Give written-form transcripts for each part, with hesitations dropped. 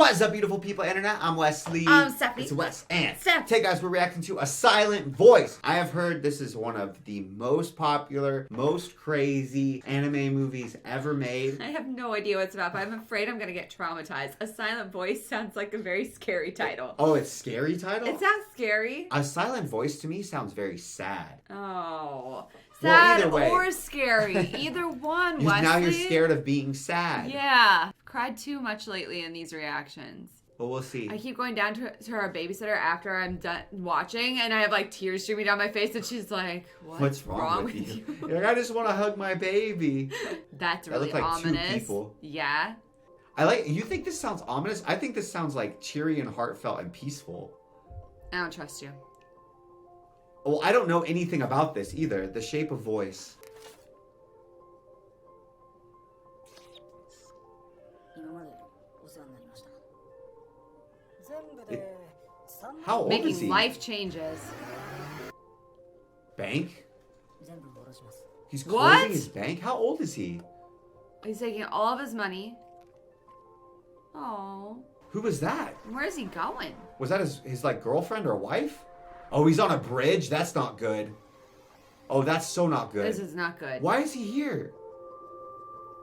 What is up, beautiful people internet? I'm Wesley. I'm Stephanie. It's Wes and Steph. Today, guys, we're reacting to A Silent Voice. I have heard this is one of the most popular, most crazy anime movies ever made. I have no idea what it's about, but I'm afraid I'm going to get traumatized. A Silent Voice sounds like a very scary title. Oh, it's scary title? It sounds scary. A Silent Voice to me sounds very sad. Oh. Well, Sad either way. or scary. Either one, Wesley. Now you're scared of being sad. Yeah. I've cried too much lately in these reactions. But we'll see. I keep going down to our babysitter after I'm done watching, and I have like tears streaming down my face, and she's like, What's wrong with you? You're like, I just want to hug my baby. That's really like ominous. 2 people. Yeah. You think this sounds ominous? I think this sounds like cheery and heartfelt and peaceful. I don't trust you. Well, I don't know anything about this either. The Shape of Voice. How old is he? Making life changes. Bank? He's What? closing his bank? How old is he? He's taking all of his money. Oh. Who was that? Where is he going? Was that his like girlfriend or wife? Oh, he's on a bridge? That's not good. Oh, that's so not good. This is not good. Why is he here?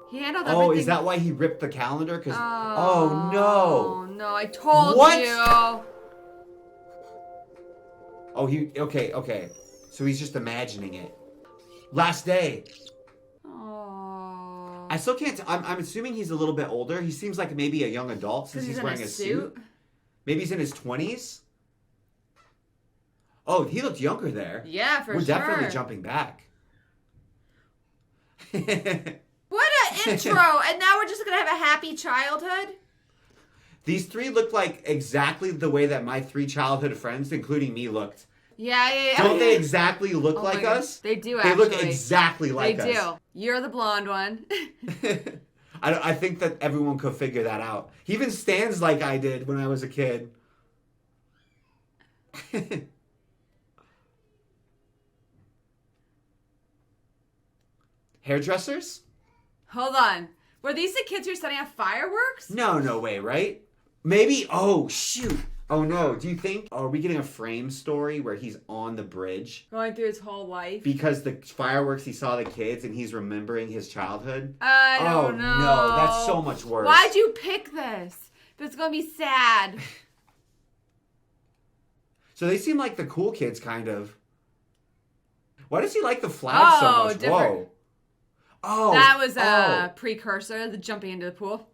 He handled everything. Oh, is that why he ripped the calendar? Cause Oh no. Oh no, I told What? you. Oh, okay. So he's just imagining it. Last day. Oh. I still can't. I'm assuming he's a little bit older. He seems like maybe a young adult since he's wearing a suit. Maybe he's in his 20s. Oh, he looked younger there. Yeah, for We're sure. definitely jumping back. What an intro! And now we're just gonna have a happy childhood? These 3 look like exactly the way that my 3 childhood friends, including me, looked. Yeah. Don't they exactly look like us? They do, They actually. look exactly like us. They do. You're the blonde one. I think that everyone could figure that out. He even stands like I did when I was a kid. Hairdressers? Hold on. Were these the kids who were setting off fireworks? No way, right? Maybe. Oh, shoot. Oh, no. Do you think... Are we getting a frame story where he's on the bridge? Going through his whole life? Because the fireworks, he saw the kids and he's remembering his childhood? I don't know. Oh, no. That's so much worse. Why'd you pick this? It's going to be sad. So they seem like the cool kids, kind of. Why does he like the flag so much? Different. Whoa. Oh. That was a precursor, the jumping into the pool.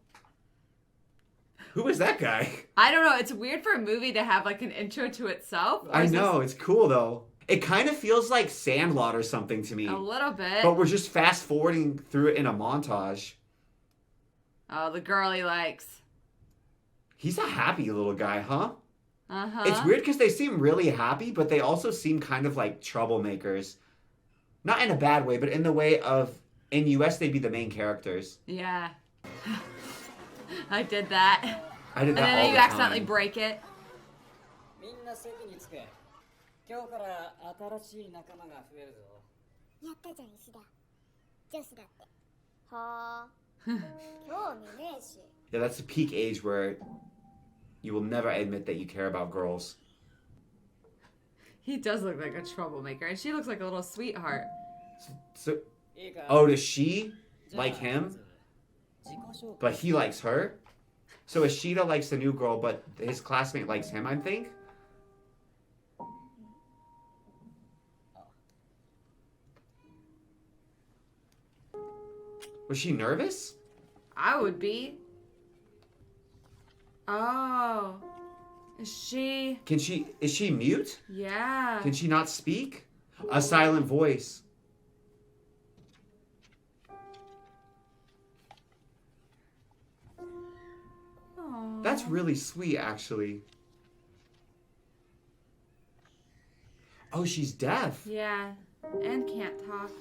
Who is that guy? I don't know. It's weird for a movie to have like an intro to itself. I know. It's cool, though. It kind of feels like Sandlot or something to me. A little bit. But we're just fast forwarding through it in a montage. Oh, the girl he likes. He's a happy little guy, huh? Uh-huh. It's weird because they seem really happy, but they also seem kind of like troublemakers. Not in a bad way, but in the way of... In US, they'd be the main characters. Yeah. I did that. I did that all the time. And then you accidentally break it. Yeah, that's the peak age where you will never admit that you care about girls. He does look like a troublemaker, and she looks like a little sweetheart. So, oh, does she like him? But he likes her? So Ishida likes the new girl, but his classmate likes him, I think? Was she nervous? I would be. Oh. Is she? Is she mute? Yeah. Can she not speak? A silent voice. Aww. That's really sweet, actually. Oh, she's deaf. Yeah. And can't talk.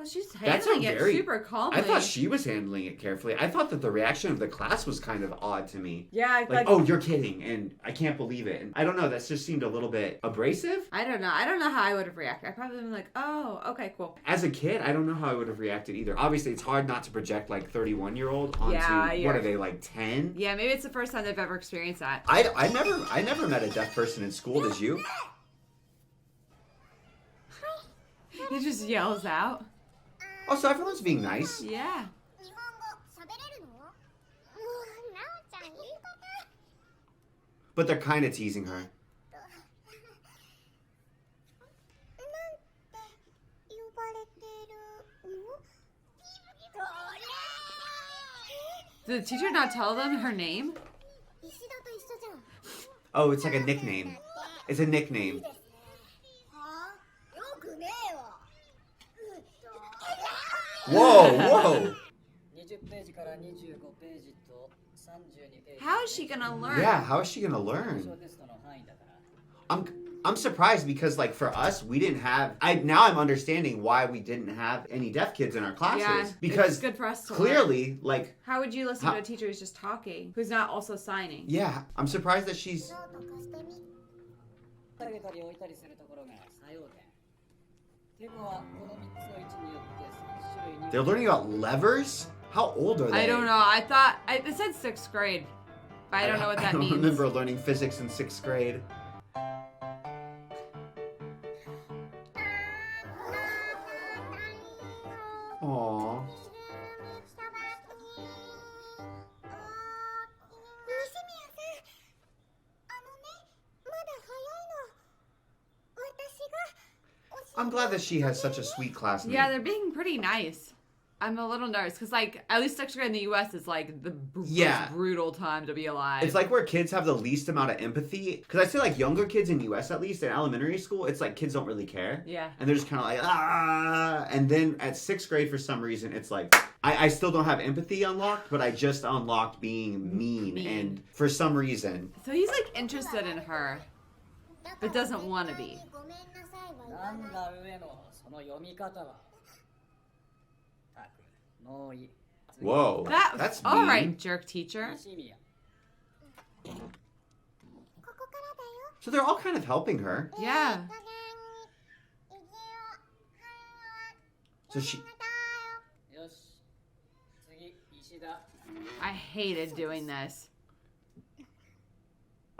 Well, she's That's a handling it very- super calmly. I thought she was handling it carefully. I thought that the reaction of the class was kind of odd to me. Yeah, Like, oh, you're kidding, and I can't believe it. And I don't know, that just seemed a little bit abrasive. I don't know. I don't know how I would have reacted. I probably would have been like, oh, okay, cool. As a kid, I don't know how I would have reacted either. Obviously, it's hard not to project like 31-year-old onto, what are they, like 10? Yeah, maybe it's the first time they've ever experienced that. I never met a deaf person in school. Did you? He just yells out. Oh, so everyone's being nice. Yeah. But they're kind of teasing her. Did the teacher not tell them her name? Oh, it's like a nickname. It's a nickname. Whoa! How is she gonna learn? Yeah, how is she gonna learn? I'm surprised because like for us, we didn't have. Now I'm understanding why we didn't have any deaf kids in our classes. Yeah, because it's good for us to clearly, learn. like, how would you listen to a teacher who's just talking, who's not also signing? Yeah, I'm surprised that she's. They're learning about levers? How old are they? I don't know. I thought it said 6th grade, but I don't know what that means. I don't remember learning physics in 6th grade. Aww. I'm glad that she has such a sweet classmate. Yeah, they're being pretty nice. I'm a little nervous because, like, at least 6th grade in the U.S. is like the most brutal time to be alive. It's like where kids have the least amount of empathy. Because I say, like, younger kids in the U.S. at least, in elementary school, it's like kids don't really care. Yeah. And they're just kind of like, ah. And then at 6th grade, for some reason, it's like, I still don't have empathy unlocked, but I just unlocked being mean. And for some reason. So he's, like, interested in her, but doesn't want to be. Whoa, that's mean. All right, jerk teacher. So they're all kind of helping her. Yeah. So she... I hated doing this.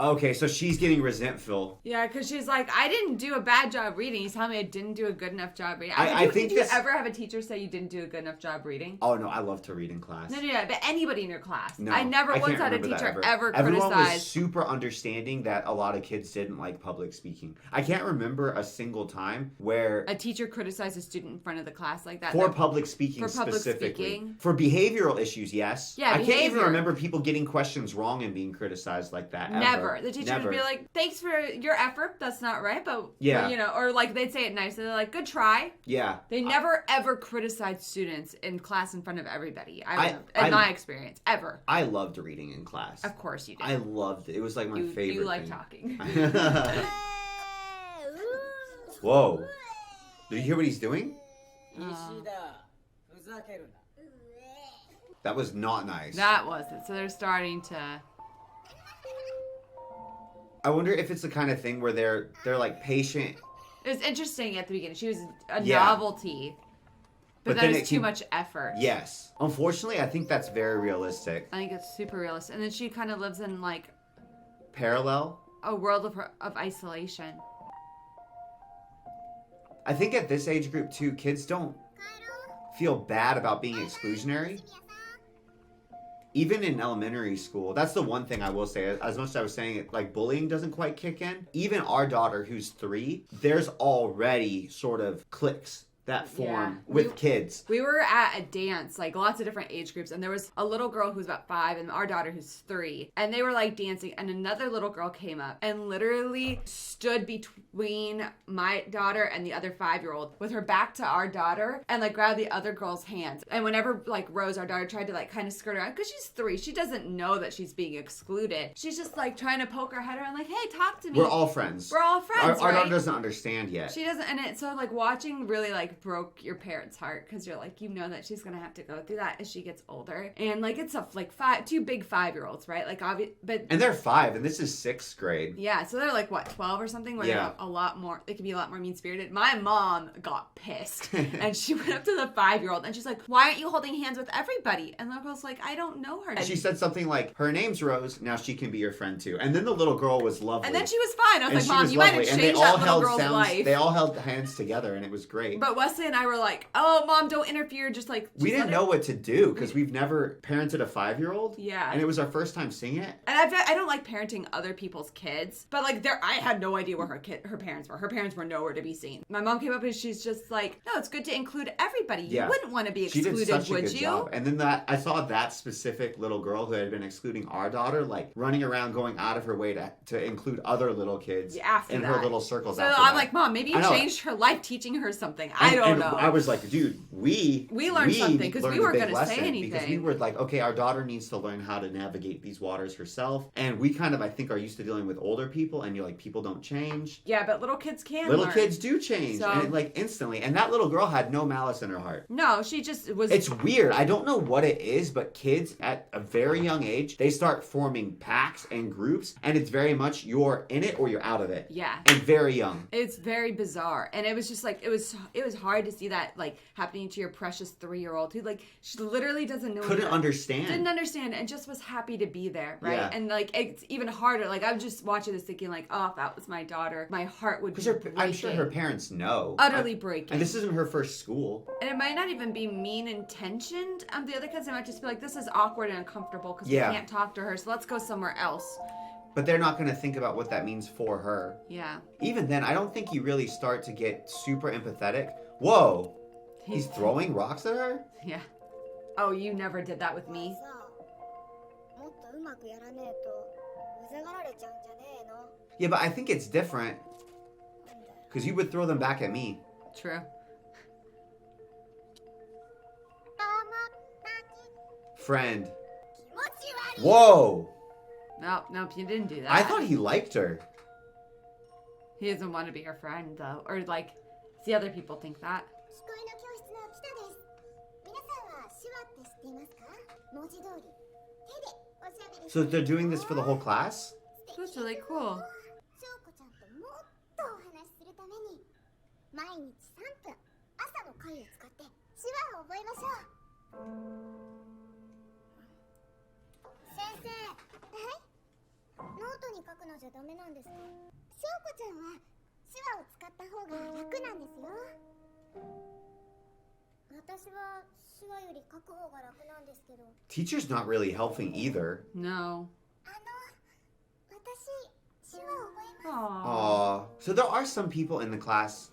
Okay, so she's getting resentful. Yeah, because she's like, I didn't do a bad job reading. He's telling me I didn't do a good enough job reading. I think did you ever have a teacher say you didn't do a good enough job reading? Oh, no, I love to read in class. No, but anybody in your class. No, I never once had a teacher ever criticize. Everyone was super understanding that a lot of kids didn't like public speaking. I can't remember a single time where... a teacher criticized a student in front of the class like that. For public speaking specifically. For behavioral issues, yes. Yeah, I can't even remember people getting questions wrong and being criticized like that. Never. The teacher would be like, thanks for your effort. That's not right, but yeah, you know, or like they'd say it nice. They're like, good try. Yeah. They never ever criticized students in class in front of everybody. In my experience, ever. I loved reading in class. Of course you did. I loved it. It was like my favorite. You like talking. Whoa! Did you hear what he's doing? That was not nice. That wasn't. So they're starting to. I wonder if it's the kind of thing where they're like patient. It was interesting at the beginning. She was a novelty, but that is too much effort. Yes. Unfortunately, I think that's very realistic. I think it's super realistic. And then she kind of lives in like parallel, a world of isolation. I think at this age group too, kids don't feel bad about being exclusionary. Even in elementary school, that's the one thing I will say. As much as I was saying it, like bullying doesn't quite kick in. Even our daughter, who's 3, there's already sort of cliques that form with kids. We were at a dance, like lots of different age groups, and there was a little girl who's about 5 and our daughter who's 3, and they were like dancing, and another little girl came up and literally stood between my daughter and the other 5-year-old with her back to our daughter and like grabbed the other girl's hands. And whenever like Rose, our daughter, tried to like kind of skirt around, because she's 3, she doesn't know that she's being excluded. She's just like trying to poke her head around like, hey, talk to me. We're all friends. We're all friends, Our right? daughter doesn't understand yet. She doesn't, and it's so like watching really like like broke your parents' heart because you're like, you know that she's gonna have to go through that as she gets older. And like it's a like two big 5-year-olds, right? Like and they're 5, and this is 6th grade. Yeah, so they're like what, 12 or something, where they're a lot more. They can be a lot more mean spirited. My mom got pissed, and she went up to the 5-year-old and she's like, "Why aren't you holding hands with everybody?" And the girl's like, "I don't know her." And she said something like, "Her name's Rose. Now she can be your friend too." And then the little girl was lovely. And then she was fine. I was like, "Mom, you might have changed that little girl's life." They all held hands together, and it was great. But Wesley and I were like, "Oh, Mom, don't interfere." Just like we didn't know what to do because we've never parented a 5-year-old. Yeah, and it was our first time seeing it. And I don't like parenting other people's kids, but like I had no idea where her parents were. Her parents were nowhere to be seen. My mom came up and she's just like, "No, it's good to include everybody. You wouldn't want to be excluded, she did such would a good you?" Job. And then I saw that specific little girl who had been excluding our daughter, like running around, going out of her way to include other little kids in her little circles. So I'm like, "Mom, maybe you changed her life teaching her something." I don't know. I was like, dude, we learned something because we weren't going to say anything. Because we were like, okay, our daughter needs to learn how to navigate these waters herself. And we kind of, I think, are used to dealing with older people, and you're like, people don't change. Yeah, but little kids can Little learn. kids do change, and like instantly. And that little girl had no malice in her heart. No, she just was. It's weird. I don't know what it is, but kids at a very young age, they start forming packs and groups, and it's very much you're in it or you're out of it. Yeah. And very young. It's very bizarre, and it was just like it was hard to see that like happening to your precious 3-year-old who like she literally doesn't know. Didn't understand, and just was happy to be there, right? Yeah. And like it's even harder. Like I'm just watching this thinking like, oh, if that was my daughter, my heart would be breaking. I'm sure her parents know. Utterly breaking. And this isn't her first school. And it might not even be mean intentioned. The other kids, they might just be like, this is awkward and uncomfortable because we can't talk to her, so let's go somewhere else. But they're not going to think about what that means for her. Yeah. Even then, I don't think you really start to get super empathetic. Whoa. He's throwing rocks at her? Yeah. Oh, you never did that with me. Yeah, but I think it's different. Because you would throw them back at me. True. Friend. Whoa. Nope, you didn't do that. I thought he liked her. He doesn't want to be her friend, though. Or, like, see other people think that. So they're doing this for the whole class? That's really cool. Teacher's not really helping either. No. Aww. So there are some people in the class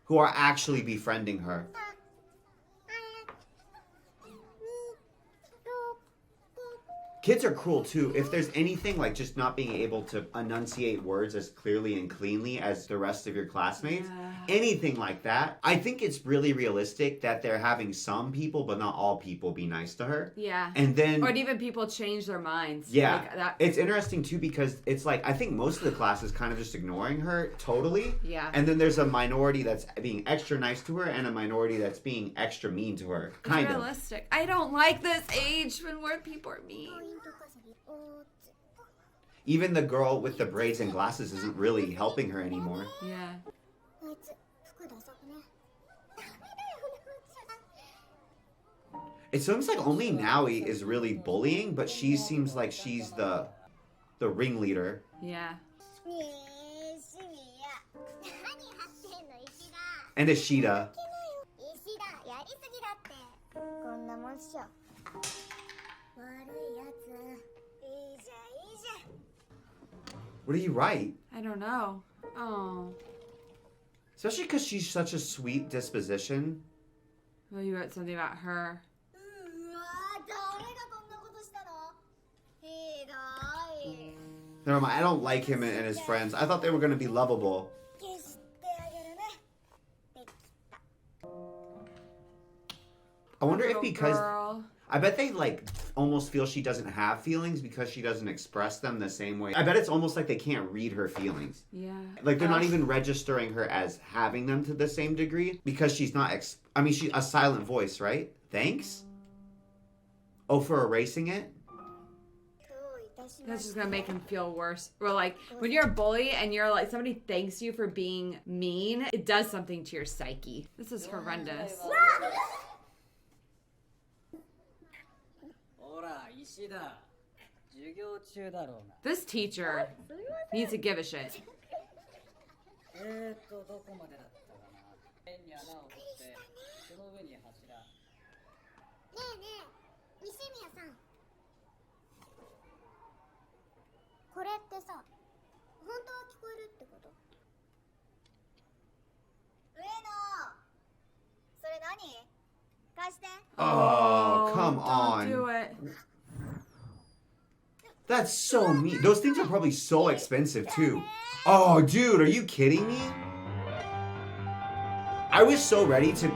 who are actually befriending her. Kids are cruel too. If there's anything like just not being able to enunciate words as clearly and cleanly as the rest of your classmates, anything like that, I think it's really realistic that they're having some people, but not all people, be nice to her. Yeah. And then... Or even people change their minds. Yeah. Like that. It's interesting too because it's like, I think most of the class is kind of just ignoring her totally. Yeah. And then there's a minority that's being extra nice to her and a minority that's being extra mean to her. Kind of. Realistic. I don't like this age when more people are mean. Even the girl with the braids and glasses isn't really helping her anymore. Yeah. It seems like only Naoi is really bullying, but she seems like she's the ringleader. Yeah. And Ishida. What do you write? I don't know. Oh. Especially because she's such a sweet disposition. Well, you wrote something about her. Never mind, I don't like him and his friends. I thought they were going to be lovable. I wonder if because... Girl. I bet they like almost feel she doesn't have feelings because she doesn't express them the same way. I bet it's almost like they can't read her feelings. Yeah. Like they're not even registering her as having them to the same degree because she's not. She's a silent voice, right? Thanks. Oh, for erasing it. That's just gonna make him feel worse. Or like when you're a bully and you're like somebody thanks you for being mean, it does something to your psyche. This is horrendous. This teacher needs to give a shit. Oh, come don't on. do it. That's so mean. Those things are probably so expensive too. Oh, dude, are you kidding me? I was so ready to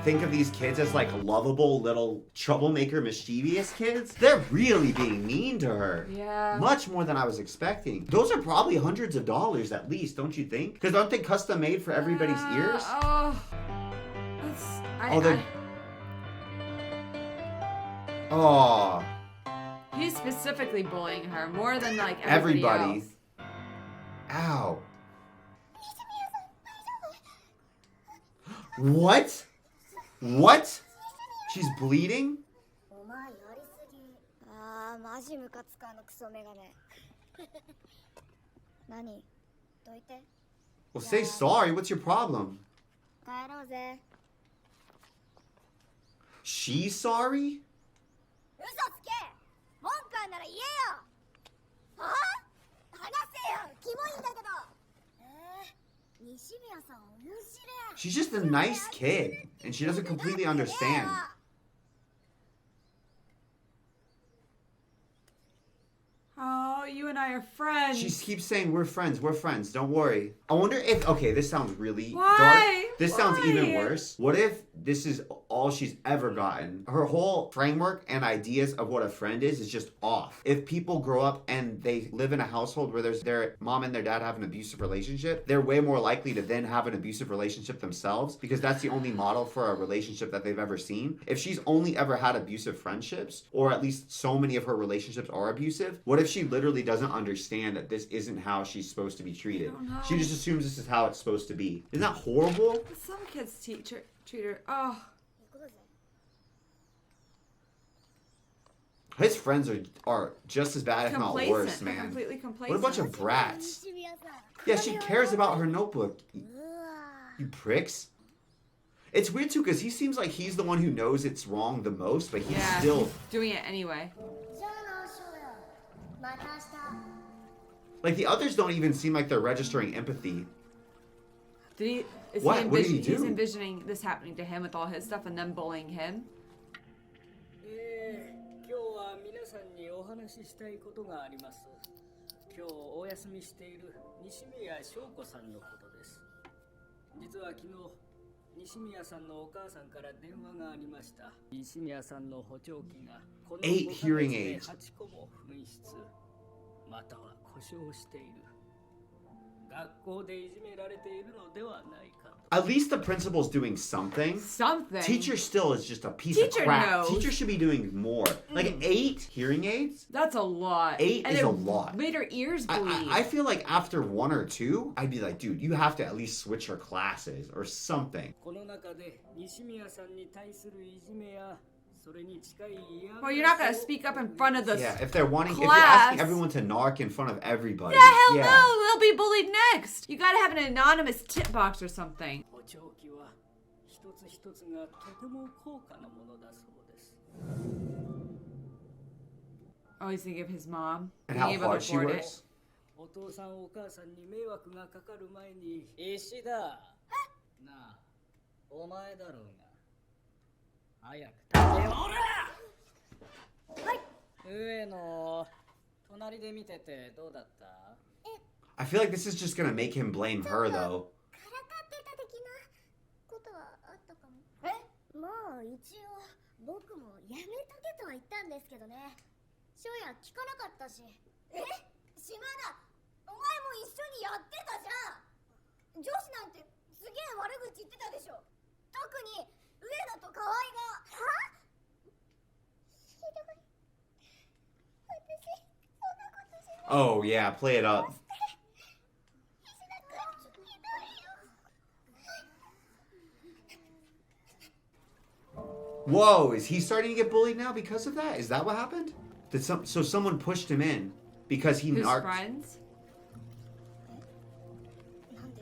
think of these kids as like lovable little troublemaker, mischievous kids. They're really being mean to her. Yeah. Much more than I was expecting. Those are probably hundreds of dollars at least, don't you think? Because aren't they custom made for everybody's ears? Oh. Oh. He's specifically bullying her more than like Everybody. else. Ow. What? What? She's bleeding? Well, say sorry. What's your problem? She's sorry? She's just a nice kid, and she doesn't completely understand. Oh, you and I are friends. She keeps saying, we're friends, don't worry. I wonder if, okay, this sounds really Why? dark. This sounds Why? even worse. What if this is all she's ever gotten? Her whole framework and ideas of what a friend is just off. If people grow up and they live in a household where their mom and their dad have an abusive relationship, they're way more likely to then have an abusive relationship themselves because that's the only model for a relationship that they've ever seen. If she's only ever had abusive friendships, or at least so many of her relationships are abusive, what if she literally doesn't understand that this isn't how she's supposed to be treated? I don't know. She just assumes this is how it's supposed to be. Isn't that horrible? Some kids treat her. Oh. His friends are just as bad, if not worse, They're man. completely complacent. What a bunch of brats. Yeah, she cares about her notebook. You pricks. It's weird too, because he seems like he's the one who knows it's wrong the most, but he's still he's doing it anyway. like the others don't even seem like they're registering empathy. What did he do? He's envisioning this happening to him with all his stuff and them bullying him. 今日は皆さんにお話ししたいことがあります。今日お休みしている西宮翔子さんのことです。実は昨日西宮さんのお母さんから電話がありました。西宮さんの補聴器がこの5 8 hearing で aids. 8個も紛失、または故障している。学校でいじめられているのではないかと。 At least the principal's doing something. Something. Teacher still is just a piece Teacher of crap. knows. Teacher should be doing more. Like 8 hearing aids? That's a lot. 8 and is it a lot. Made her ears bleed. I feel like after 1 or 2, I'd be like, dude, you have to at least switch her classes or something. この中で西宮さんに対するいじめや Well, you're not gonna speak up in front of the Yeah, if they're asking class. everyone to narc in front of everybody. Yeah, hell no, they'll be bullied next. You gotta have an anonymous tip box or something. Oh, he's thinking of his mom. And being how able to hard she afford works. お父さんお母さんに迷惑がかかる前に石田なあお前だろうが早く立てよほらはい上野隣で見ててどうだった I feel like this is just gonna make him blame her though. からかってた的なことはあったかも。まあ一応僕もやめとけとはは言ったんですけどね。翔也聞かなかったし。え？島田、お前も一緒にやってたじゃん。女子なんてすげえ悪口言ってたでしょ。特に上野と河合が。は？ひどい。私そんなことしない。 Oh yeah, play it up. 石田君、ひどいよ。 Whoa, is he starting to get bullied now because of that? Is that what happened? So someone pushed him in because he His narked. friends? なんで？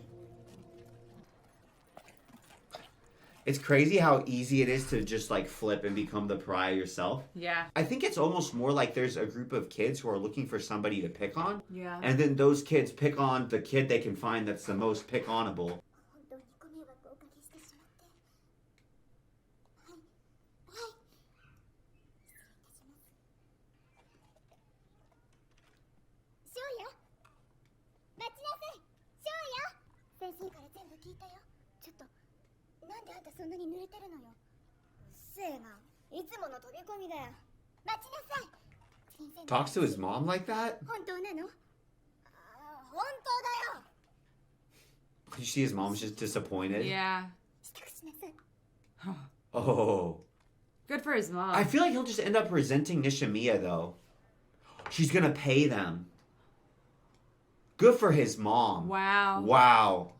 It's crazy how easy it is to just like flip and become the pariah yourself. Yeah. I think it's almost more like there's a group of kids who are looking for somebody to pick on. Yeah. And then those kids pick on the kid they can find that's the most pick onable. 本当にご迷惑をおかけしてしまって。はい、はい。失礼いたします。翔也、待ちなさい。翔也。先生から全部聞いたよ。ちょっと、なんであんたそんなに濡れてるのよ。せいが、いつもの飛び込みだよ。待ちなさい。先生の Talks to his mom like that? 本当なの？本当だよ。 You see his mom's just disappointed. Yeah. 支度しなさい。 Oh. Good for his mom. I feel like he'll just end up resenting Nishimiya though. She's gonna pay them. Good for his mom. Wow. Wow.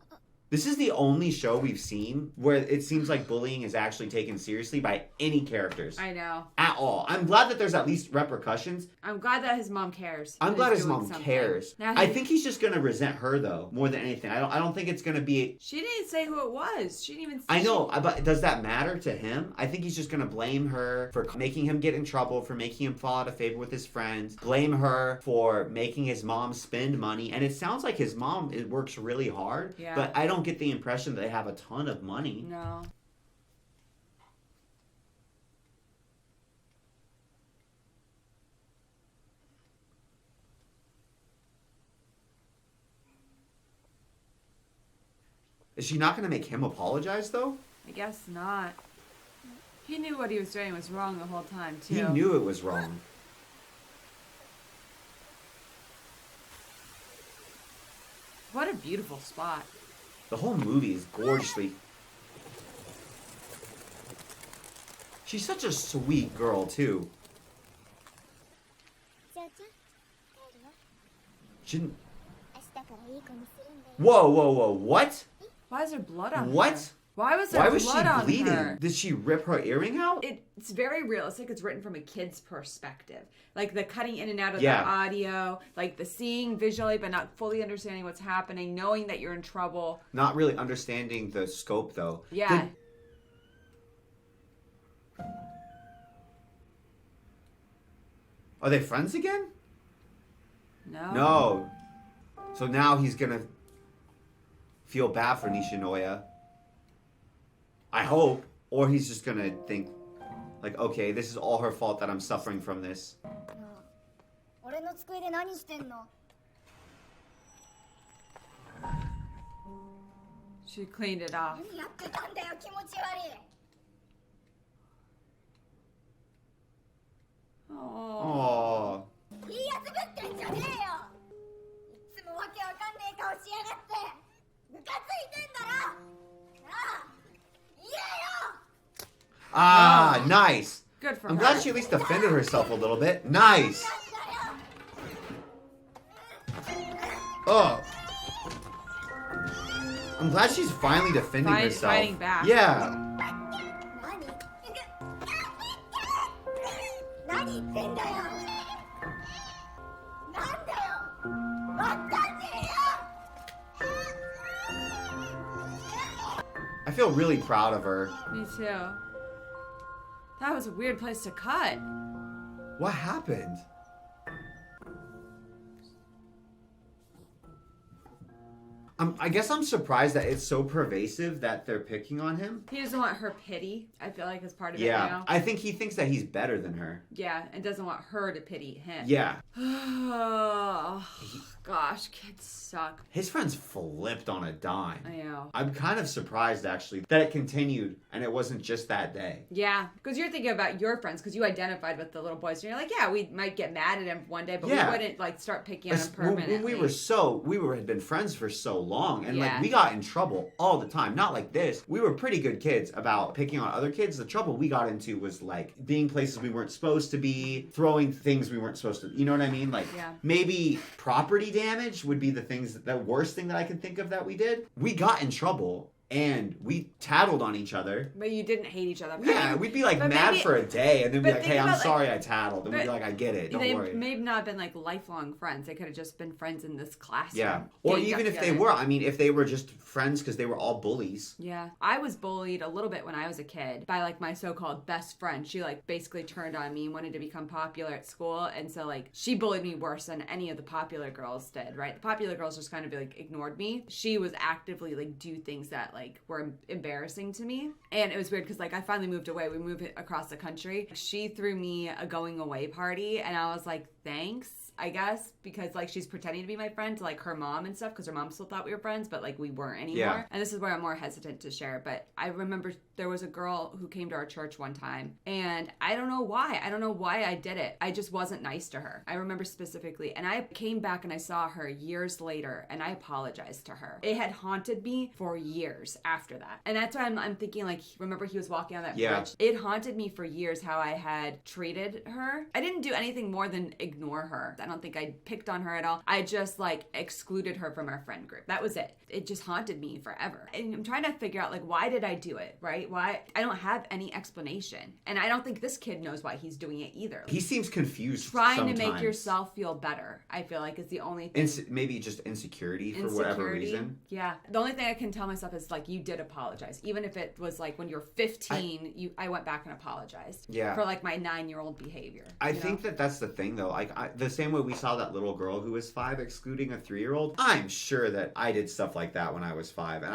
This is the only show we've seen where it seems like bullying is actually taken seriously by any characters. I know. At all. I'm glad that there's at least repercussions. I'm glad that his mom cares. I'm that glad he's his doing mom something. cares. Now I think he's just gonna resent her though, more than anything. I don't think it's gonna be. She didn't say who it was. She didn't even say. I know, but does that matter to him? I think he's just gonna blame her for making him get in trouble, for making him fall out of favor with his friends. Blame her for making his mom spend money. And it sounds like his mom works really hard. Yeah. But I don't get the impression that they have a ton of money. No. Is she not gonna make him apologize though? I guess not. He knew what he was doing was wrong the whole time, too. He knew it was wrong. What a beautiful spot. The whole movie is gorgeously. She's such a sweet girl too. じゃあちゃん、帰るよ。 Shouldn't. 明日からいい子にするんだよ。 Whoa, whoa, whoa! What? Why is there blood on her? What? Why was there Why was blood she on bleeding? her? Did she rip her earring out? It's very realistic. It's written from a kid's perspective. Like the cutting in and out of Yeah. the audio, like the seeing visually but not fully understanding what's happening, knowing that you're in trouble. Not really understanding the scope though. Yeah. Are they friends again? No. No. So now he's gonna feel bad for Nishinoya. I hope. Or he's just gonna think, like, okay, this is all her fault that I'm suffering from this. 俺の机で何してんの？ She cleaned it off. 何やってたんだよ、気持ち悪い。 Oh. Oh. いいやつぶってんじゃねえよ。いつもわけわかんねえ顔しやがって。ムカついてんだろ。なあ、言えよ。 Ah, nice. Good for I'm her. glad she at least defended herself a little bit. Nice. Oh. I'm glad she's finally defending herself. Fighting back. Yeah. 何言ってんだよ。なんだよ。わかんねえよ。 I feel really proud of her. Me too. That was a weird place to cut. What happened? I guess I'm surprised that it's so pervasive that they're picking on him. He doesn't want her pity, I feel like, is part of it Yeah, now. I think he thinks that he's better than her. Yeah, and doesn't want her to pity him. Yeah. Oh, gosh, kids suck. His friends flipped on a dime. I know. I'm kind of surprised, actually, that it continued and it wasn't just that day. Yeah, because you're thinking about your friends, because you identified with the little boys, and you're like, yeah, we might get mad at him one day, but Yeah. we wouldn't, like, start picking on him permanently. When we had been friends for so long, and Yeah. like we got in trouble all the time. Not like this. We were pretty good kids about picking on other kids. The trouble we got into was like being places we weren't supposed to be, throwing things we weren't supposed to. You know what I mean? Like Yeah. maybe property damage would be the worst thing that I can think of that we did. We got in trouble. And we tattled on each other. But you didn't hate each other. Yeah, we'd be like but mad maybe- for a day, and then be but like, think "Hey, I'm about, like- sorry, I tattled." And we'd be but like, "I get it. Don't they worry." may not have been like lifelong friends. They could have just been friends in this classroom. Yeah, or Ganged even up if they together. were, I mean, if they were just friends because they were all bullies. Yeah. I was bullied a little bit when I was a kid by like my so-called best friend. She like basically turned on me and wanted to become popular at school. And so like she bullied me worse than any of the popular girls did, right? The popular girls just kind of like ignored me. She was actively like do things that like were embarrassing to me. And it was weird because like I finally moved away. We moved across the country. She threw me a going away party and I was like, thanks, I guess, because like she's pretending to be my friend to like her mom and stuff because her mom still thought we were friends, but like we weren't anymore. Yeah. And this is where I'm more hesitant to share. But I remember there was a girl who came to our church one time and I don't know why. I don't know why I did it. I just wasn't nice to her. I remember specifically. And I came back and I saw her years later and I apologized to her. It had haunted me for years after that. And that's why I'm thinking like, remember he was walking on that Yeah. bridge? It haunted me for years how I had treated her. I didn't do anything more than ignore her. I don't think I picked on her at all. I just like excluded her from our friend group. That was it. It just haunted me forever. And I'm trying to figure out like, why did I do it, right? Why? I don't have any explanation. And I don't think this kid knows why he's doing it either. He seems confused. Trying sometimes. to make yourself feel better, I feel like, is the only thing. Maybe just insecurity for whatever reason. Yeah. The only thing I can tell myself is like, you did apologize. Even if it was like when you're 15, I went back and apologized. Yeah. For like my 9-year-old behavior. I think that's the thing though. Like the same way we saw that little girl who was 5 excluding a 3-year-old. I'm sure that I did stuff like that when I was 5, and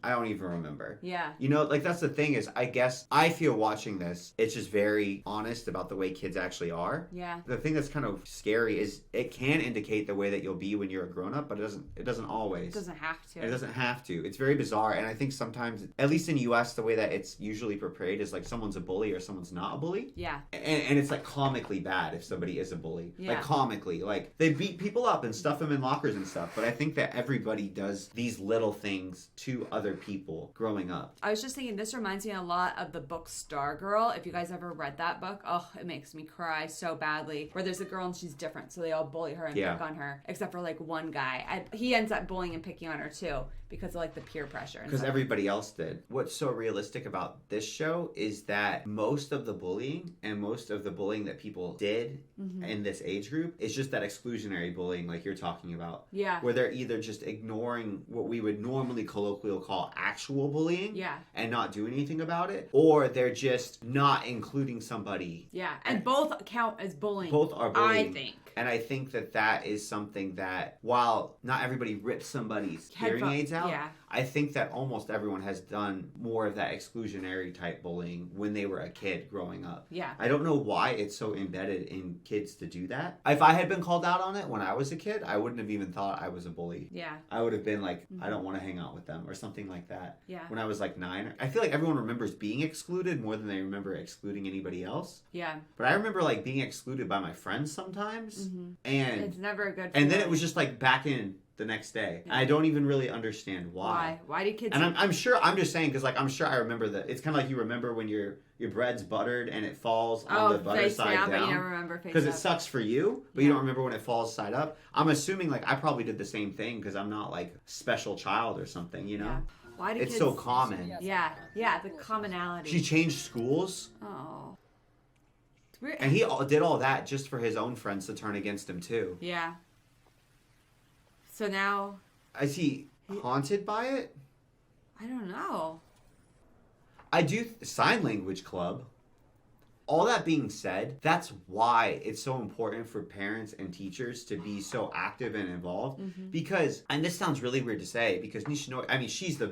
I don't even remember. Yeah. You know, like that's the thing is, I guess I feel watching this, it's just very honest about the way kids actually are. Yeah. The thing that's kind of scary is it can indicate the way that you'll be when you're a grown up, but it doesn't always. It doesn't have to. It doesn't have to. It's very bizarre, and I think sometimes, at least in US, the way that it's usually portrayed is like someone's a bully or someone's not a bully. Yeah. And it's like comically bad if somebody is a bully. Yeah. Like comically. Like they beat people up and stuff them in lockers and stuff. But I think that everybody does these little things to other people growing up. I was just thinking, this reminds me a lot of the book Stargirl. If you guys ever read that book, oh, it makes me cry so badly. Where there's a girl and she's different, so they all bully her and Yeah. pick on her, except for like one guy. He ends up bullying and picking on her too because of like the peer pressure. and Because stuff. everybody else did. What's so realistic about this show is that most of the bullying and most of the bullying that people did in this age group is just that exclusionary bullying like you're talking about. Yeah. Where they're either just ignoring what we would normally colloquially call actual bullying Yeah. and not do anything about it, or they're just not including somebody. Yeah, and both count as bullying. Both are bullying. I think. And I think that is something that, while not everybody rips somebody's hearing aids out, yeah. I think that almost everyone has done more of that exclusionary type bullying when they were a kid growing up. Yeah. I don't know why it's so embedded in kids to do that. If I had been called out on it when I was a kid, I wouldn't have even thought I was a bully. Yeah. I would have been like, I don't want to hang out with them or something like that. Yeah. When I was like 9. I feel like everyone remembers being excluded more than they remember excluding anybody else. Yeah. But I remember like being excluded by my friends sometimes. And It's never a good and then feeling. it was just like back in the next day. I don't even really understand why. Why do kids... And I'm sure, I'm just saying, because like I'm sure I remember that. It's kind of like you remember when your bread's buttered and it falls on the butter face side down, but you down. never remember face Because it up. sucks for you, but you don't remember when it falls side up. I'm assuming like I probably did the same thing because I'm not like special child or something, you know? Yeah. Why do It's kids... so common. Yeah. Yeah, the commonality. She changed schools, Oh. It's weird. and he did all that just for his own friends to turn against him too. Yeah. So now... Is he haunted by it? I don't know. I do sign language club. All that being said, that's why it's so important for parents and teachers to be so active and involved. Because, and this sounds really weird to say, because Nishino, I mean, she's the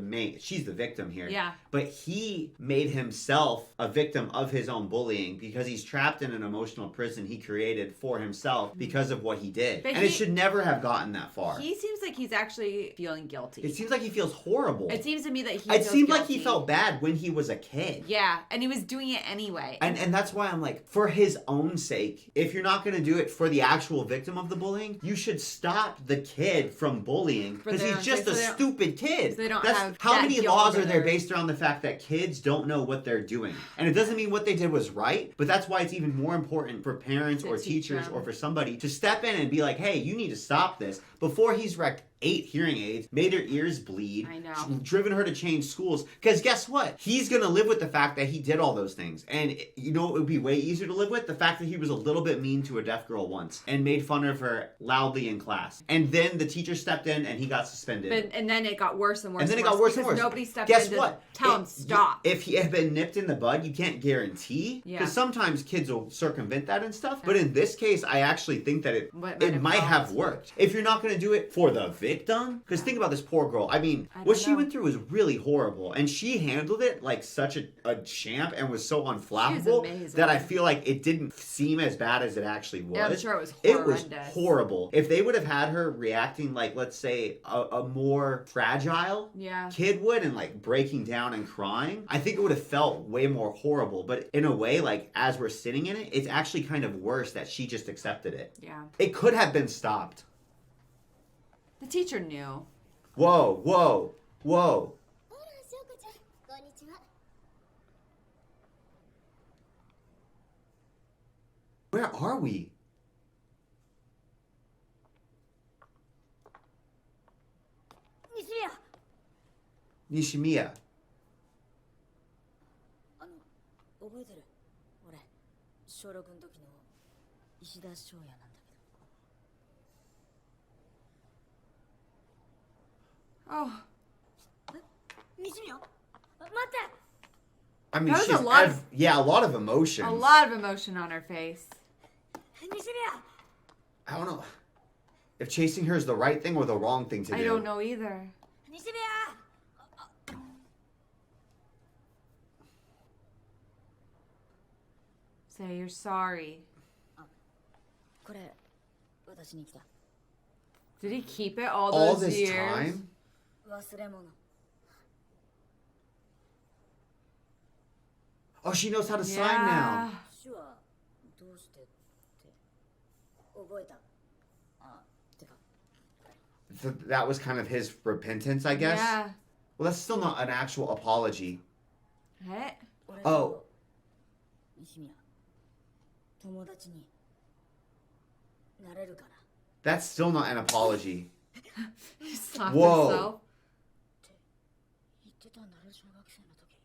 victim here. Yeah. But he made himself a victim of his own bullying because he's trapped in an emotional prison he created for himself because of what he did. But and it should never have gotten that far. He seems like he's actually feeling guilty. It seems like he feels horrible. It seems to me that he It seemed feels like he guilty. felt bad when he was a kid. Yeah, and he was doing it anyway. And that's why I'm like, for his own sake, if you're not going to do it for the actual victim of the bullying, you should stop the kid from bullying because he's just a stupid kid. So they don't That's have how that many guilt laws over are there their- based around the fact that kids don't know what they're doing. And it doesn't mean what they did was right, but that's why it's even more important for parents To or teach teachers them. or for somebody to step in and be like, hey, you need to stop this before he's wrecked 8 hearing aids, made her ears bleed, I know. driven her to change schools. Because guess what? He's going to live with the fact that he did all those things. And you know what would be way easier to live with? The fact that he was a little bit mean to a deaf girl once and made fun of her loudly in class. And then the teacher stepped in and he got suspended. And then it got worse and worse. And then it got worse and because worse. Nobody stepped Guess in to what? tell him stop. If he had been nipped in the bud, you can't guarantee. Yeah. Because sometimes kids will circumvent that and stuff. But in this case, I actually think that it might have worked. If you're not going to do it for the victim, because think about this poor girl. I mean, what she went through was really horrible. And she handled it like such a champ and was so unflappable amazing. that I feel like it didn't seem as bad as it actually was. Yeah, I'm sure it was It was horrendous. horrible. If they would have had her reacting like, let's say, a more fragile kid would and like breaking down and crying, I think it would have felt way more horrible. But in a way, like as we're sitting in it, it's actually kind of worse that she just accepted it. Yeah. It could have been stopped. The teacher knew. Whoa, whoa, whoa. ほら翔子ちゃんこんにちは Where are we? 西宮 Nishimiya. 覚えてる俺小6の時の石田翔也なんだけど Oh. 西宮待って I mean, That was she's a lot of- a lot of emotions. A lot of emotion on her face. 西宮 I don't know if chasing her is the right thing or the wrong thing to do. I don't know either. 西宮 Say you're sorry. これ私に来た Did he keep it all All those this years? time? 忘れ物 Oh, she knows how to sign Yeah. now. 手話どうしてって覚えたあてか That was kind of his repentance, I guess. Yeah. Well, that's still not an actual apology. What? 俺 Oh. と西宮友達になれるかな That's still not an apology. He slapped Whoa. himself. 言ってたんだろ小学生の時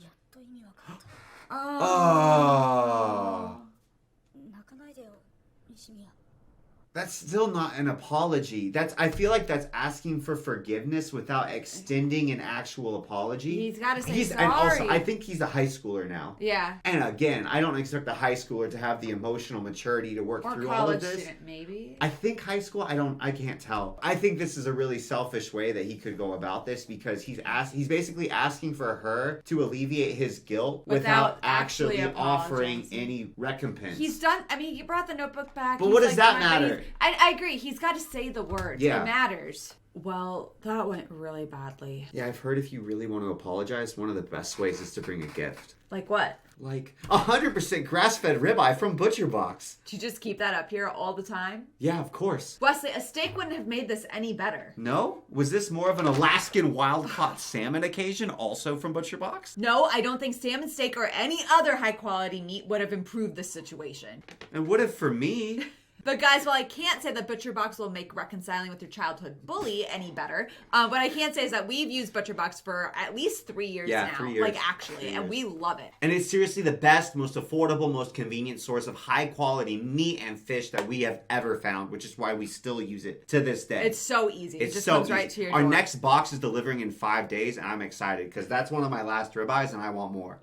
やっと意味わかった Oh. Oh. 泣かないでよ西宮 That's still not an apology. I feel like that's asking for forgiveness without extending an actual apology. He's gotta say And also, sorry. I think he's a high schooler now. Yeah. And again, I don't expect a high schooler to have the emotional maturity to work Or through all of college this. student, maybe. I think high school, I can't tell. I think this is a really selfish way that he could go about this because he's basically asking for her to alleviate his guilt without actually actually offering apologizing. any recompense. He's done. I mean, he brought the notebook back. But He's what does that fine, but matter? I agree. He's got to say the words. Yeah. It matters. Well, that went really badly. Yeah, I've heard if you really want to apologize, one of the best ways is to bring a gift. Like what? Like 100% grass-fed ribeye from Butcher Box. Do you just keep that up here all the time? Yeah, of course. Wesley, a steak wouldn't have made this any better. No? Was this more of an Alaskan wild-caught salmon occasion also from Butcher Box? No, I don't think salmon steak or any other high quality meat would have improved the situation. And what if for me? But guys, while I can't say that ButcherBox will make reconciling with your childhood bully any better, what I can say is that we've used ButcherBox for at least 3 years now. 3 years. Like, actually, and we love it. And it's seriously the best, most affordable, most convenient source of high-quality meat and fish that we have ever found, which is why we still use it to this day. It's so easy. It's it just so comes easy. right to your Our door. next box is delivering in 5 days, and I'm excited because that's one of my last ribeyes, and I want more.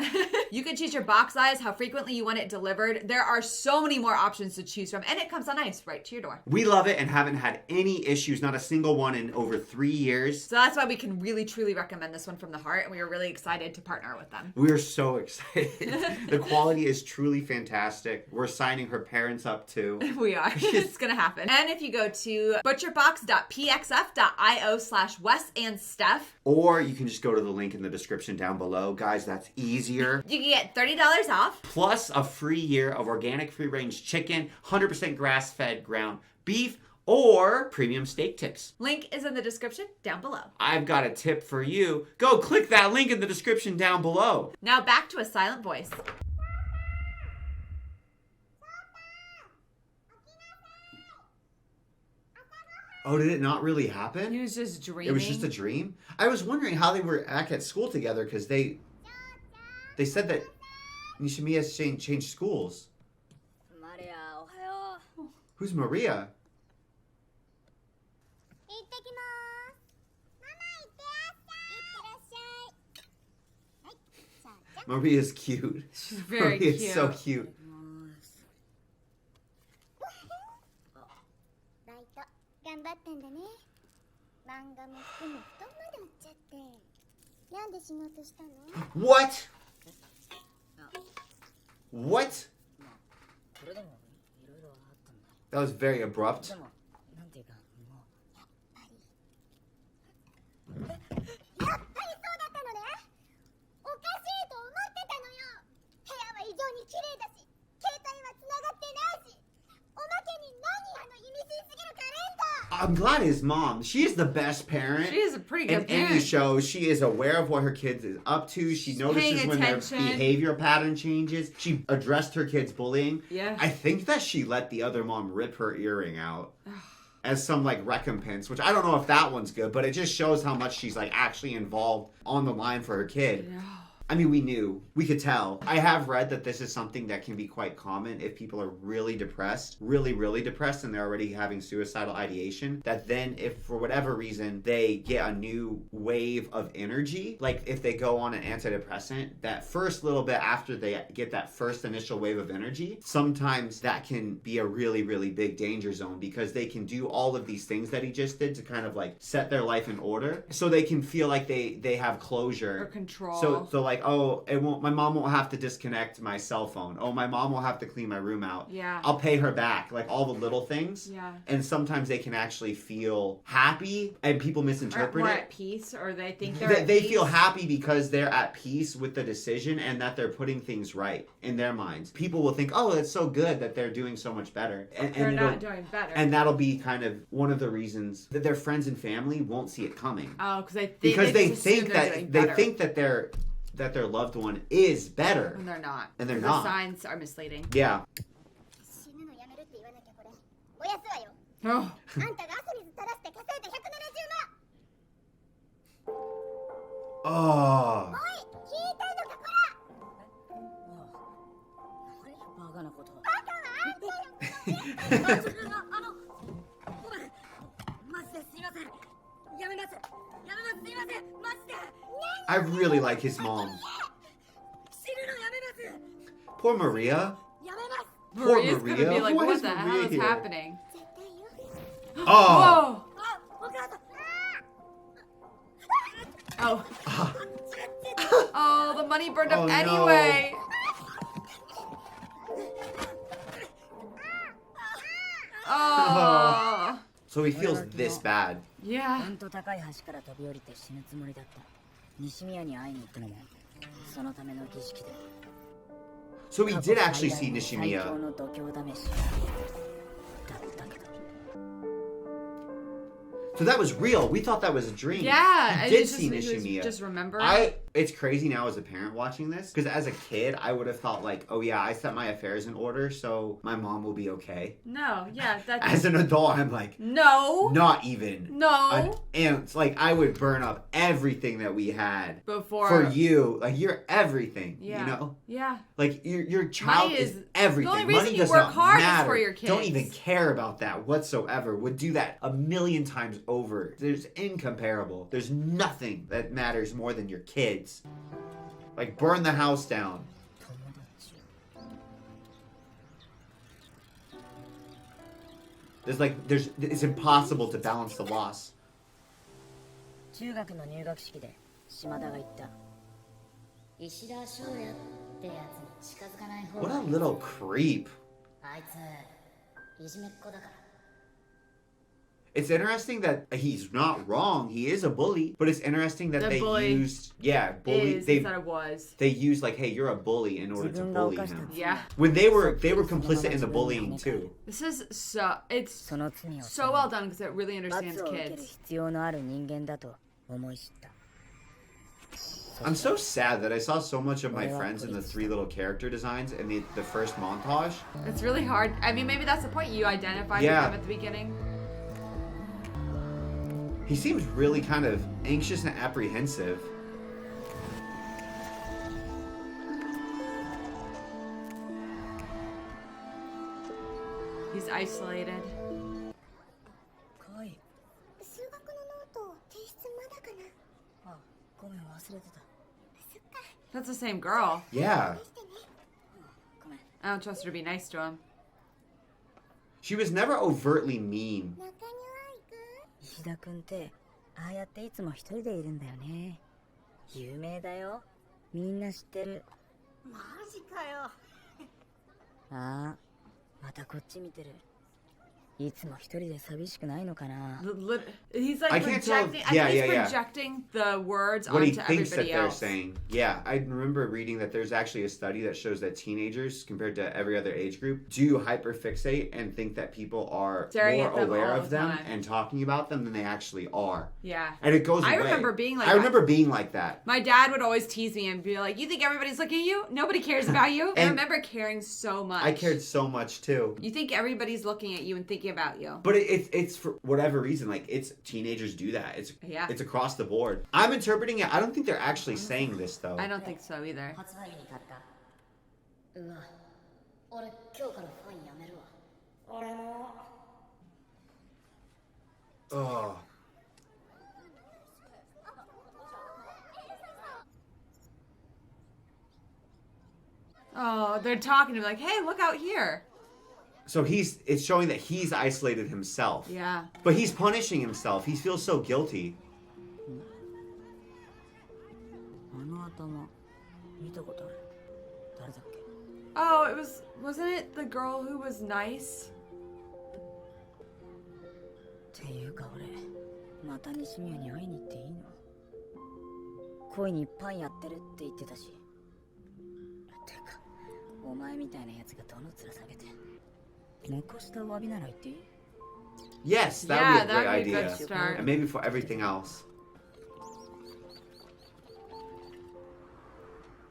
You can choose your box size, how frequently you want it delivered. There are so many more options to choose from, and it comes on ice right to your door. We love it and haven't had any issues, not a single one in over 3 years. So that's why we can really, truly recommend this one from the heart, and we are really excited to partner with them. We're so excited. The quality is truly fantastic. We're signing her parents up too. We are. It's going to happen. And if you go to butcherbox.pxf.io/Wes and Steph, Or you can just go to the link in the description down below. Guys, that's easier. you can get $30 off. Plus a free year of organic free-range chicken, 100% grass-fed ground beef, or premium steak tips. Link is in the description down below. I've got a tip for you. Go click that link in the description down below. Now back to a silent voice. Oh, did it not really happen? He was just dreaming. It was just a dream? I was wondering how they were back at school together because they said that Nishimiya changed schools. Maria, おはよう。 Who's Maria? 行ってきまーす。ママ行ってらっしゃい。行ってらっしゃい。はい。さあ、じゃあ。 Maria's cute. She's very Maria's cute. so cute. バイト頑張ったんだね。漫画も服も布団まで売っちゃって。なんで仕事したの？ What? What? これでもいろいろあったんだ。 That was very abrupt. でもなんていうかもうやっぱりそうだったのね。おかしいと思ってたのよ。部屋は異常に綺麗だし、携帯は繋がってないし、おまけに何あの意味深すぎるカレンダー。 I'm glad his mom, she is the best parent. She is a pretty good in any parent. show. She is aware of what her kids is up to. She notices paying when their attention. behavior pattern changes. She addressed her kids' bullying. Yeah. I think that she let the other mom rip her earring out as some like recompense, which I don't know if that one's good, but it just shows how much she's like actually involved on the line for her kid. No. I mean, we knew. We could tell. I have read that this is something that can be quite common if people are really depressed, really depressed, and they're already having suicidal ideation. That then, if for whatever reason they get a new wave of energy, like if they go on an antidepressant, that first little bit after they get that first initial wave of energy, sometimes that can be a really big danger zone because they can do all of these things that he just did to kind of like set their life in order so they can feel like they have closure. Or control. So like, oh, it won't. My mom won't have to disconnect my cell phone. Oh, my mom will have to clean my room out. Yeah. I'll pay her back. Like all the little things. Yeah. And sometimes they can actually feel happy, and people misinterpret Or it. at peace, or they think they're They, at they peace. feel happy because they're at peace with the decision and that they're putting things right in their minds. People will think, oh, it's so good that they're doing so much better. And They're it'll- not doing better. And that'll be kind of one of the reasons that their friends and family won't see it coming. Oh, because they Because just they assume think they're that doing they better. think that their loved one is better. And they're not. And they're the not. signs are misleading. Yeah. 死ぬのやめるって言わなきゃこれ。燃やすわよ。 Oh. あんたが汗水垂らして稼いで170万。 Oh. おい、聞いたのかこら。何バカなことを。バカはあんたよ。ごめんマジですいませんやめますすいませんマジで I really like his mom. 死ぬのやめます Poor Maria. やめます Poor Maria's gonna be Maria. like, Why what is the Maria hell is here? happening? 絶対よ。 Oh. Whoa! あお母さん Oh. Oh, the money burned up Oh, no. anyway. Oh. So he feels this bad. Yeah. ほんと高い橋から飛び降りて死ぬつもりだった西宮に会いに行ったのもそのための儀式で So he did actually see 最強 Nishimiya. の度胸試しだったけど So that was real. We thought that was a dream. Yeah. He I did just- see he was Nishimiya. just remembering. It's crazy now as a parent watching this, because as a kid, I would have thought like, oh yeah, I set my affairs in order, so my mom will be okay. No, yeah, that's... As an adult, I'm like, No. not even. No. And it's like, I would burn up everything that we had. Before. For you. Like, you're everything, Yeah. you know? Yeah. Like, your child Money is is- everything. the only reason Money you does work not hard is matter. for your kids. Don't even care about that whatsoever. Would do that a million times over. There's incomparable. There's nothing that matters more than your kids. Like, burn the house down. It's impossible to balance the loss. 中学の入学式で島田が言った石田翔也ってやつに近づかない方 What が a いい little creep. あいついじめっ子だから It's interesting that he's not wrong. He is a bully, but it's interesting that The they bully used bully. Is They instead of was. used like, hey, you're a bully in order to bully him. Yeah. When they were complicit in the bullying too. This is it's その罪を so well done because it really understands 罰を受ける kids. 必要のある人間だと思い知った I'm so sad that I saw so much of my friends in the 3 little character designs in the first montage. It's really hard. I mean, maybe that's the point. You identified Yeah. with them at the beginning. He seems really kind of anxious and apprehensive. He's isolated. かわいい数学のノート提出まだかな。あごめん忘れてた That's the same girl. Yeah. してね。 ごめん I don't trust her to be nice to him. She was never overtly mean. 中庭行く？石田君ってああやっていつも一人でいるんだよね有名だよみんな知ってるマジかよ。ああまたこっち見てるいつも一人で寂しくないのかな He's like I can't tell- projecting. I yeah, think he's yeah, yeah. projecting the words What he onto thinks that everybody they're else. saying. Yeah, I remember reading that there's actually a study that shows that teenagers, compared to every other age group, do hyperfixate and think that people are Staring more at them aware all of the them time. and talking about them than they actually are. Yeah. And it goes away. I remember being like I that. remember being like that. My dad would always tease me and be like, "You think everybody's looking at you? Nobody cares about you." I And remember caring so much. I cared so much too. You think everybody's looking at you and thinking about you. But it's for whatever reason, like it's teenagers do that. Yeah. It's across the board. I'm interpreting it. I don't think they're actually saying this though. I don't think so either. 発売日に買ったうわ俺今日からファンやめるわ俺も Oh. Oh, they're talking to me like, "Hey, look out here." So it's showing that he's isolated himself. Yeah. But he's punishing himself. He feels so guilty. あの頭見たことある誰だっけ Oh, wasn't it the girl who was nice? っていうか俺また西宮に会いに行っていいの恋にパンやってるって言ってたしてかお前みたいなやつがどの面下げて残した詫びなら言っていい Yes, that Yeah, would be a great that'd be a idea. good start. And maybe for everything else.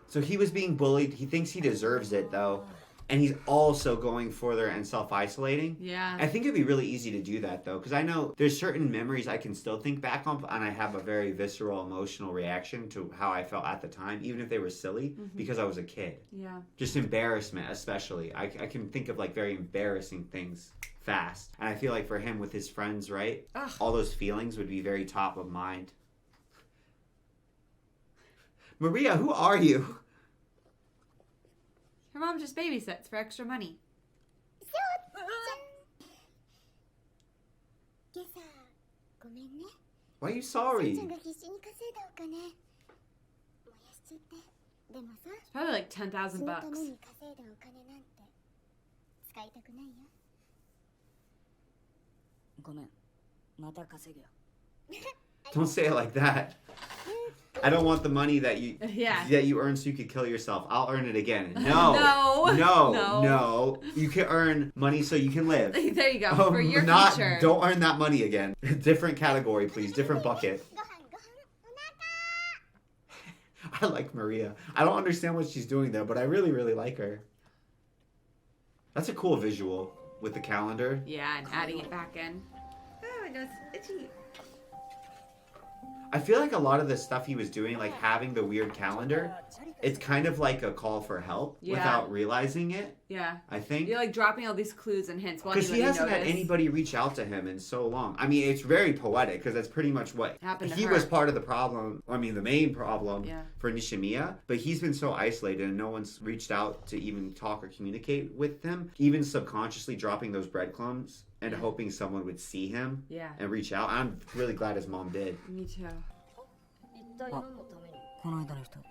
So he was being bullied. He thinks he deserves it though. And he's also going further and self-isolating. Yeah. I think it'd be really easy to do that though, because I know there's certain memories I can still think back on, and I have a very visceral, emotional reaction to how I felt at the time, even if they were silly, because I was a kid. Yeah. Just embarrassment, especially. I can think of like very embarrassing things fast, and I feel like for him with his friends, right? Ugh. All those feelings would be very top of mind. Maria, who are you? Her mom just babysits for extra money. 今朝ごめんね。 Why are you さん sorry? ちゃんが必死に稼いだお金燃やしちゃって。でもさ、 It's probably like 10,000そのため bucks. に稼いだお金なんて使いたくないよ。ごめんまた稼ぐよ Don't say it like that. I don't want the money that you Yeah. earn so you could kill yourself. I'll earn it again. No. No. No. No. No. You can earn money so you can live. There you go. Oh, For your not, future. Don't earn that money again. Different category, please. Different bucket. ご飯ご飯お I like Maria. I don't understand what she's doing there, but I really, really like her. That's a cool visual with the calendar. Yeah, and adding it back in. Oh, my nose is itchy. I feel like a lot of the stuff he was doing, like having the weird calendar, it's kind of like a call for help without realizing it. Yeah. I think. You're like dropping all these clues and hints while Because he hasn't had notice. anybody reach out to him in so long. I mean, it's very poetic because that's pretty much what Happened to he her. was part of the problem. I mean, the main problem Yeah. for Nishimiya. But he's been so isolated and no one's reached out to even talk or communicate with him. Even subconsciously dropping those breadcrumbs and hoping someone would see him Yeah. and reach out. I'm really glad his mom did. Me too. 一体何のためにこの間の人。忘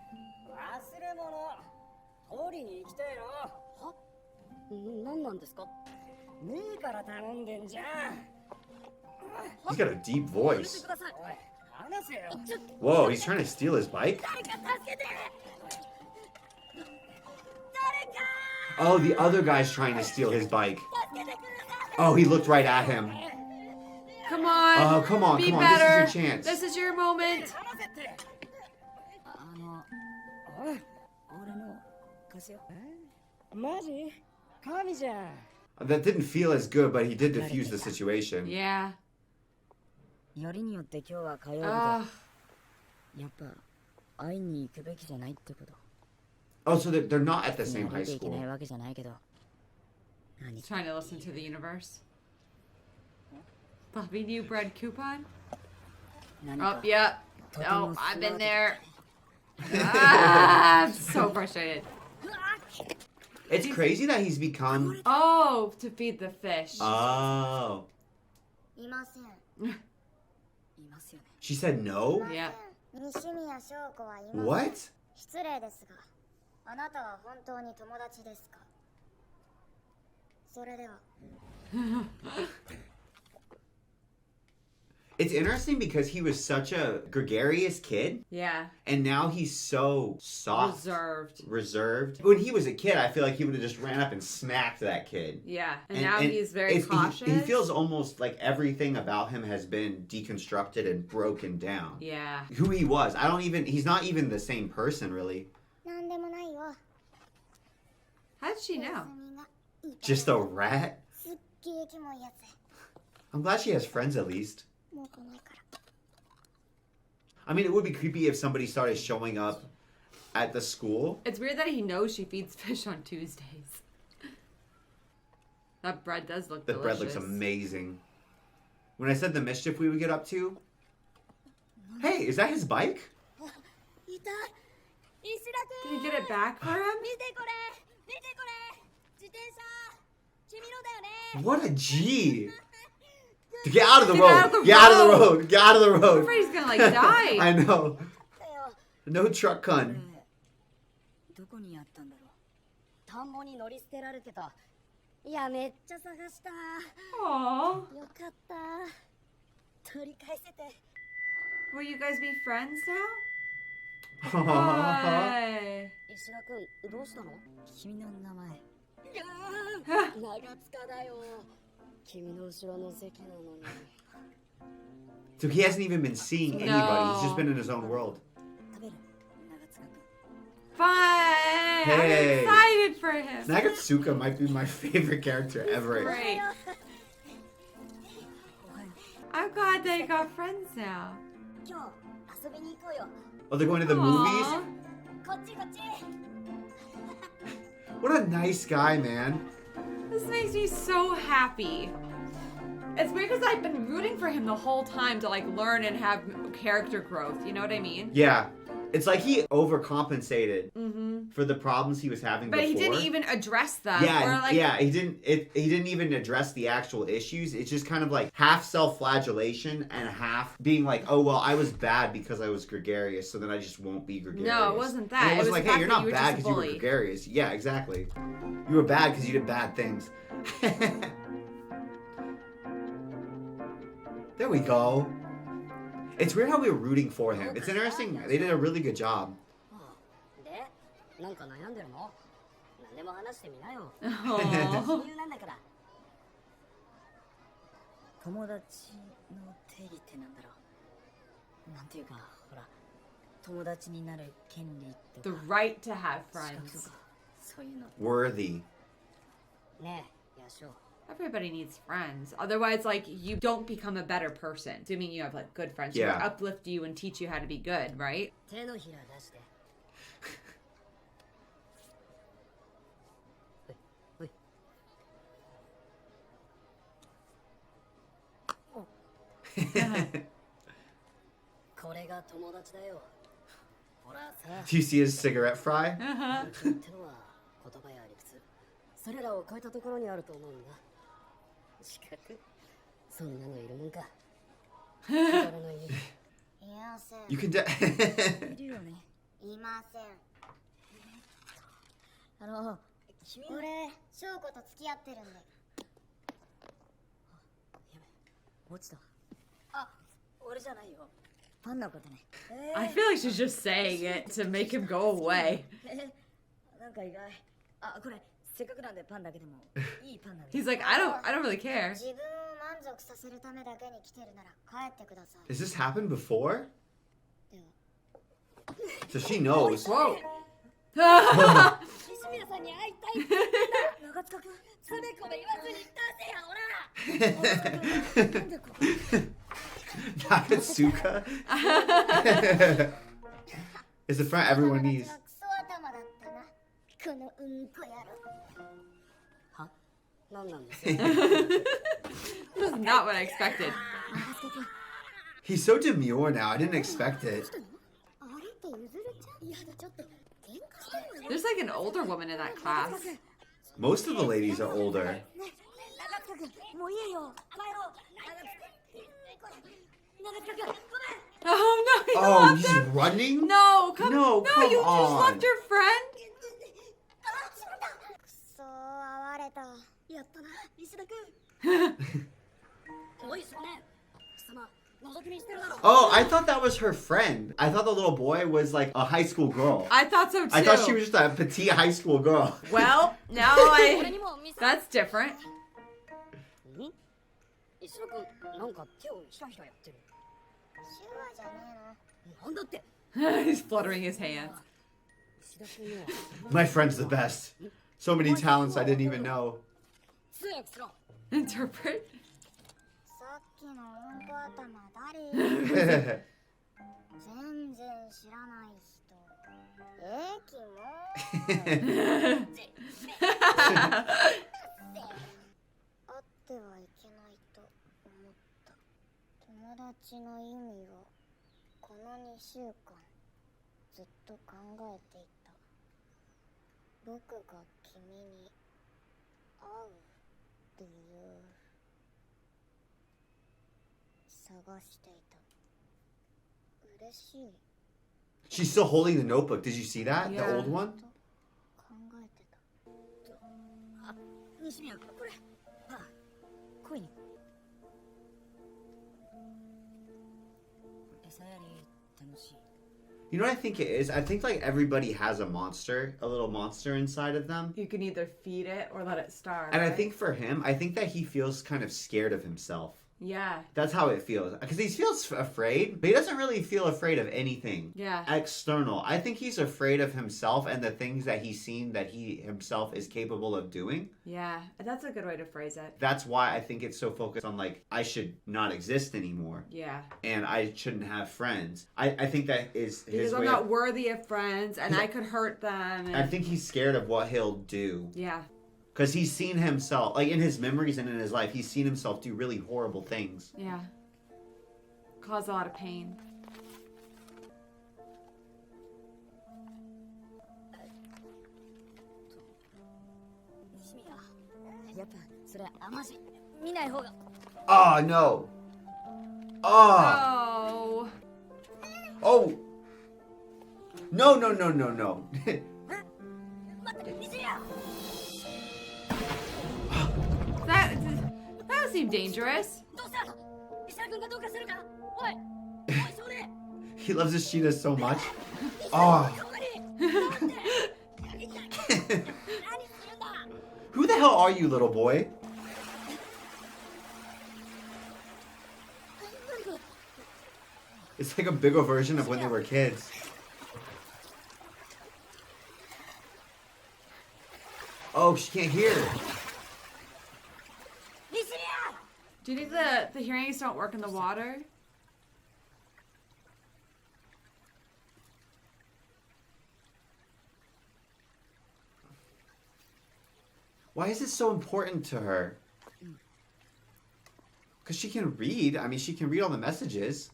れ物取りに行きたいのは何なんですかねえから頼んでんじゃん He's got a deep 入れて voice. くださいおい話せよ Whoa, he's trying to steal his bike? 誰か助けて Oh, the other guy's trying to steal his bike. Oh, he looked right at him. Come on. Oh, come on, Be come on. better. This is your chance. This is your moment. 話せっておい俺の貸すよマジ神じゃん That didn't feel as good, but he did diffuse the situation. Yeah. よりによって今日は火曜日で、 Oh, やっぱ会いに行くべきじゃないってこと。 Oh, so they're not at the 別に same 歩 high いていけない school. わけじゃないけど。何 trying to listen to the universe. Puppy new bread coupon? 何 Oh, か yep. とて Oh, も I've スマー been ト there. Ah, I'm so frustrated. It's crazy that he's become. Oh, to feed the fish. Oh. いませんいますよね。 She said no? Yeah. 西宮翔子はいません What? 失礼ですがあなたは本当に友達ですかそれでは It's interesting because he was such a gregarious kid, Yeah. and now he's so soft, Reserved. When he was a kid, I feel like he would have just ran up and smacked that kid. Yeah. And now he's very cautious. He feels almost like everything about him has been deconstructed and broken down. Yeah. Who he was, he's not even the same person, really. なんでもないよ How did she know? 休みがいい Just a rat? すっげえキモいやつ I'm glad she has friends at least. もう来ないから I mean, it would be creepy if somebody started showing up at the school. It's weird that he knows she feeds fish on Tuesdays. That bread does look The delicious. bread looks amazing. When I said the mischief we would get up to, hey, is that his bike? いた石田 Did he get it back for him? 見てこれ見てこれ自転車君のだよね What a G! Get out of the Get road! out of the Get out of the road! road! Get out of the I'm road! afraid he's gonna like die. I know. だよ No truck gun. どこにあったんだろ田んぼに乗り捨てられてたいやめっちゃ探した Aww. よかった取り返せて Will you guys be friends now? Aww. Why? 石田君どうしたのう。君の名前。いやー長塚だよ君の後ろの席なのに So he hasn't even been seeing anybody. He's just been in his own world. 食べる長塚君。 Fine. Hey. I'm excited for him. Nagatsuka might be my favorite character ever. Great. I'm glad they got friends now. 今日遊びに行こうよ Oh, they're going to the movies? Aw. こっちこっち What a nice guy, man. This makes me so happy. It's weird because I've been rooting for him the whole time to like learn and have character growth. You know what I mean? Yeah. It's like he overcompensated Mm-hmm. for the problems he was having But before. he didn't even address them. Yeah, or, like, yeah, he didn't even address the actual issues. It's just kind of like half self-flagellation and half being like, oh well, I was bad because I was gregarious, so then I just won't be gregarious. No, it wasn't that. And it It was was like, the hey, fact you're that not you were bad just a because you were bully. gregarious. Yeah, exactly. You were bad because you did bad things. There we go. It's weird how we were rooting for him. It's interesting. They did a really good job. でなんか悩んでるの何でも話してみなよ Aw. 親友なんだから友達の定義ってなんだろう。なんていうか、ほら、友達になる権利と The か right to have 資格と friends. かそういうの Worthy. ねえヤショ Everybody needs friends. Otherwise, like, you don't become a better person. Assuming you have, like, good friends who Yeah. uplift you and teach you how to be good, right? 手のひら出しておいおいこれが友達だよほらさ Do you see his cigarette fry? ってのは言葉や理屈それらを超えたところにあると思うんだ資格そんなのいるもんかくだらないねいません You can. いるよねいません君は俺翔子と付き合ってるんでやべ落ちたあ俺じゃないよパンのことね I feel like she's just saying it to make him go away. なんか意外あこれせっかくなんでパンだけでもいいパンなんで He's like, I don't really care. 自分を満足させるためだけに来てるなら帰ってください Has this happened before? では So she knows. Whoa. 西宮さんに会いたいって言った長塚君つべこべ言わずに出せやほらなんでここ Nakatsuka is the friend everyone needs. クソ頭だったなこのうんこ野郎はなんなんですか This is not what I expected. He's so demure now. I didn't expect it. あれってゆずるちゃんいやだちょっと喧嘩してるの There's like an older woman in that class. Most of the ladies are older. 長塚君もういいよ帰ろう長塚君ごめん Oh no, you Oh, left he's him? running? No, come No, come you just on. left your friend? くそー会われたやったな石田君おい少年貴様覗き見してるだろ Oh, I thought that was her friend. I thought the little boy was like a high school girl. I thought so too. I thought she was just a petite high school girl. Well, now 俺に I. も見せ That's different. ん石田君なんか手をひらひらやってる手話じゃねなんだって He's fluttering his hands. 石田君には My friend's the best. So many talents I didn't even know. 通訳しろ Interpret. えのさっきのうんこ頭誰全然知らない人キモあってはいけないと思った友達の意味をこの2週間ずっと考えていた僕が君に会う理由探していた嬉しい She's still holding the notebook. Did you see that? The Yeah. old one? と考えてた西宮君これあ恋に餌やり楽しい You know what I think it is? I think like everybody has a monster, a little monster inside of them. You can either feed it or let it starve. And I right? think for him, I think that he feels kind of scared of himself. Yeah. That's how it feels. Because he feels afraid, but he doesn't really feel afraid of anything Yeah. external. I think he's afraid of himself and the things that he's seen that he himself is capable of doing. Yeah. That's a good way to phrase it. That's why I think it's so focused on like, I should not exist anymore. Yeah. And I shouldn't have friends. I think that is his Because I'm way not of, worthy of friends and I could hurt them. And... I think he's scared of what he'll do. Yeah. Because he's seen himself, like in his memories and in his life, he's seen himself do really horrible things. Yeah. Cause a lot of pain. 西宮やっぱそれあまじ見ない方が Oh, no. Oh. Oh. Oh. No, no, no, no, no. 待って西宮 That would seem dangerous. どうした石田君がどうかしてるかおいおい少年 He loves his cheetah so much. Oh. そこになんで何するんだ Who the hell are you, little boy? It's like a bigger version of when they were kids. Oh, she can't hear. Do you think the hearing aids don't work in the water? Why is it so important to her? Because she can read. I mean, she can read all the messages.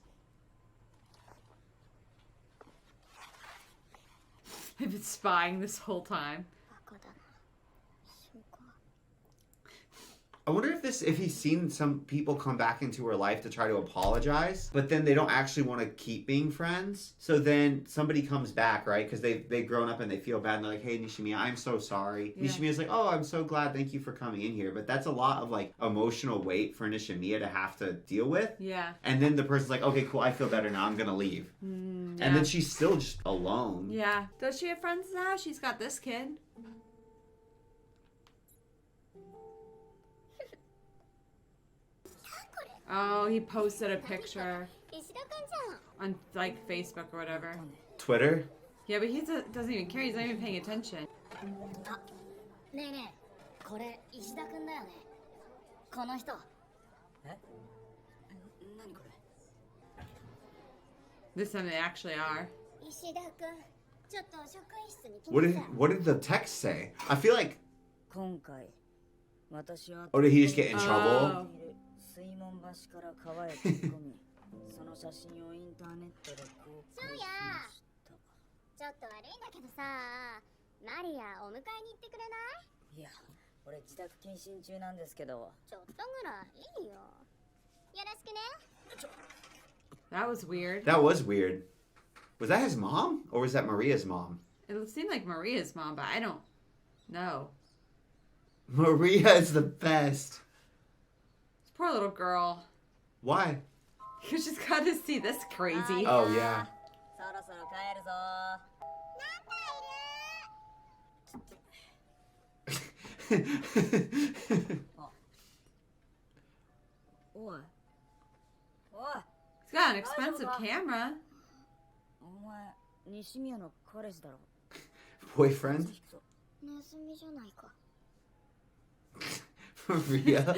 I've been spying this whole time. バカだな。そうか。 I wonder if he's seen some people come back into her life to try to apologize, but then they don't actually want to keep being friends. So then somebody comes back, right? Because they've grown up and they feel bad and they're like, hey, Nishimiya, I'm so sorry. Yeah. Nishimiya's like, oh, I'm so glad. Thank you for coming in here. But that's a lot of like emotional weight for Nishimiya to have to deal with. Yeah. And then the person's like, okay, cool, I feel better now. I'm going to leave. Yeah. And then she's still just alone. Yeah. Does she have friends now? She's got this kid. Oh, he posted a picture 石田くんじゃん。 on like Facebook or whatever. Twitter? Yeah, but he doesn't even care. He's not even paying attention. あ、ねえねえ、これ石田くんだよね。この人。え？何これ？ This time they actually are. 石田くん、ちょっと職員室に来なさい。 What did the text say? I feel like... 今回私は Or did he just get in trouble? 水門橋から川へ突っ込みその写真をインターネットで公開しました。ちょっと悪いんだけどさ、マリアお迎えに行ってくれない？いや、俺自宅謹慎中なんですけど。ちょっとぐらいいいよ。よろしくね。 That was weird. That was weird. Was that his mom? Or was that Maria's mom? It seemed like Maria's mom, but I don't know. Maria is the best. This poor little girl. Why? You just got to see this crazy. Oh, yeah. そろそろ帰るぞ。おい。おい。 He's got an expensive camera. お前、西宮の彼氏だろ。 Boyfriend? ネズミじゃないか。 Maria?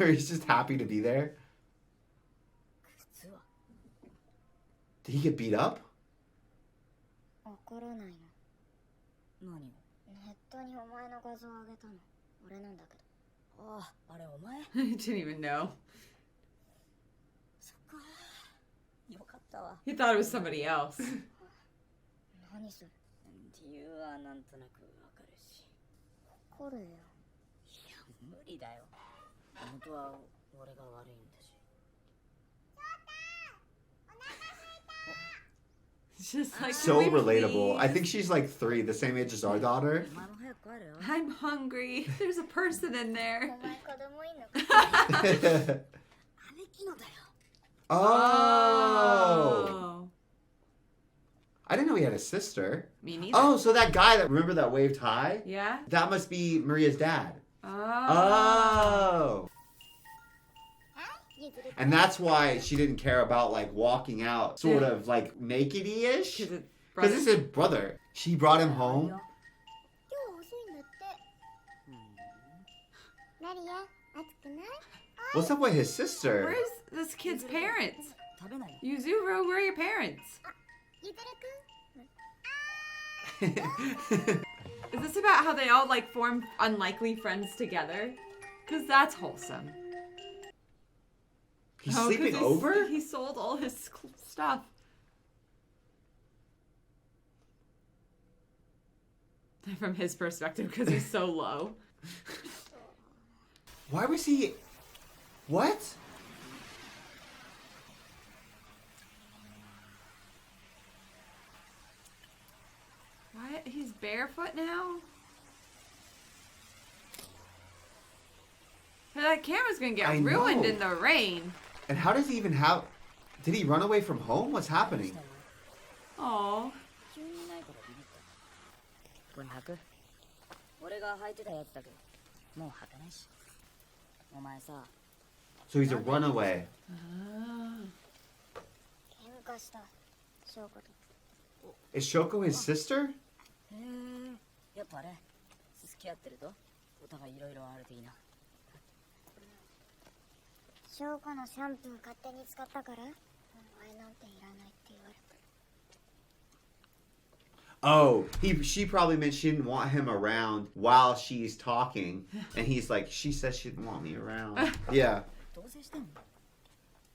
Or he's just happy to be there? 靴は Did he get beat up? わからないの。何を？ネットにお前の画像を上げたの。俺なんだけど。ああ、あれお前？ I didn't even know. そっか。よかったわ。 He thought it was somebody else. 何それ。理由はなんとなくわかるし。怒るよ。いや、無理だよ。本当は俺が悪いんだし。 It's just like So "Can we relatable. I please?" think she's like 3, the same age as our daughter. お前も早く帰れよ。 I'm hungry. There's a person in お there. 前子供いんのか。姉貴のだよ。 Oh! I didn't know he had a sister. Me neither. Oh, so that guy that, remember that waved high? Yeah? That must be Maria's dad. Oh. Oh! And that's why she didn't care about like walking out sort of like naked-ish. Because Because it's his brother. She brought him home. 今日遅いんだって。マリア、暑くない？ What's up with his sister? Where's this kid's parents? 食べない。 Yuzuru, where are your parents? ゆずるくん。 Is this about how they all like form unlikely friends together? Because that's wholesome. He's Oh, 'cause sleeping over? He sold all his stuff. From his perspective, because he's so low. Why was he... What? What? He's barefoot now? That camera's gonna get I ruined know. in the rain. And how does he even have... Did he run away from home? What's happening? Oh. 急にいないからビビった。これ履く？俺が履いてたやつだけど、もう履かないし。お前さ、 So he's a runaway. 喧嘩した。翔子と。 Is Shoko his sister? へえ、やっぱあれ、付き合ってるとお互いいろいろある的な。翔子のシャンプー勝手に使ったからお前なんていらないって言われた。 Oh, she probably meant she didn't want him around while she's talking, and he's like, she said she didn't want me around. Yeah. 同棲してんの？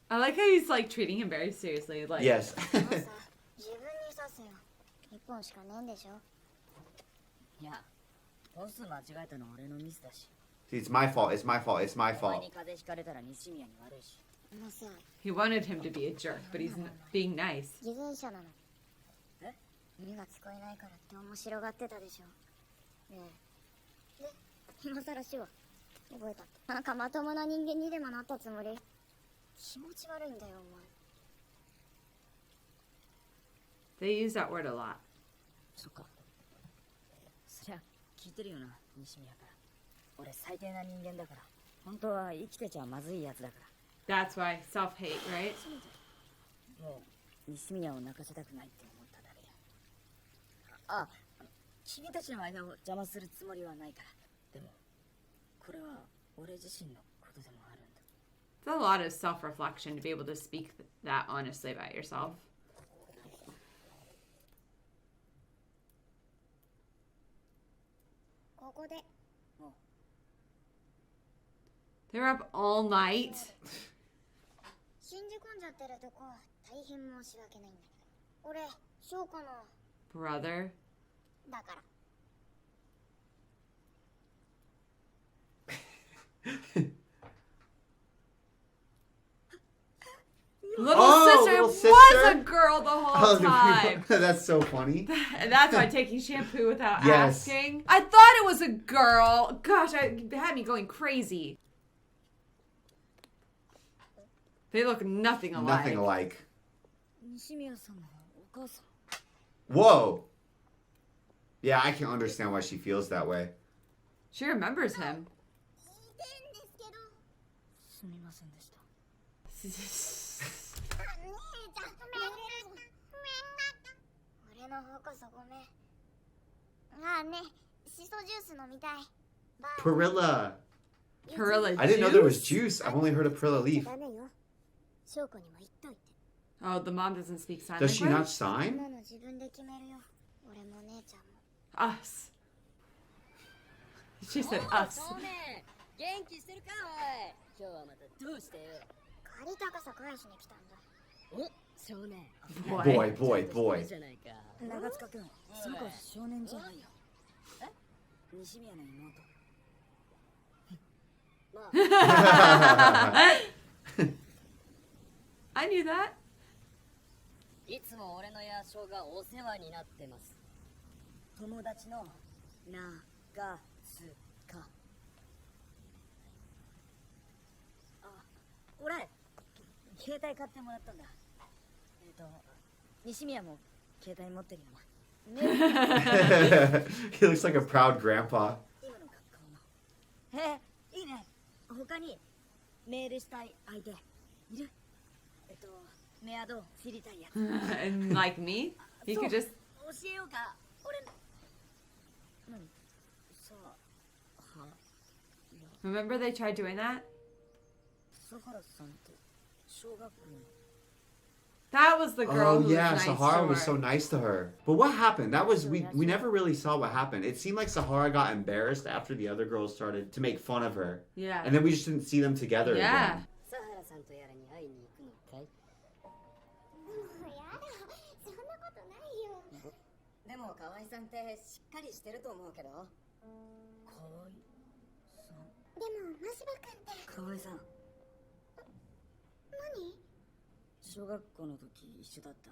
I like how he's like treating him very seriously. Like, Yes. もうさ、自分に刺すよ。一本しかねえんでしょ。いや、本数間違えたのは俺のミスだし。 See, it's my fault. It's my fault. It's my お前 fault. に風邪ひかれたら西宮に悪いし。もうさ、 he wanted him to be a jerk, but he's being nice. 偽善者なの。え？耳が聞こえないからって面白がってたでしょ。ねえ。で、今更しは覚えたって。なんかまともな人間にでもなったつもり。気持ち悪いんだよ、お前。 They use that word a lot. そっか。そりゃ聞いてるよな、西宮から。俺最低な人間だから。本当は生きてちゃまずいやつだか That's why self-hate, right? ら。もう西宮を泣かせたくないって思っただけで。あ、君たちの間を邪魔するつもりはないから。でも、これは俺自身のことでもあるんだ。 It's a lot of self-reflection to be able to speak that honestly about yourself. ここで They're up all night. 信じ込んじゃってるとこ大変申し訳ないんだけど、俺翔子の Brother. だから。 Little Oh, sister little was sister? a girl the whole time. That's so funny. And that's why taking shampoo without Yes. asking. I thought it was a girl. Gosh, it had me going crazy. They look nothing alike. Nothing alike. 西宮さんのお母さん。 Whoa. Yeah, I can understand why she feels that way. She remembers him. いいんですけど。すみませんでした。姉ちゃん、ごめん。俺の方こそごめん。ああね、シソジュース飲みたい。 Perilla. Perilla I didn't know there was juice? juice. I've only heard of Perilla leaf. ダメよ。翔子にも言っといて。 Oh, the mom doesn't speak sign Does she not language? そん sign? なの自分で決めるよ。俺も姉ちゃんも。 Us. She said us. 少年、元気してるかおい。今日はまたどうしてよ。借りた傘返しに来たんだ。お、少年。 Boy, boy, boy. じゃないか。長塚君、その子は少年じゃないよ。え？西宮の妹。まあ、I knew that. いつも俺のヤショがお世話になってます。友達の長塚。あ、俺、携帯買ってもらったんだ。西宮も携帯持ってるよな。 He looks like a proud grandpa. 今の格好の。へえ、いいね。他にメールしたい相手いる？メアド知りたいやつ。And like me, you could just. 教えようか。俺。何？さあ、は。 Remember they tried doing that? サハラさんって小学校の。 That was the girl Oh who yeah, was nice Sahara to was so her. nice to her. But what happened? That was we never really saw what happened. It seemed like Sahara got embarrassed after the other girls started to make fun of her. Yeah. And then we just didn't see them together Yeah. again. サハラさんとやらに会いに行くのかい？もうやだ、そんなことないよ。でも河合さんってしっかりしてると思うけど。河合さん。でもマシバ君って河合さん。何？小学校の時一緒だった。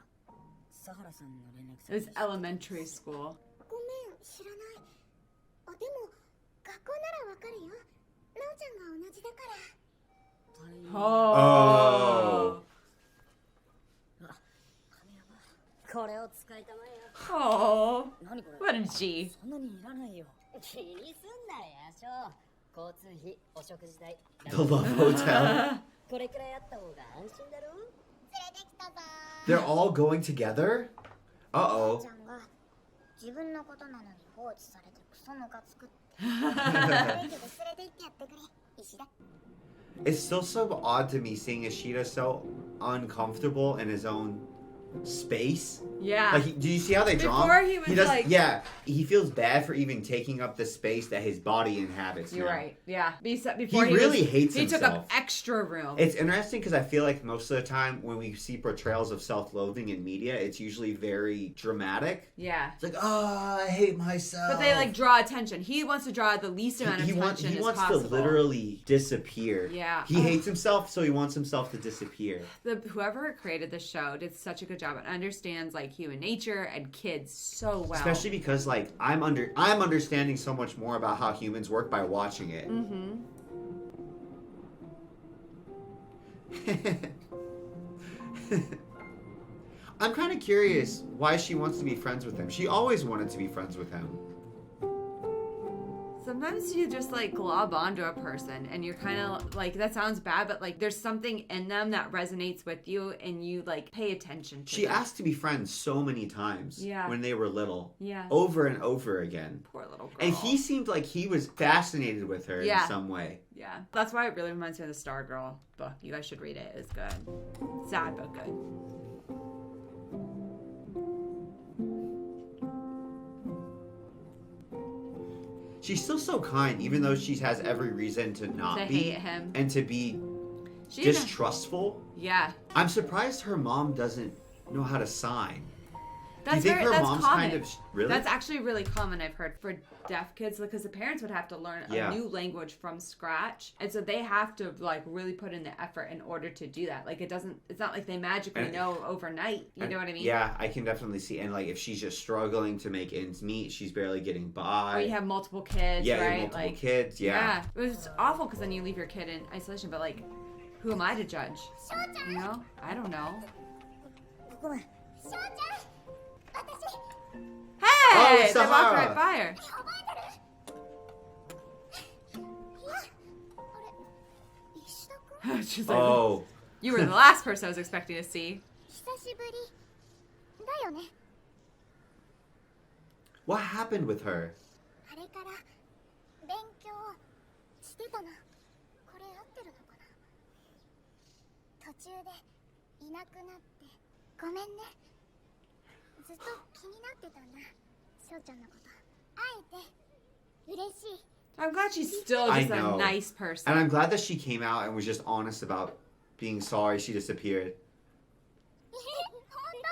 サハラさんの連絡 It was 先。 elementary school. ごめん、知らない。あ、でも学校ならわかるよ。なおちゃんが同じだから。 Oh. これを使いたまえよ。 Oh. 何これ？ What a G. そんなにいらないよ。気にすんなヤショ。交通費、お食事代。 The Love Hotel. これくらいあった方が安心だろ。連れてきたぞ They're all going together? なお Uh-oh. ちゃんが自分のことなのに放置されて腐園が作って免許で連れて行ってやってくれ石田 It's still so odd to me seeing Ishida so uncomfortable in his own space. Yeah. Like, do you see how they draw Before him? he was does, like- yeah, he feels bad for even taking up the space that his body inhabits. You're now. right. Yeah. Before He really hates He took up himself. extra room. It's interesting because I feel like most of the time when we see portrayals of self-loathing in media, it's usually very dramatic. Yeah. It's like, oh, I hate myself. But they like draw attention. He wants to draw the least amount of he attention he as wants possible. to literally disappear. Yeah. He hates himself, so he wants himself to disappear. Whoever created the show did such a good job and understands like human nature and kids so well. Especially because like I'm understanding so much more about how humans work by watching it. Mm-hmm. I'm kind of curious why she wants to be friends with him. She always wanted to be friends with him. Sometimes you just like glob onto a person and you're kind of like, that sounds bad, but like there's something in them that resonates with you and you like pay attention to She them. asked to be friends so many times when they were little. Yeah. Over and over again. Poor little girl. And he seemed like he was fascinated with her in some way. Yeah. That's why it really reminds me of the Stargirl book. You guys should read it. It's good. Sad, but good. She's still so kind, even though she has every reason to not To be. hate him. And to be She distrustful. Yeah. I'm surprised her mom doesn't know how to sign. That's Do you think her that's mom's common. kind of... Really? That's actually really common, I've heard, for deaf kids, because the parents would have to learn a new language from scratch. And so they have to, like, really put in the effort in order to do that. Like, it's not like they magically know overnight. You know what I mean? Yeah, I can definitely see. And, like, if she's just struggling to make ends meet, she's barely getting by. Or you have multiple kids, yeah, right? multiple kids, yeah. It was awful because then you leave your kid in isolation. But, like, who am I to judge? You know? I don't know. Hey! They Sahara. walked right by her. She's like, Oh. you were the last person I was expecting to see. 久しぶりだよね What happened with her? あれから勉強してたなこれ合ってるのかな途中でいなくなってごめんねずっと気になってたんだ翔ちゃんのこと会えて嬉しい I'm glad she's still I just know. a nice person. And I'm glad that she came out and was just honest about being sorry she disappeared. 本当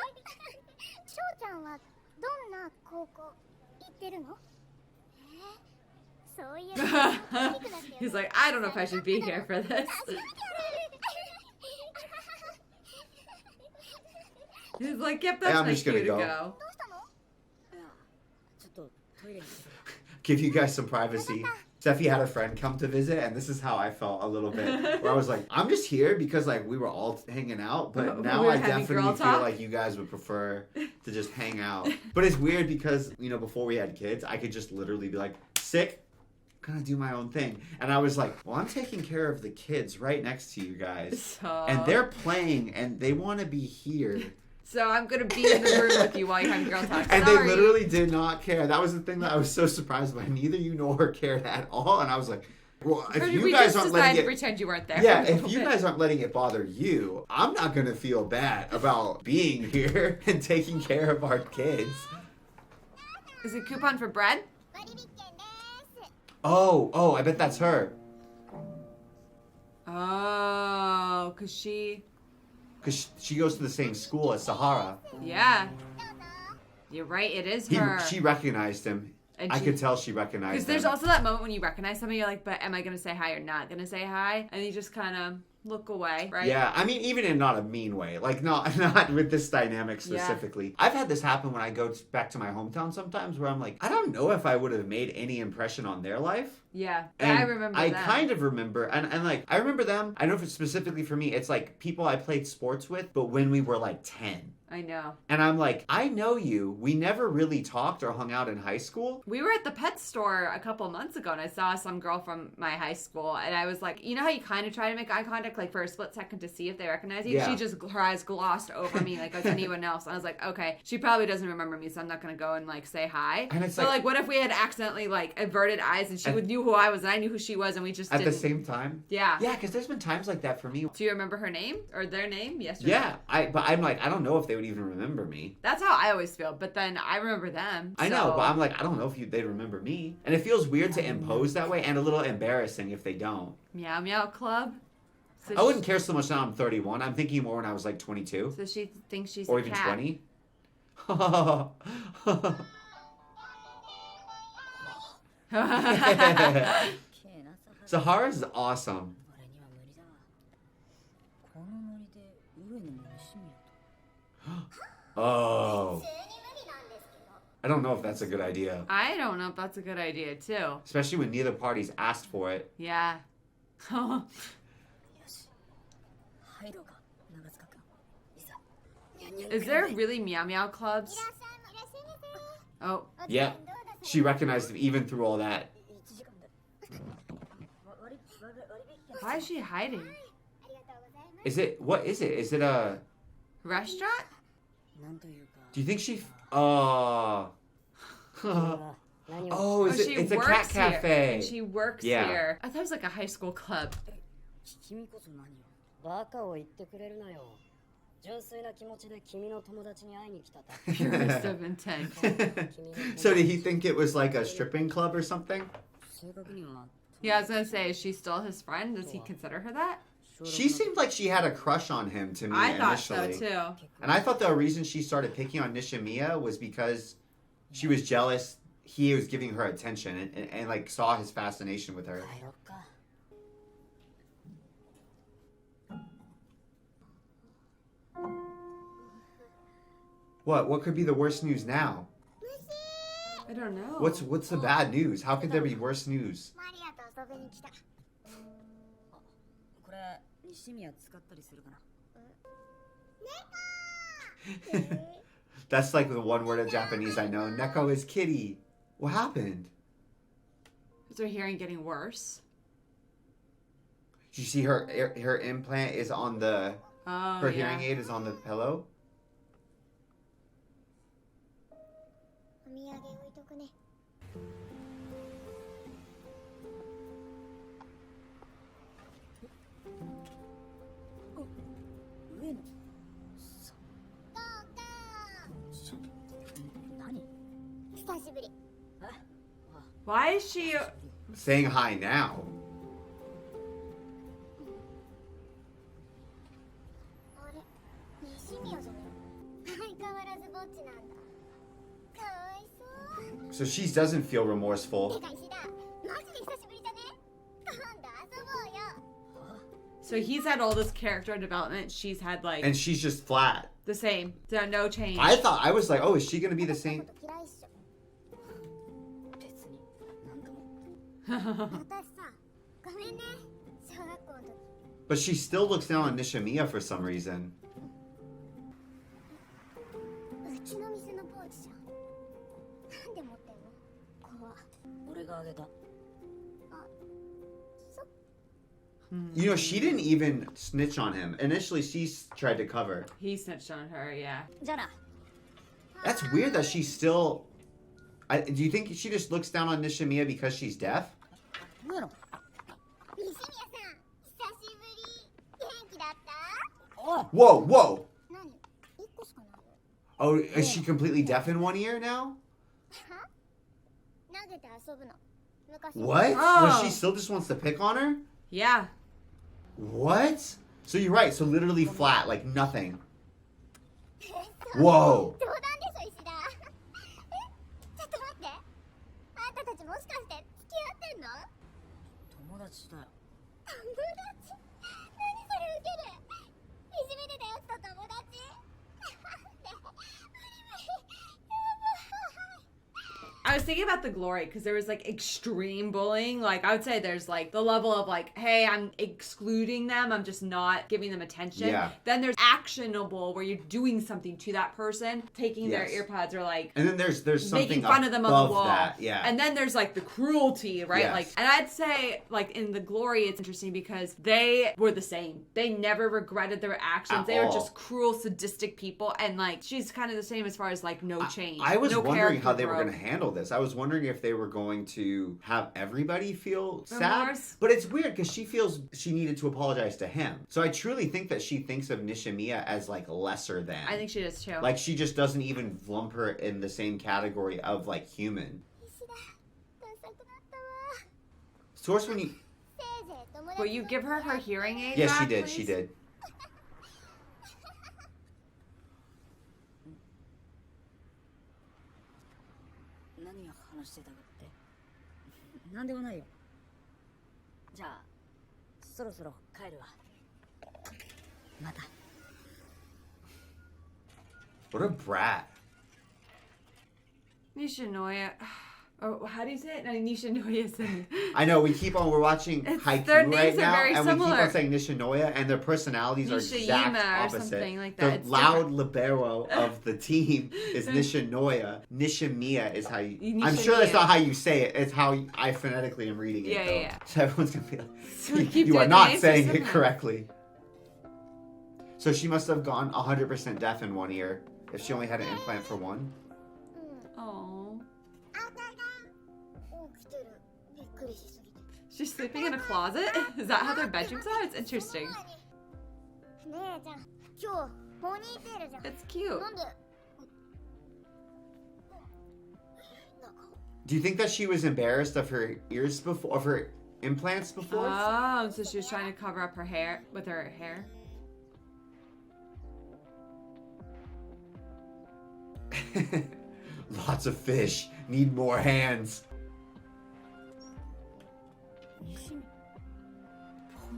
翔ちゃんはどんな高校行ってるのそういえば大きくなって He's like, I don't know if I should be here for this. He's like, yep, that's I'm nice just of you gonna to go. go. ちょっとトイレに Give you guys some privacy. Steffi had a friend come to visit, and this is how I felt a little bit. Where I was like, I'm just here because like we were all hanging out, but We now were I having definitely girl feel talk. like you guys would prefer to just hang out. But it's weird because, you know, before we had kids, I could just literally be like, sick, I'm gonna do my own thing. And I was like, well, I'm taking care of the kids right next to you guys. So... And they're playing, and they want to be here. So I'm going to be in the room with you while you're having girl talk. And Sorry. they literally did not care. That was the thing that I was so surprised by. Neither you nor her cared at all. And I was like, well, if you we guys just aren't decided letting to it... pretend you weren't there. Yeah, for a if little you bit. guys aren't letting it bother you, I'm not going to feel bad about being here and taking care of our kids. Is it coupon for bread? 割引券です Oh, I bet that's her. Oh, because she... Because she goes to the same school as Sahara. Yeah. You're right, it is her. She recognized him. And I she- could tell she recognized Because him. there's also that moment when you recognize somebody, you're like, but am I going to say hi or not going to say hi? And you just kind of look away, right? Yeah, I mean, even in not a mean way, like not with this dynamic specifically. I've had this happen when I go back to my hometown sometimes, where I'm like, I don't know if I would have made any impression on their life. Yeah, And I remember I that. kind of remember, and like, I remember them. I know if it's specifically for me, it's like people I played sports with, but when we were like 10. I know. And I'm like, I know you. We never really talked or hung out in high school. We were at the pet store a couple months ago, and I saw some girl from my high school, and I was like, you know how you kind of try to make eye contact, like for a split second to see if they recognize you? Yeah. She just, her eyes glossed over me like anyone else. I was like, okay, she probably doesn't remember me, so I'm not going to go and like say hi. And it's so like, what if we had accidentally like averted eyes, and she knew who I was, and I knew who she was, and we just At didn't. the same time? Yeah. Yeah, because there's been times like that for me. Do you remember her name or their name? Yesterday. Yeah, but I'm like, I don't know if they would even remember me. That's how I always feel, but then I remember them. I know, but I'm like, I don't know if they'd remember me. And it feels weird to impose that way and a little embarrassing if they don't. Meow Meow Club. So I wouldn't care so much now I'm 31. I'm thinking more when I was like 22. So she thinks she's Or a even cat. 20. Sahara's awesome. 俺には無理だわ。このノリで上野の西宮と。 Oh. I don't know if that's a good idea. I don't know if that's a good idea, too. Especially when neither parties asked for it. Yeah. よし。入ろうか、長塚君。いざ。 Is there really Meow Meow clubs? Oh. Yeah. She recognized him even through all that. 1時間で。割引券。 Why is she hiding? Is it, what is it? Is it a, Restaurant? なんというか。 do you think she, oh. 何を。 Oh, is it, she it's a works cat here. cafe. And she works Yeah. here. I thought it was like a high school club. 君こそ何を。バカを言ってくれるなよ。純粋な気持ちで君の友達に会いに来ただけ。 Purest of intent. So did he think it was like a stripping club or something? 正確には。 Yeah, I was gonna say, is she still his friend? Does he consider her that? She seemed like she had a crush on him to me I thought so initially. too. And I thought the reason she started picking on Nishimiya was because she was jealous he was giving her attention and like saw his fascination with her. 帰ろっか。 What could be the worst news now? I don't know. What's the bad news? How could there be worse news? マリアと遊びに来た。これ西宮使ったりするかな。 That's like the one word of Japanese I know. Neko is kitty. What happened? Is her hearing getting worse? Did you see her implant is on the Oh, her yeah. hearing aid is on the pillow? お土産置いとくね。上野。どうか。何。久しぶり。 Why is she... Saying hi now. あれ、西宮じゃね。相変わらずぼっちなんだ。かわいそう。 So she doesn't feel remorseful. てか石田、マジで久しぶりじゃね。今度遊ぼうよ。 So he's had all this character development. She's had like And she's just flat. the same. So no change. I was like, oh, is she gonna be the same? 嫌いっしょ。別になんとも。私さ、ごめんね。小学校の時。 But she still looks down on Nishimiya for some reason. うちの店のポーチじゃん。なんで持ってんの？怖。俺があげた。あ、そっ You know, she didn't even snitch on him. Initially, she tried to cover. He snitched on her, yeah. じゃあな。 That's weird that she's still... do you think she just looks down on Nishimiya because she's deaf? 上野。西宮さん、久しぶり。元気だった？おい。 Whoa, whoa! 何？一個しかないよ。 Oh, is she completely deaf in one ear now? は？投げて遊ぶの。昔。 What? Oh. So she still just wants to pick on her? Yeah. What? So you're right. So literally flat, like nothing. そう Whoa. 冗談でしょ石田。ちょっと待って。あんたたちもしかして付き合ってんの？友達だよ。友達？何それウケる。いじめてたやつと友達？なんで無理無理。やばい。I was thinking about the glory because there was like extreme bullying. Like I would say there's like the level of like, hey, I'm excluding them. I'm just not giving them attention. Yeah. Then there's actionable where you're doing something to that person, taking their Yes. earpods or like And then there's something making fun of them on above the wall. that. Yeah. And then there's like the cruelty, right? Yes. Like, and I'd say like in the glory, it's interesting because they were the same. They never regretted their actions. At They were all. just cruel, sadistic people. And like she's kind of the same as far as like no change. I was no wondering how they character were going growth. to handle this. I was wondering if they were going to have everybody feel sad. Remorse? But it's weird because she feels she needed to apologize to him. So I truly think that she thinks of Nishimiya as like lesser than. I think she does too. Like she just doesn't even lump her in the same category of like human. 石だダサくなったわ Source when you. せいぜい友達 Will you give her her hearing aid Yes, she back, did. please? She did. 何を話してたかってなんでもないよ。じゃあそろそろ帰るわ。また。 What a brat. Nishinoya. Oh, how do you say it? No, Nishinoya-san. I know we keep on. We're watching Their Haikyuu right names are now, very and we keep similar. on saying Nishinoya, and their personalities are exact Nishiyama or opposite. something like The that. It's loud libero of the team is Nishinoya. Nishimiya is how you. I'm sure that's Nishimiya. not how you say it. It's how I phonetically am reading it. Yeah, though. yeah, yeah. So everyone's gonna be So we like, keep you are doing not names saying it similar. correctly. So she must have gone 100% deaf in one ear if she only had an implant for one. Oh. 起きてるびっくりしすぎて She's sleeping in a closet? Is that how their bedrooms are? It's interesting. 姉ちゃん今日ポニーテールじゃん It's cute. なんで Do you think that she was embarrassed of her ears before, of her implants before? Oh, so she was trying to cover up her hair with her hair. Lots of fish. Need more hands.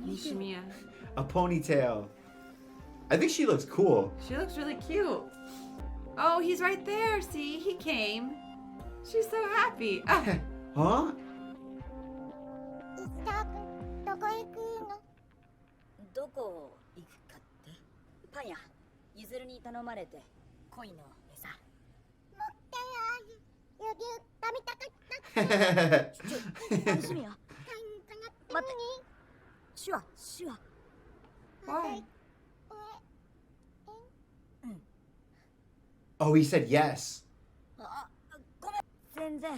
Nishimiya. A ponytail. I think she looks cool. She looks really cute. Oh, he's right there. See, he came. She's so happy. Ah, Huh? 石田君どこ行くのどこ行くかってパン屋ゆずるに頼まれて恋の餌。もったいないより食べたかった楽しみよ。タイムかなって待って。手話手話。 why? Oh, he said yes. あ、ごめん。全然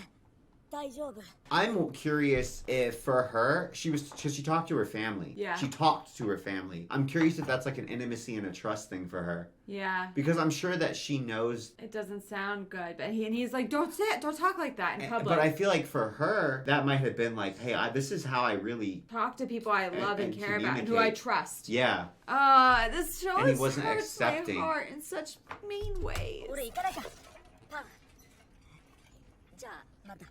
大丈夫。 I'm curious if for her, because she talked to her family. Yeah. She talked to her family. I'm curious if that's like an intimacy and a trust thing for her. Yeah. Because I'm sure that she knows. It doesn't sound good, but he's like, don't say it, don't talk like that in public. But I feel like for her, that might have been like, hey, this is how I really. Talk to people I love and, and care about and who I communicate. trust. Yeah. This show And he is wasn't hurts accepting. my heart in such mean ways. 俺行かなきゃ。パン。じゃあまた。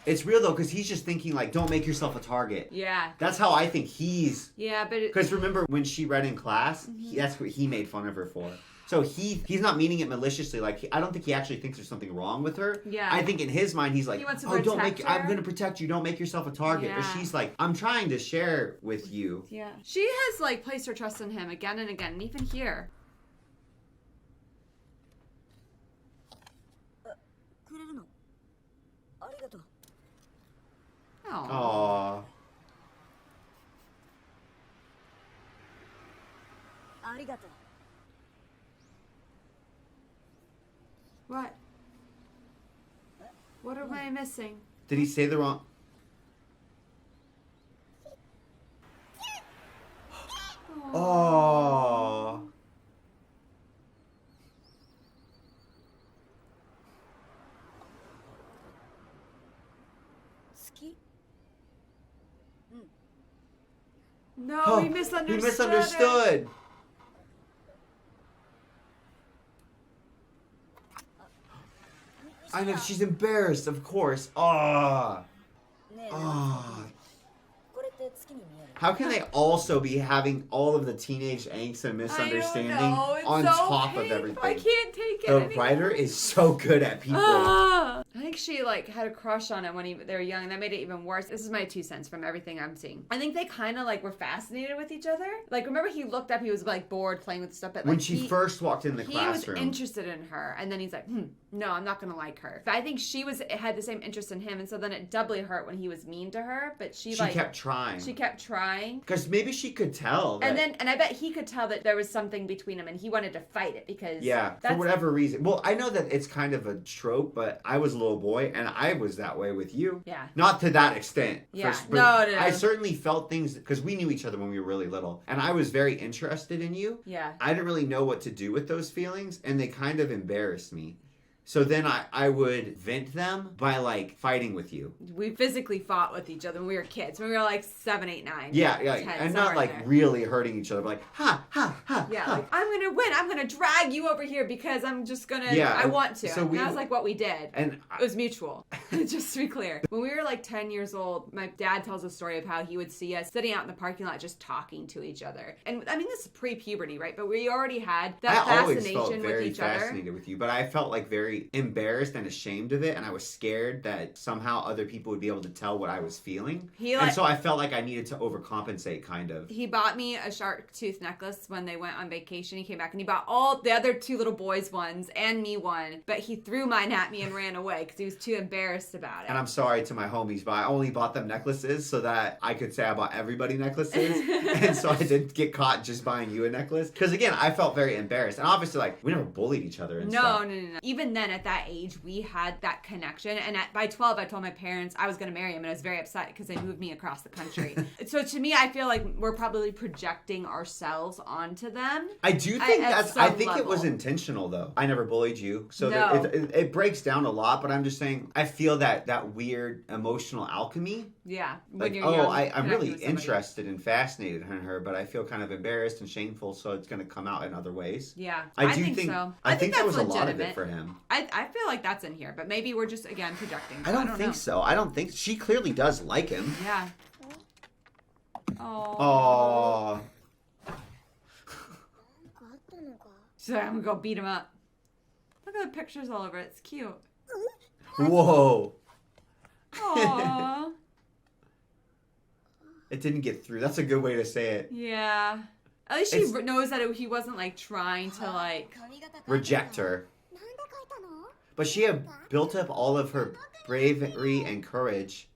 It's real though, because he's just thinking like, don't make yourself a target. Yeah. That's how I think he's. Yeah, but it, Because remember when she read in class, Mm-hmm. that's what he made fun of her for. So he's not meaning it maliciously. Like I don't think he actually thinks there's something wrong with her. Yeah. I think in his mind he's like, He wants to oh, don't protect make. I'm her. gonna protect you. Don't make yourself a target. But Yeah. she's like, I'm trying to share with you. yeah. She has like placed her trust in him again and again, and even here. くれるの。ありがとう。 Oh. Aww. ありがとう。 What? What am I missing? Did he say the wrong? Oh. 好き？ No, Oh, he misunderstood. He misunderstood. I know she's embarrassed, of course. Ah. ねえ、 Ah. これって使 How can they also be having all of the teenage angst and misunderstanding I don't know. It's on so top of painful. everything? I can't take it The anymore. writer is so good at people. I think she like had a crush on him when they were young, and that made it even worse. This is my 2 cents from everything I'm seeing. I think they kind of like were fascinated with each other. Like, remember he looked up, he was like bored playing with stuff, but like, When she first walked in the classroom. He was interested in her, and then he's like, no, I'm not gonna like her. But I think she had the same interest in him, and so then it doubly hurt when he was mean to her. But she kept trying. She kept trying. Because maybe she could tell. That, And I bet he could tell that there was something between them, and he wanted to fight it because for whatever reason. Well, I know that it's kind of a trope, but I was a little boy, and I was that way with you. Yeah. Not to that extent. Yeah. But No. I certainly felt things because we knew each other when we were really little, and I was very interested in you. Yeah. I didn't really know what to do with those feelings, and they kind of embarrassed me. So then I would vent them by like fighting with you. We physically fought with each other when we were kids. When we were like 7, 8, 9. Yeah, 10, and not like there. really hurting each other, but like ha ha ha. Yeah, ha. like, I'm gonna win. I'm gonna drag you over here because I'm just gonna. Yeah, I want to. so And that was like what we did. And It was mutual. Just to be clear. When we were like 10 years old, my dad tells a story of how he would see us sitting out in the parking lot just talking to each other. And I mean, this is pre-puberty, right? But we already had that I always fascination felt with very each other. fascinated with you, but I felt like very embarrassed and ashamed of it, and I was scared that somehow other people would be able to tell what I was feeling. And so I felt like I needed to overcompensate, kind of. He bought me a shark tooth necklace when they went on vacation. He came back and he bought all the other 2 little boys ones and me one, but he threw mine at me and ran away because he was too embarrassed about it. And I'm sorry to my homies, but I only bought them necklaces so that I could say I bought everybody necklaces. And so I didn't get caught just buying you a necklace. Because again, I felt very embarrassed. And obviously, like, we never bullied each other and stuff. No. Even then, at that age, we had that connection. And by 12, I told my parents I was going to marry him. And I was very upset because they moved me across the country. So to me, I feel like we're probably projecting ourselves onto them. I do think I think it was level. intentional, though. I never bullied you. So No. it breaks down a lot, but I'm just saying, I feel that weird emotional alchemy. Yeah. When Like, you're young, I'm connecting really with somebody. interested and fascinated in her, but I feel kind of embarrassed and shameful, so it's going to come out in other ways. Yeah. I think think so. I think that that's was a lot of it legitimate. for him. I feel like that's in here, but maybe we're just, again, projecting. I don't think know. so. I don't think she clearly does like him. Yeah. Oh. Oh. なんかあったのか So I'm gonna go beat him up. Look at the pictures all over it. It's cute. Whoa. Aww. It didn't get through. That's a good way to say it. Yeah. At least she It's- knows that he wasn't like trying to like. 髪型変えたの Reject her. なんで変えたの But she had built up all of her bravery and courage.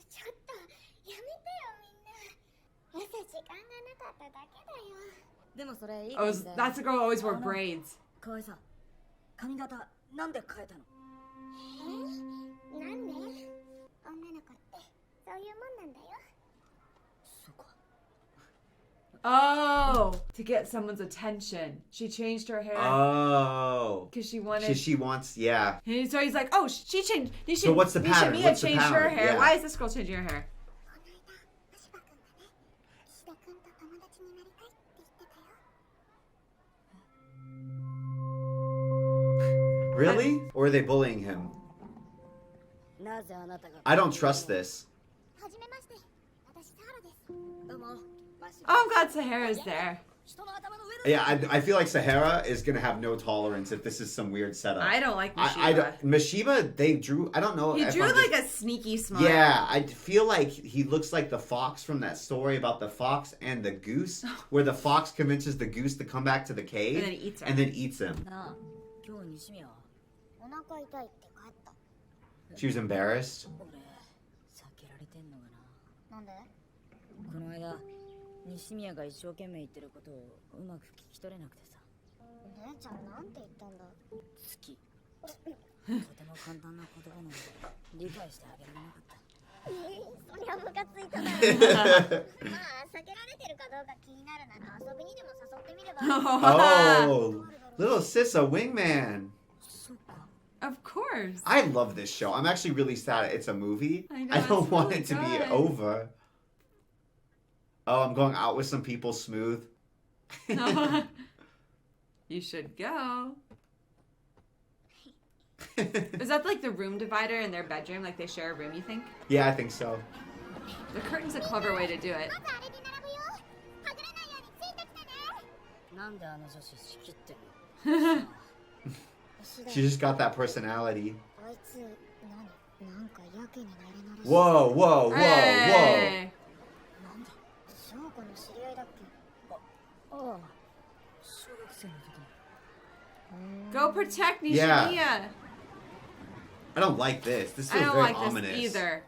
ちょっとやめてよみんな朝時間がなかっただけだよでもそれいい Oh, that's the girl who always wore braids. 河合さん髪型なんで変えたのなんで女の子ってそういうもんなんだよ そっか Oh, to get someone's attention. She changed her hair Oh. because she wanted. She wants, yeah. And so he's like, oh, she changed. So what's the pattern? Mia What's the changed her pattern? hair. Yeah. Why is this girl changing her hair? この間足場くんがね岸田くんと友達になりたいって言ってたよ Really? Or are they bullying him? なぜあなたが I don't trust this. はじめまして私サハラですどうもマシ Oh, I'm glad Sahara's there. 人の頭の上だ Yeah, I feel like Sahara is going to have no tolerance if this is some weird setup. I don't like Mishiba. I don't, Mishiba, they drew, I don't know. He if drew I'm like just- a sneaky smile. Yeah, I feel like he looks like the fox from that story about the fox and the goose, where the fox convinces the goose to come back to the cave And then he eats her. and then eats him. なあ今日西宮はお腹痛いって帰った She was embarrassed. 俺避けられてんのかなんでなこの間西宮が一生懸命言ってることをうまく聞き取れなくてさ姉ちゃんなんて言ったんだ好きとても簡単な言葉なので理解してあげられなかったそりゃムカついただろまあ避けられてるかどうか気になるなら遊びにでも誘ってみれば Oh, little sis, a wingman. そっか Of course. I love this show. I'm actually really sad it's a movie. I know, I don't it's want really it to be good. over. Oh, I'm going out with some people smooth. You should go. Is that like the room divider in their bedroom? Like they share a room, you think? Yeah, I think so. The curtain's a clever way to do it. まずあれに並ぶよ。はぐれないようについてきてね。なんであの女子仕切ってんの？ She just got that personality. あいつなんかやけになれなれしい。 Whoa, whoa, whoa, whoa. Hey. なんだ？翔子の知り合いだっけ？ああ、小学生の時。 Go protect Yeah. Nishimiya. I don't like this. This I feels don't very like ominous. this either.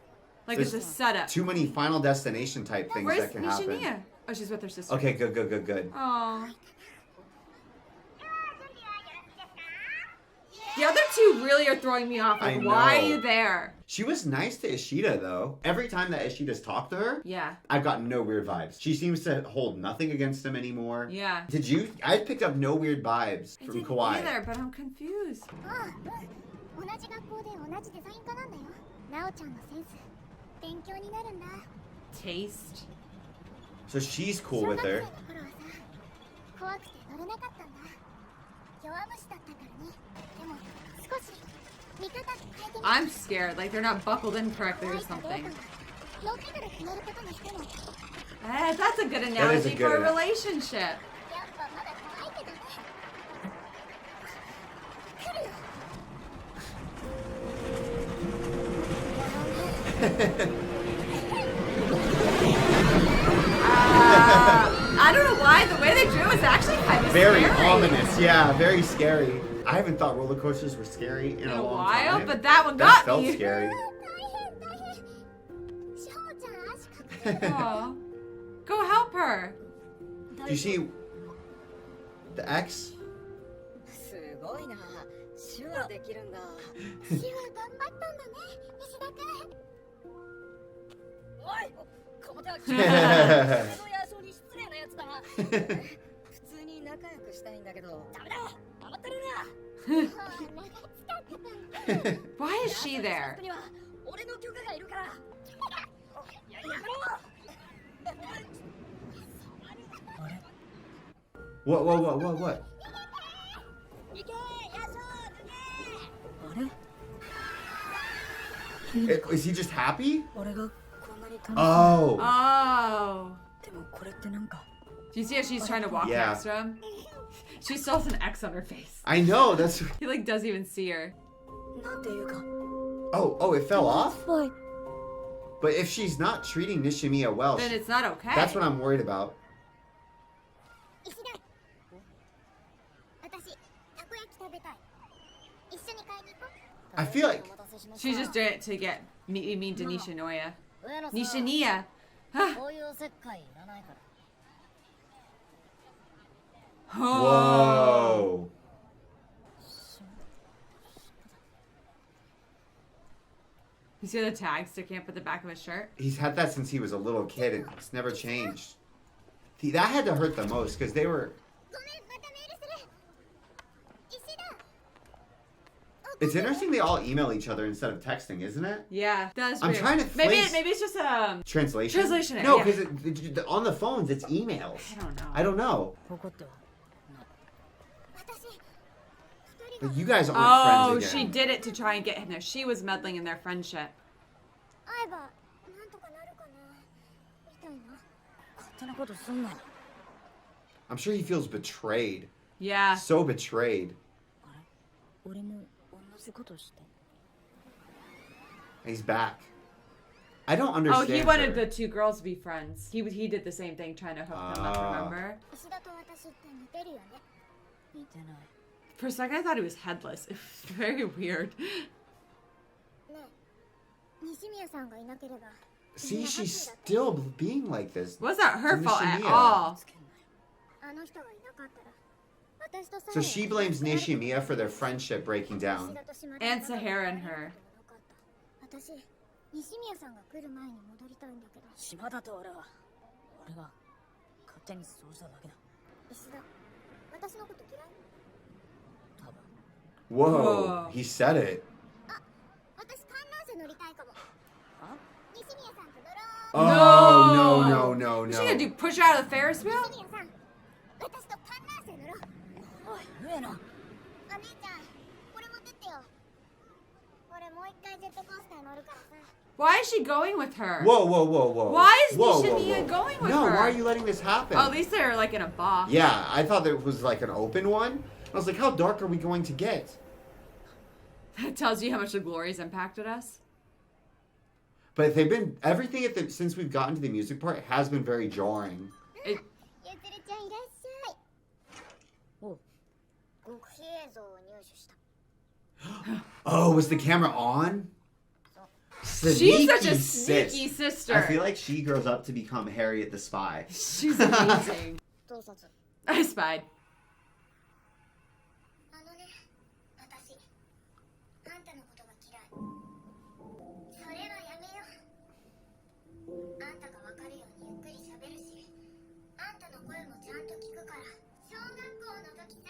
Like There's it's a setup. Too many Final Destination type things Where's that can happen. Nishimiya? Oh, she's with her sister. Okay, good, good, good, good. Oh. The other two really are throwing me off. Like, I why are know. you there? She was nice to Ishida, though. Every time that Ishida's talked to her, Yeah. I've gotten no weird vibes. She seems to hold nothing against him anymore. Yeah. Did you? I picked up no weird vibes I from didn't Kawaii. either, but I'm confused. ああ、うん。同じ学校で同じデザイン科なんだよ。なおちゃんのセンス勉強になるんだ。 Taste. So she's 小 cool 学 with 生 her. の頃はさ、怖くて乗れなかったんだ。弱虫だったからね。でも少し見方変えてみた。 I'm scared. Like they're not buckled in correctly or 怖いかどうか something. 乗ってから乗ることにしても。 That's a good is a analogy good for a ana- relationship. やっぱまだ怖いけどね。来るよ。 I don't know why. The way they drew it was actually kind of Very scary. ominous, yeah, very scary. I haven't thought roller coasters were scary in In a a long while, time. but that one That got felt me. scary. 大変大変。翔ちゃん足かけて。 Aw. Go help her. Do you see the X? すごいな。手話できるんだ。手話頑張ったんだね、石田君。おい、この手は君の野草に失礼なやつだな。普通に仲良くしたいんだけど。ダメだ。頑張ってるな。 Why is she there? には俺の許可がいるから。やめろ。 What, what, what, what, what? 行け、野草抜け。 Is he just happy? 俺がこんなに楽しい。 Oh. Oh. でもこれってなんか。 Do you see how she's trying to walk Yeah. next to him? She still has an X on her face. I know, that's... He like doesn't even see her. なんていうか。 Oh, it fell off? おい。 But if she's not treating Nishimiya well, Then it's not okay. that's what I'm worried about. 石田。私、たこ焼き食べたい。一緒に買いに行こう。 I feel like... She just did it to get mean to Nishinoya. 上野さん。 Nishiniya. こういうおせっかいいらないから。 Oh. Whoa. You see the tag sticking up at the back of his shirt? He's had that since he was a little kid, and it's never changed. See, that had to hurt the most, because they were... ごめん、またメールする。石田。 It's interesting they all email each other instead of texting, isn't it? Yeah, that's I'm weird. trying to maybe place- maybe it's just Translation? Translation, No, yeah. because on the phones, it's emails. I don't know. I don't know. 怒っては。私、二人 But が you guys aren't Oh, friends she again. did it to try and get him there. She was meddling in their friendship. 会えばなんとかなるかなみたいな。勝手なことすんな。 I'm sure he feels betrayed. Yeah. So betrayed. あれ？俺も同じことして。 And he's back. I don't Oh, understand he wanted her. the two girls to be friends. He did the same thing, trying to hook them up. Ah. Remember? 石田と私って似てるよね。似てない。 For a second, I thought he was headless. It was very weird. ねえ、西宮さんがいなければ。 See, she's still being like this. Was not her fault at Nishimiya. all. つけんなよ。あの人がいなかったら。私とさ So she blames Nishimiya for their friendship breaking down. And Sahara and her. 私、西宮さんが来る前に戻りたいんだけど。島田と俺は。俺が勝手にそうしただけだ。石田、私のこと嫌い？多分。 Whoa, Whoa. he said it. 私観覧車乗りたいかも。あ？西宮さんと乗ろう。 Oh, no, no, no, What's she gonna do? no. Push her out of the Ferris wheel? 西宮さん、私と観覧車乗ろう。おい、上野。お姉ちゃん、これ持ってってよ。俺もう一回ジェットコースター乗るからさ。Why is she going with her? Whoa, whoa, whoa, whoa. Why is Whoa, whoa, Nishimiya whoa. going with No, her? why are you letting this happen? Oh, at least they're like in a box. Yeah, I thought that it was like an open one. I was like, how dark are we going to get? That tells you how much the glories impacted us. But they've been everything since we've gotten to the music part has been very jarring. it, ゆずるちゃんいらっしゃい。お極秘映像を入手した。 Oh, was the camera on? she's such a sis. sneaky sister. I feel like she grows up to become Harriet the Spy. She's amazing. 盗撮。 I spied. あのね、私、あんたのことが嫌い。それはやめよう。あんたがわかるようにゆっくり喋るし、あんたの声もちゃんと聞くから。小学校の時さ、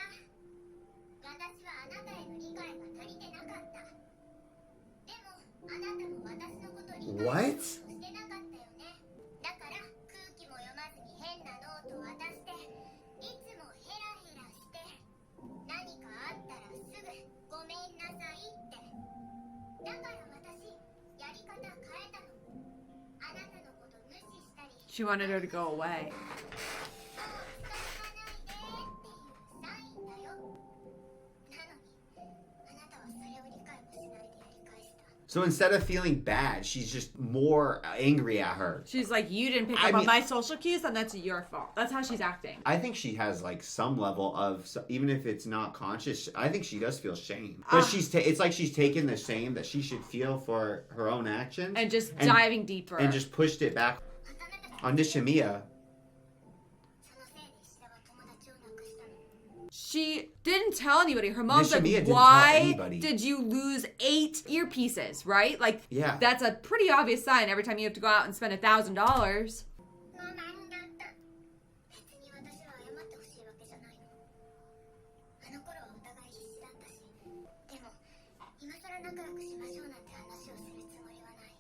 私はあなたへの理解が足りてなかった。でも、あなたも私のことを理解 What? してなかったよね。だから空気も読まずに変なノートを渡して、いつもヘラヘラして、何かあったらすぐごめんなさいって。だから私、やり方変えたの。あなたのこと無視したり、 She wanted her to go away. もう近づかないでっていうサインだよ。なのに、あなたはそれを理解もしないでやり返した。 So instead of feeling bad, she's just more angry at her. She's like, you didn't pick up I on mean- my social cues, then that's your fault. That's how she's acting. I think she has like some level of, even if it's not conscious, I think she does feel shame. But it's like she's taken the shame that she should feel for her own actions And just diving deeper. and just pushed it back on Nishimiya. そのせいで石田は友達を亡くしたの。 She didn't tell anybody. Her mom's like, Nishimiya didn't tell why anybody. did you lose 8 earpieces, right? Like, Yeah. that's a pretty obvious sign every time you have to go out and spend $1,000. ごめんだった。別に私は謝ってほしいわけじゃないの。あの頃はお互い必死だったし、でも今更仲良くしましょうなんて話をするつもりはない。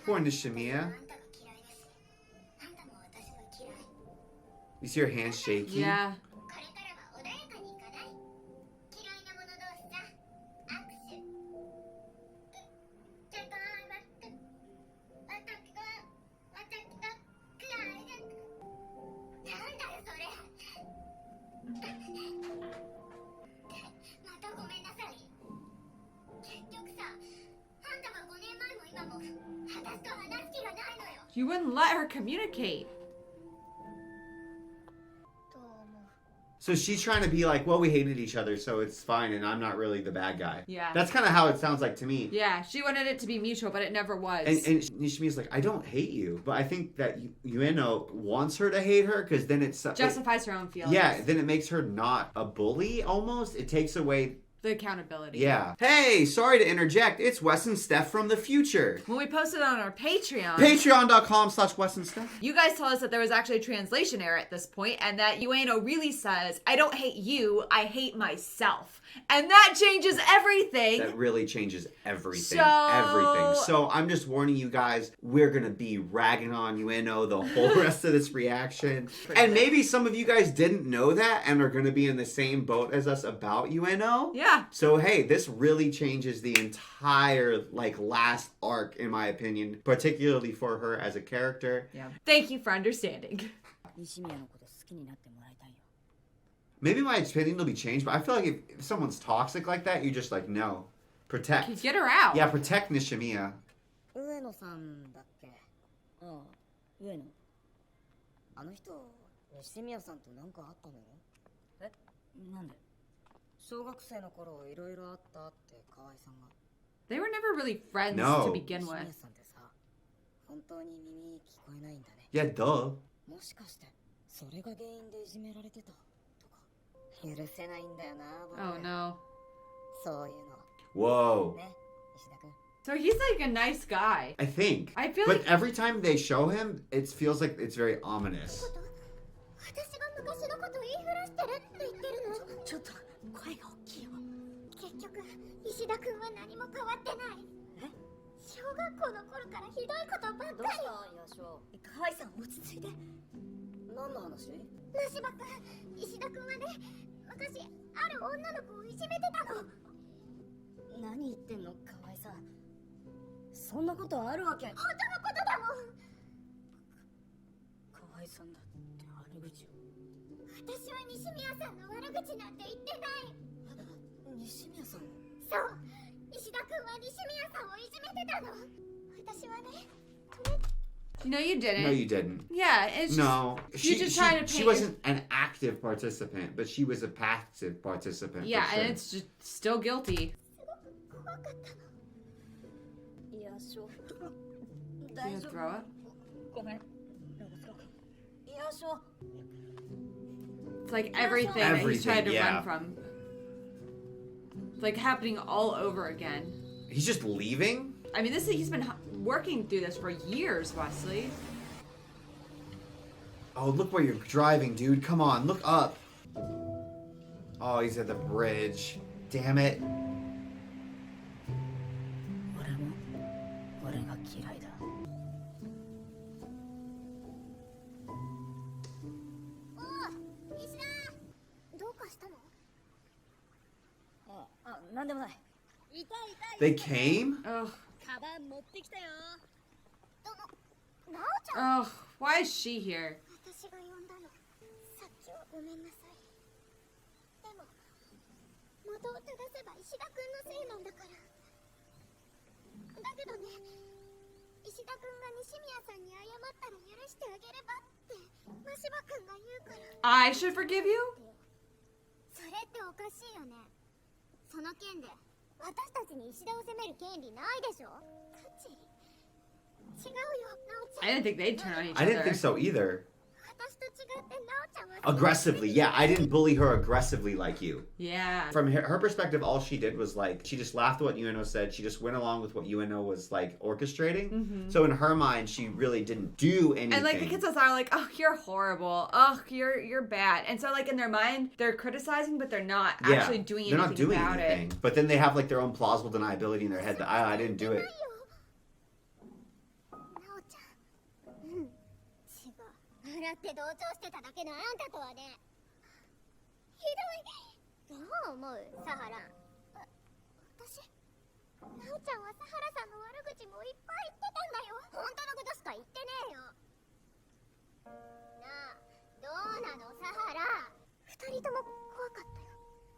Poor Nishimiya. あんたが嫌いだし、あんたも私が嫌い。 You see her hands shaking? Yeah. これからは穏やかにいかない？嫌いな者同士さ、握手。ちょっと待って。私が嫌いだ。なんだよそれ。またごめんなさい。結局さ、あんたは5年前も今も私と話す気がないのよ。 You wouldn't let her communicate. どう思う？ So she's trying to be like, well, we hated each other, so it's fine, and I'm not really the bad guy. Yeah. That's kind of how it sounds like to me. Yeah, she wanted it to be mutual, but it never was. And Nishimiya's like, I don't hate you, but I think that Ueno wants her to hate her because then it's Justifies her own feelings. yeah, then it makes her not a bully almost. It takes away. The accountability. Yeah. Hey, sorry to interject. It's Wes and Steph from the future. When we posted on our Patreon, Patreon.com/Wes and Steph. you guys told us that there was actually a translation error at this point, and that Ueno really says, I don't hate you, I hate myself. And that changes everything. That really changes everything. So- Everything. So I'm just warning you guys, we're going to be ragging on Ueno the whole rest of this reaction. And maybe some of you guys didn't know that and are going to be in the same boat as us about Ueno. Yeah. So hey, this really changes the entire last arc in my opinion, particularly for her as a character. Yeah. Thank you for understanding. 西宮のこと好きになってもらいたいよ。 Maybe my opinion will be changed, but I feel like if someone's toxic like that, you're just like, no. Protect. Get her out. Yeah, protect Nishimiya. 上野さんだっけ？ああ、上野。あの人、西宮さんと何かあったのよ。え？なんで？小学生の頃いろいろあったって河合さんが。 They were never really friends No. to begin 西宮 with. さんってさ、本当に耳聞こえないんだね。 Yeah, duh. もしかしてそれが原因でいじめられてたとか。許せないんだよな、僕。 Oh no. そういうの。 Whoa. ね、石田君。 So he's like a nice guy. I think. I feel But like every time they show him, it feels like it's very ominous. 私が昔のこと言いふらしてるって言ってるの？ちょっと声が大きいよ。結局石田君は何も変わってない。え？小学校の頃からひどいことばっかどうしたヤショウ？河合さん落ち着いて。何の話？り。マシバ君、石田君はね、昔ある女の子をいじめてたの。何言ってんの河合さん。そんなことあるわけ。本当のことだもん。河合さんだって悪口を。私は西宮さんの悪口なんて言ってない。西宮さん。そう、石田君は西宮さんをいじめてたの。私はね、No, you didn't. No, you didn't. Yeah, it's just, No, you're just trying to paint she wasn't an active participant, but she was a passive participant. Yeah, for sure. and it's just still guilty. 怖かったの。いや、そう。 You 大 gonna 丈夫。 throw it? ごめん。いや、そう。 It's like everything that he's tried to Everything, yeah. run from. It's like happening all over again. He's just leaving? I mean, he's been working through this for years, Wesley. Oh, look where you're driving, dude. Come on, look up. Oh, he's at the bridge. Damn it. 俺も俺が嫌いだ。おう、石田。どうかしたの？なんでもない。痛い痛い。 They came? Ugh. カバン持ってきたよ。なおちゃん。 Ugh. Why is she here? 私が呼んだの。さっきはごめんなさい。でも元を正せば石田君のせいなんだから。だけどね、石田君が西宮さんに謝ったら許してあげればって真柴君が言うから。 I should forgive you? それっておかしいよね。その件で私たちに石田を責める権利ないでしょ。タッチ。違うよ、なおちゃん。 I didn't think they'd turn on each I didn't other. think so either. 私と違ってなおちゃんは Aggressively, yeah. I didn't bully her aggressively like you. Yeah. From her perspective, all she did was like, she just laughed at what UNO said. She just went along with what UNO was like orchestrating. So in her mind, she really didn't do anything. And like the kids are like, "Oh, you're horrible. Oh, you're bad." And so like in their mind, they're criticizing, but they're not actually doing they're anything not doing about anything. it. But then they have like their own plausible deniability in their head that I didn't do it. なおちゃん。うん。違う。笑って同調してただけのあんたとはね。ひどい。どう思う、サハラ。私。なおちゃんはサハラさんの悪口もいっぱい言ってたんだよ。本当のことしか言ってねえよ。なあ、どうなの、サハラ。二人とも怖かったよ。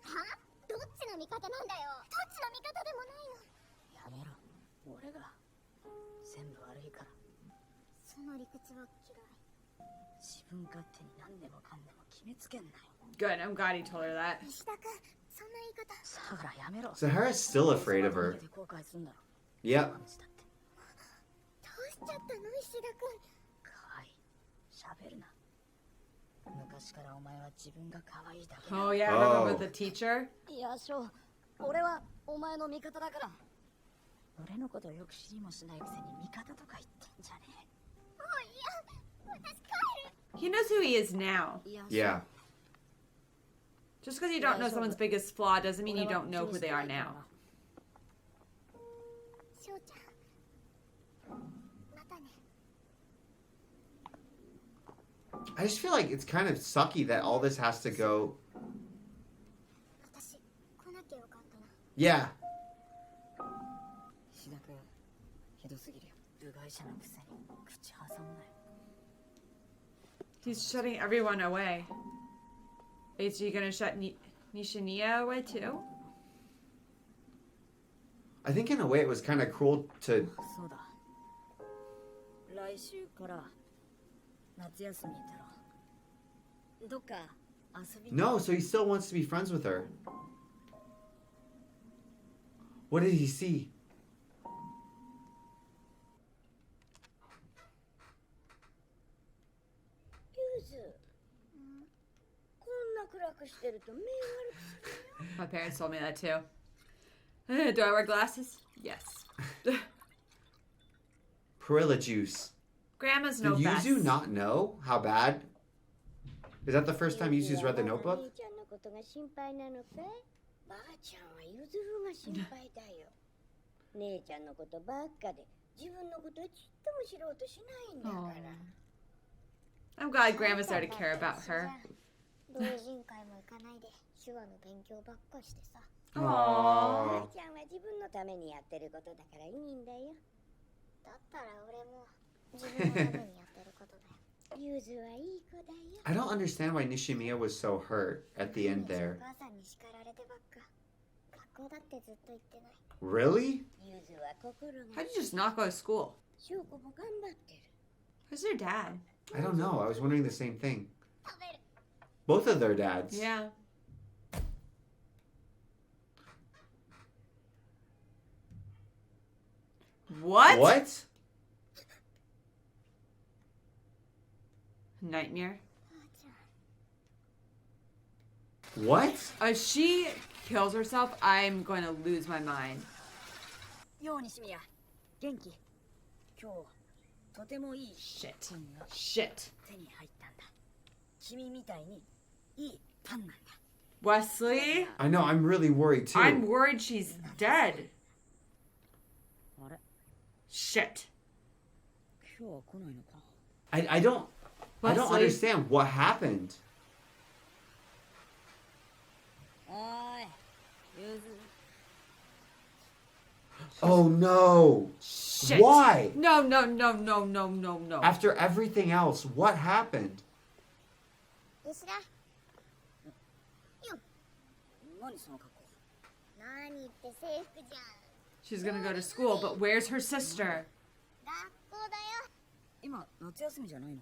は？どっちの味方なんだよ。どっちの味方でもないの。やめろ。俺が全部悪いから。その理屈は嫌い。自分勝手に何でもかんでも決めつけんなよ。 Good. I'm glad he told her that. 石田君、そんな言い方。さあらやめろ。 Sahara's still afraid of her. 後悔すんだろ。 Yep. 話だって。どうしちゃったの、石田君。可愛い。喋るな。昔からお前は自分が可愛いだけだ。 Oh yeah, Oh. remember the teacher? いや、そう。俺はお前の味方だから。俺のことよく知りもしないくせに味方とか言ってんじゃねもういや、私帰る。 He knows who he is now. え。いや、 Yeah. Just because you don't know someone's biggest flaw doesn't mean you don't know who they are now. 翔ちゃん。またね。 I just feel like it's kind of sucky that all this has to go. 私、来なきゃよかったな。 Yeah. 石田君、ひどすぎるよ。部外者のくせに口挟むなよ。 He's shutting everyone away. Is he gonna shut Nishiniya away too? I think in a way it was kind of cruel to. そうだ。来週から夏休みだろ。どっか遊びに。 No, so he still wants to be friends with her. What did he see? ユーズ。こんな暗くしてると目悪く。 My parents told me that too. Do I wear glasses? Yes. Perilla juice. Grandma's Did no best. Yuzu not know how bad? Is that the first time Yuzu's read the notebook? 姉ちゃんのことが心配なのかい？ばあちゃんはゆずるが心配だよ。姉ちゃんのことばっかで自分のことちっとも知ろうとしないんだから。 I'm glad Grandma's there to care about her. 同人会も行かないで手話の勉強ばっかしてさ。 Aww. ばあちゃんは自分のためにやってることだからいいんだよ。だったら俺も自分のためにやってることだよ。ユーズはいい子だよ。I don't understand why Nishimiya was so hurt at the end there. お母さんに叱られてばっか。学校だってずっと行ってない。 Really? ユーズは心が How'd you just not go to school? 翔子も頑張ってる Who's their dad? I don't know. I was wondering the same thing. 食べる。 Both of their dads. Yeah. What? What? Nightmare. What? If she kills herself, I'm going to lose my mind. よう西宮元気今日とてもいい Shit. パンが Shit. 手に入ったんだ君みたいにいいパンなんだ Wesley? I know. I'm really worried too. I'm worried she's dead. あれ Shit. 今日は来ないのか I don't Wesley. understand what happened. おーいユーズ Oh no. Shit. Why? No, no, no, no, no, no, no. After everything else, what happened? 石田。何その格好何って制服じゃん。 She's gonna go to school, but where's her sister? 学校だよ。今夏休みじゃないの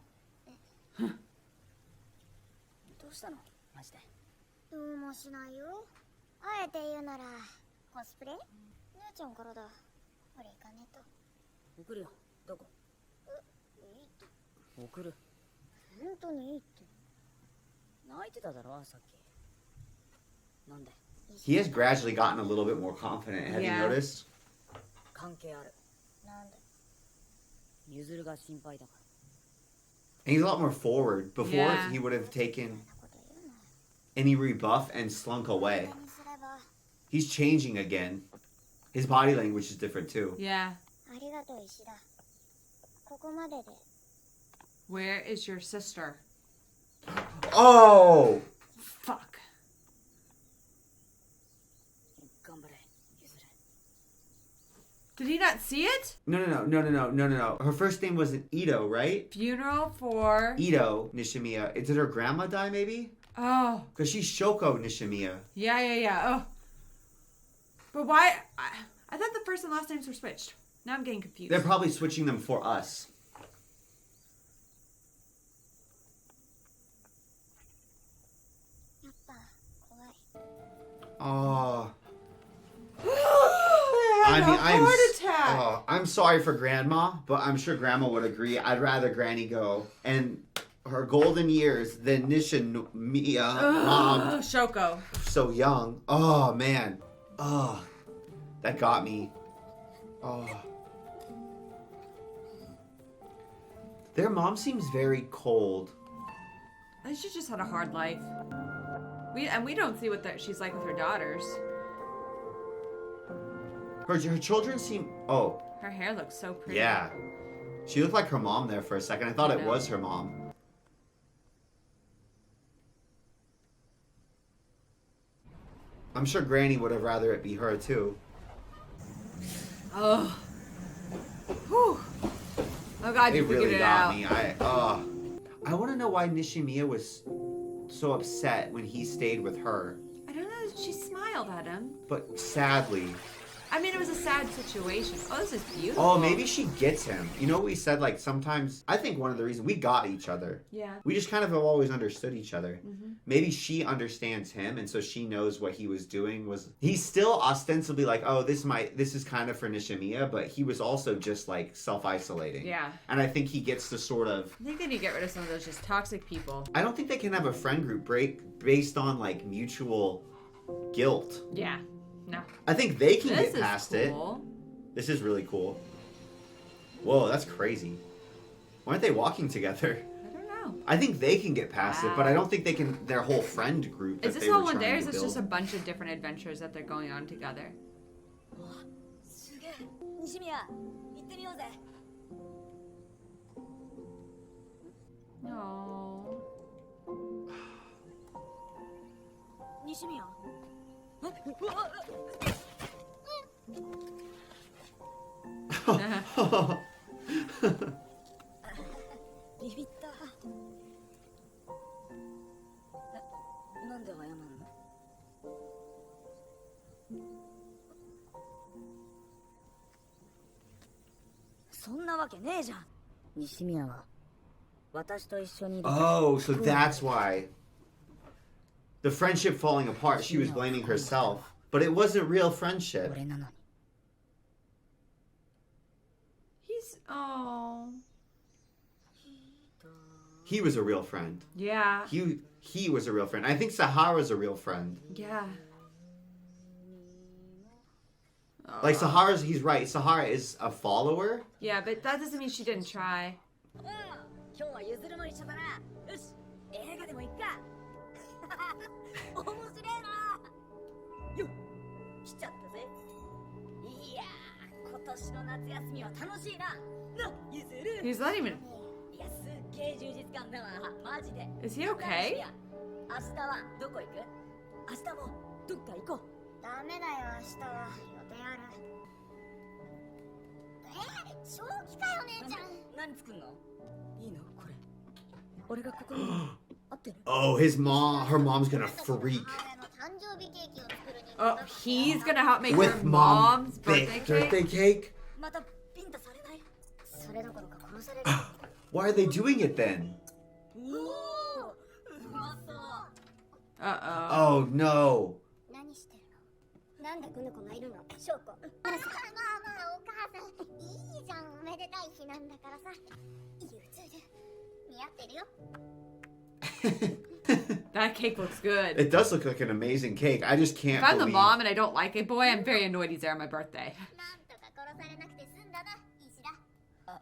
どうしたのマジでどうもしないよ。あえて言うならコスプレ？姉ちゃんからだ。俺行かねえと。送るよどこいいって。送る本当にいいって。泣いてただろさっきなんで He has gradually gotten a little bit more confident. Have Yeah. you noticed? 関係あるなんで？ゆずるが心配だか And he's a lot more forward. Before, Yeah. he would have taken そんなこと言うな。 any rebuff and slunk away. 何すれば。 He's changing again. His body language is different too. Yeah. ありがとう石田。ここまでで。 Where is your sister? Oh! Fuck. ら頑張れゆずる Did he not see it? No. Her first name wasn't Ito, right? Funeral for... Ito Nishimiya. Did her grandma die maybe? Oh. Because she's Shoko Nishimiya. Yeah. Oh. But why... I thought the first and last names were switched. Now I'm getting confused. They're probably switching them for us. やっぱ怖い。 Oh. I mean, heart attack. I'm sorry for Grandma, but I'm sure Grandma would agree. I'd rather Granny go and her golden years than Nishimiya, Mom, Shoko. so young. Oh man. Oh, that got me. Oh. Their mom seems very cold. I think she just had a hard life. We don't see what she's like with her daughters. Her children seem. Oh, Her hair looks so pretty. yeah. She looked like her mom there for a second. I thought it Yeah. was her mom. I'm sure Granny would have rather it be her too. Oh. Whew. Oh God, It you figured really it got out. me. I want to know why Nishimiya was so upset when he stayed with her. I don't know. She smiled at him. But sadly, I mean, it was a sad situation. Oh, this is beautiful. oh, maybe she gets him. You know, we said like sometimes. I think one of the reasons we got each other. Yeah. We just kind of have always understood each other. Mm-hmm. Maybe she understands him, and so she knows what he was doing was. He's still ostensibly like, oh, this is kind of for Nishimiya, but he was also just like self-isolating. Yeah. And I think he gets to sort of. I think they need to get rid of some of those just toxic people. I don't think they can have a friend group break based on like mutual guilt. Yeah. No. I think they can This get is past it. cool. This is really cool. Whoa, that's crazy. Why aren't they walking together? I don't know. I think they can get past it, but I Wow. don't think they can. Their whole friend group. Is that this they all were one day, or trying is to this just a build. bunch of different adventures that they're going on together? すげえ西宮行ってみようぜ No. 西宮ビビった。なんで謝んの？そんなわけねえじゃん。西宮は私と一緒にいる。Oh, so that's why. The friendship falling apart, she was blaming herself. But it wasn't real friendship. 俺なのに。Oh. He was a real friend. Yeah. He was a real friend. I think Sahara's a real friend. Yeah. Like Sahara's, he's right. Sahara is a follower. Yeah, but that doesn't mean she didn't try. 今日はゆずるも一緒だな。よし、映画でも行っか。面白いな。よっ、来ちゃったぜ。いやー、今年の夏休みは楽しいな。な、ゆずる。 He's not even. いや、すっげー充実感だわ。マジで。 Is he okay? 明日はどこ行く？明日もどっか行こう。ダメだよ、明日は予定ある。正気かよ、姉ちゃん。何作んの？いいのこれ。俺がここに合ってる。 Oh, her mom's gonna freak. Oh, he's gonna help make With her mom mom's big birthday cake. またビンタされない？それどころか殺される。 Why are they doing it then? うおー、うまそう。Uh-oh. Oh no. 何してるの？なんでこの子がいるの？翔子。まあまあお母さん、いいじゃん、おめでたい日なんだからさ。ゆずる、似合ってるよ。 That cake looks good. It does look like an amazing cake. I just can't If I'm the believe. mom and I don't like it, boy, I'm very annoyed he's there on my birthday. なんとか殺されなくて済んだな、石田。や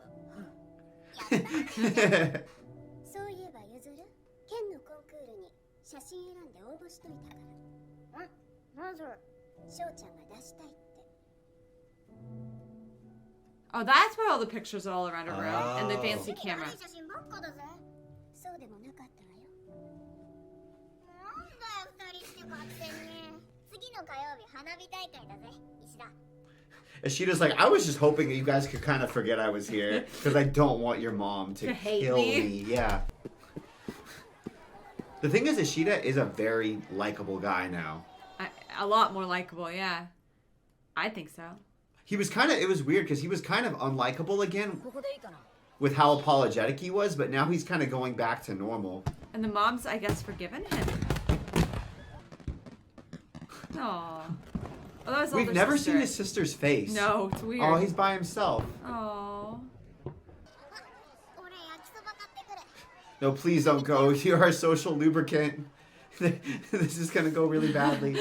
った。そういえばゆずる、県のコンクールに写真選んで応募しといたから。なんそれ？翔ちゃんが出したいって。 Oh, that's where all the pictures are all around her room and the Oh. fancy camera. 写真ばっかだぜ。そうでもなかったわよ。なんだよ、二人して勝手に。次の火曜日花火大会だぜ、石田。 And she just like, I was just hoping that you guys could kind of forget I was here because I don't want your mom to To hate kill me. me. Yeah. The thing is, Ishida is a very likable guy now. A lot more likable, yeah. I think so. He was kind of, it was weird because he was kind of unlikable again ここでいいかな。 with how apologetic he was, but now he's kind of going back to normal. And the mom's, I guess, forgiven him. Aww. Oh, that was We've older never sister. seen his sister's face. No, it's weird. Oh, he's by himself. Aww. 俺焼きそば買ってくる。 No, please don't go. You're our social lubricant. This is going to go really badly.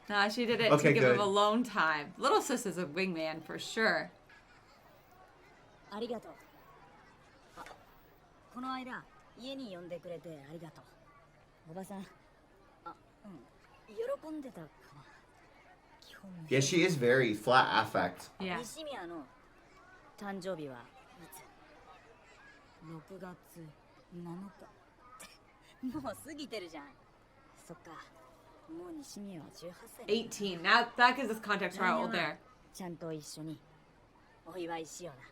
Nah, she did it Okay, to give good. him alone time. Little sis is a wingman for sure. ありがとう。あ、この間家に呼んでくれてありがとう。おばさん。あ、うん。喜んでたかな。基本。 Yeah, she is very flat affect. Yeah. 西宮の誕生日はいつ？6月7日。もう過ぎてるじゃん。そっか。もう西宮は18歳。 18. Now that gives us context for how old they are. ちゃんと一緒にお祝いしような。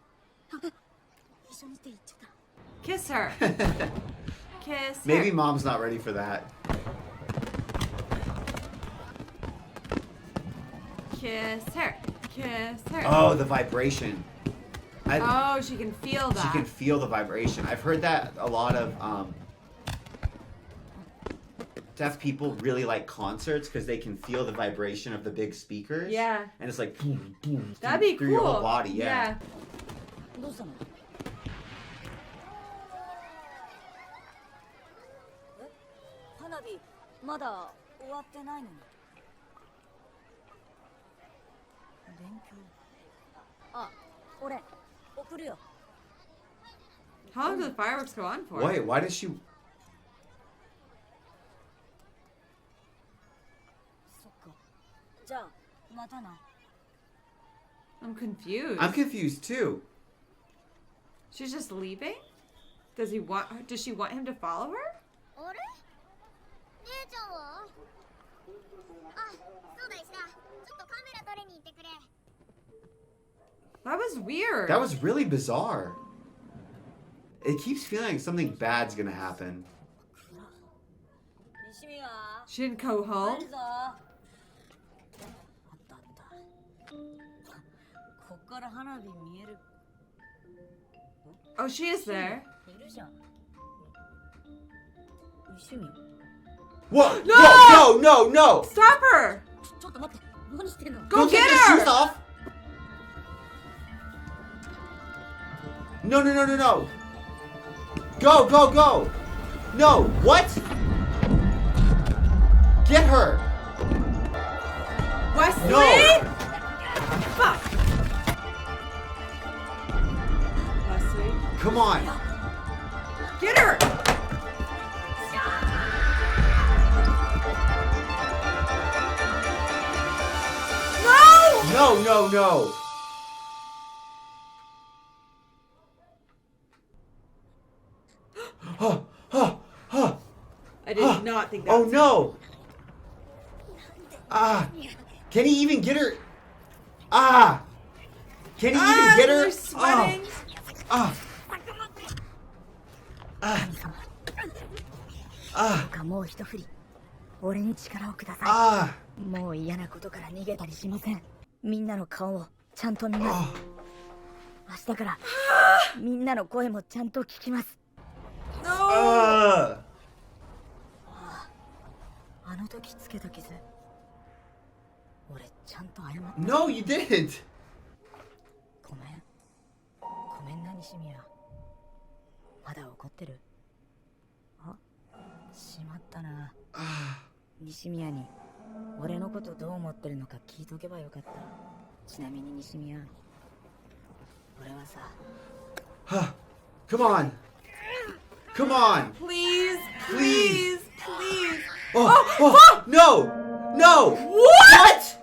一緒にって言ってた。 Kiss her. Kiss her. Maybe mom's not ready for that. Kiss her. Kiss her. Oh, the vibration. Oh, she can feel that. She can feel the vibration. I've heard that a lot of deaf people really like concerts because they can feel the vibration of the big speakers. Yeah. And it's like boom, boom, That'd be through cool. your whole body. Yeah. どうしたの？え？花火まだ終わってないのに。勉強。あ、俺送るよ。 How long do the fireworks go on for? Wait, why does she? そっか。じゃあまたな。 I'm confused. I'm confused too. She's just leaving? Does she want him to follow her? あれ？姉ちゃんは？あ、そうだ石田。ちょっとカメラ撮りに行ってくれ。That was weird. That was really bizarre. It keeps feeling like something bad's gonna happen. 西宮 She didn't go 帰 home. るぞあったあったこっから花火見える Oh, she is there. いるじゃん西宮 Whoa! No! No! No! No! Stop her! ちょっと待って何してんの Go get take your her! shoes off! No! No! No! No! No! Go! Go! Go! No! What? Get her! Wesley? No! Fuck. Wesley. Come on! Get her! No! No! No! No! I did not think that. Oh no! Ah! Can he even get her? Ah! Can he even get her? They're sweating. Ah! Ah! Ah! かもう一振り俺に力をくださ Ah! いもう嫌なことから逃げたりしませんみんなの顔をちゃんと見ます Oh! 明日からみんなの声もちゃんと聞きます No! Ah! あの時つけた傷俺ちゃんと謝った No, you didn't! ごめんな西宮まだ怒ってるあしまったな Ah! 西宮に俺のことどう思ってるのか聞いとけばよかったちなみに西宮俺はさ Ah! Come on! Come on! Please, Please. please, please. Oh! Oh! No! No! What?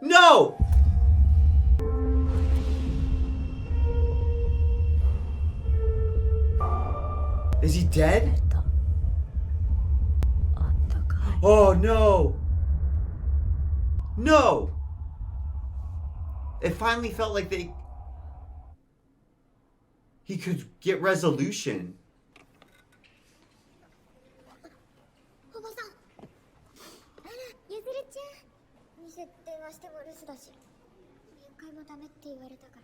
No! Is he 帰 dead? ったあったかい Oh no! No! It finally felt like he could get resolution. おばさんあらゆずるちゃん店電話しても留守だし面会もダメって言われたか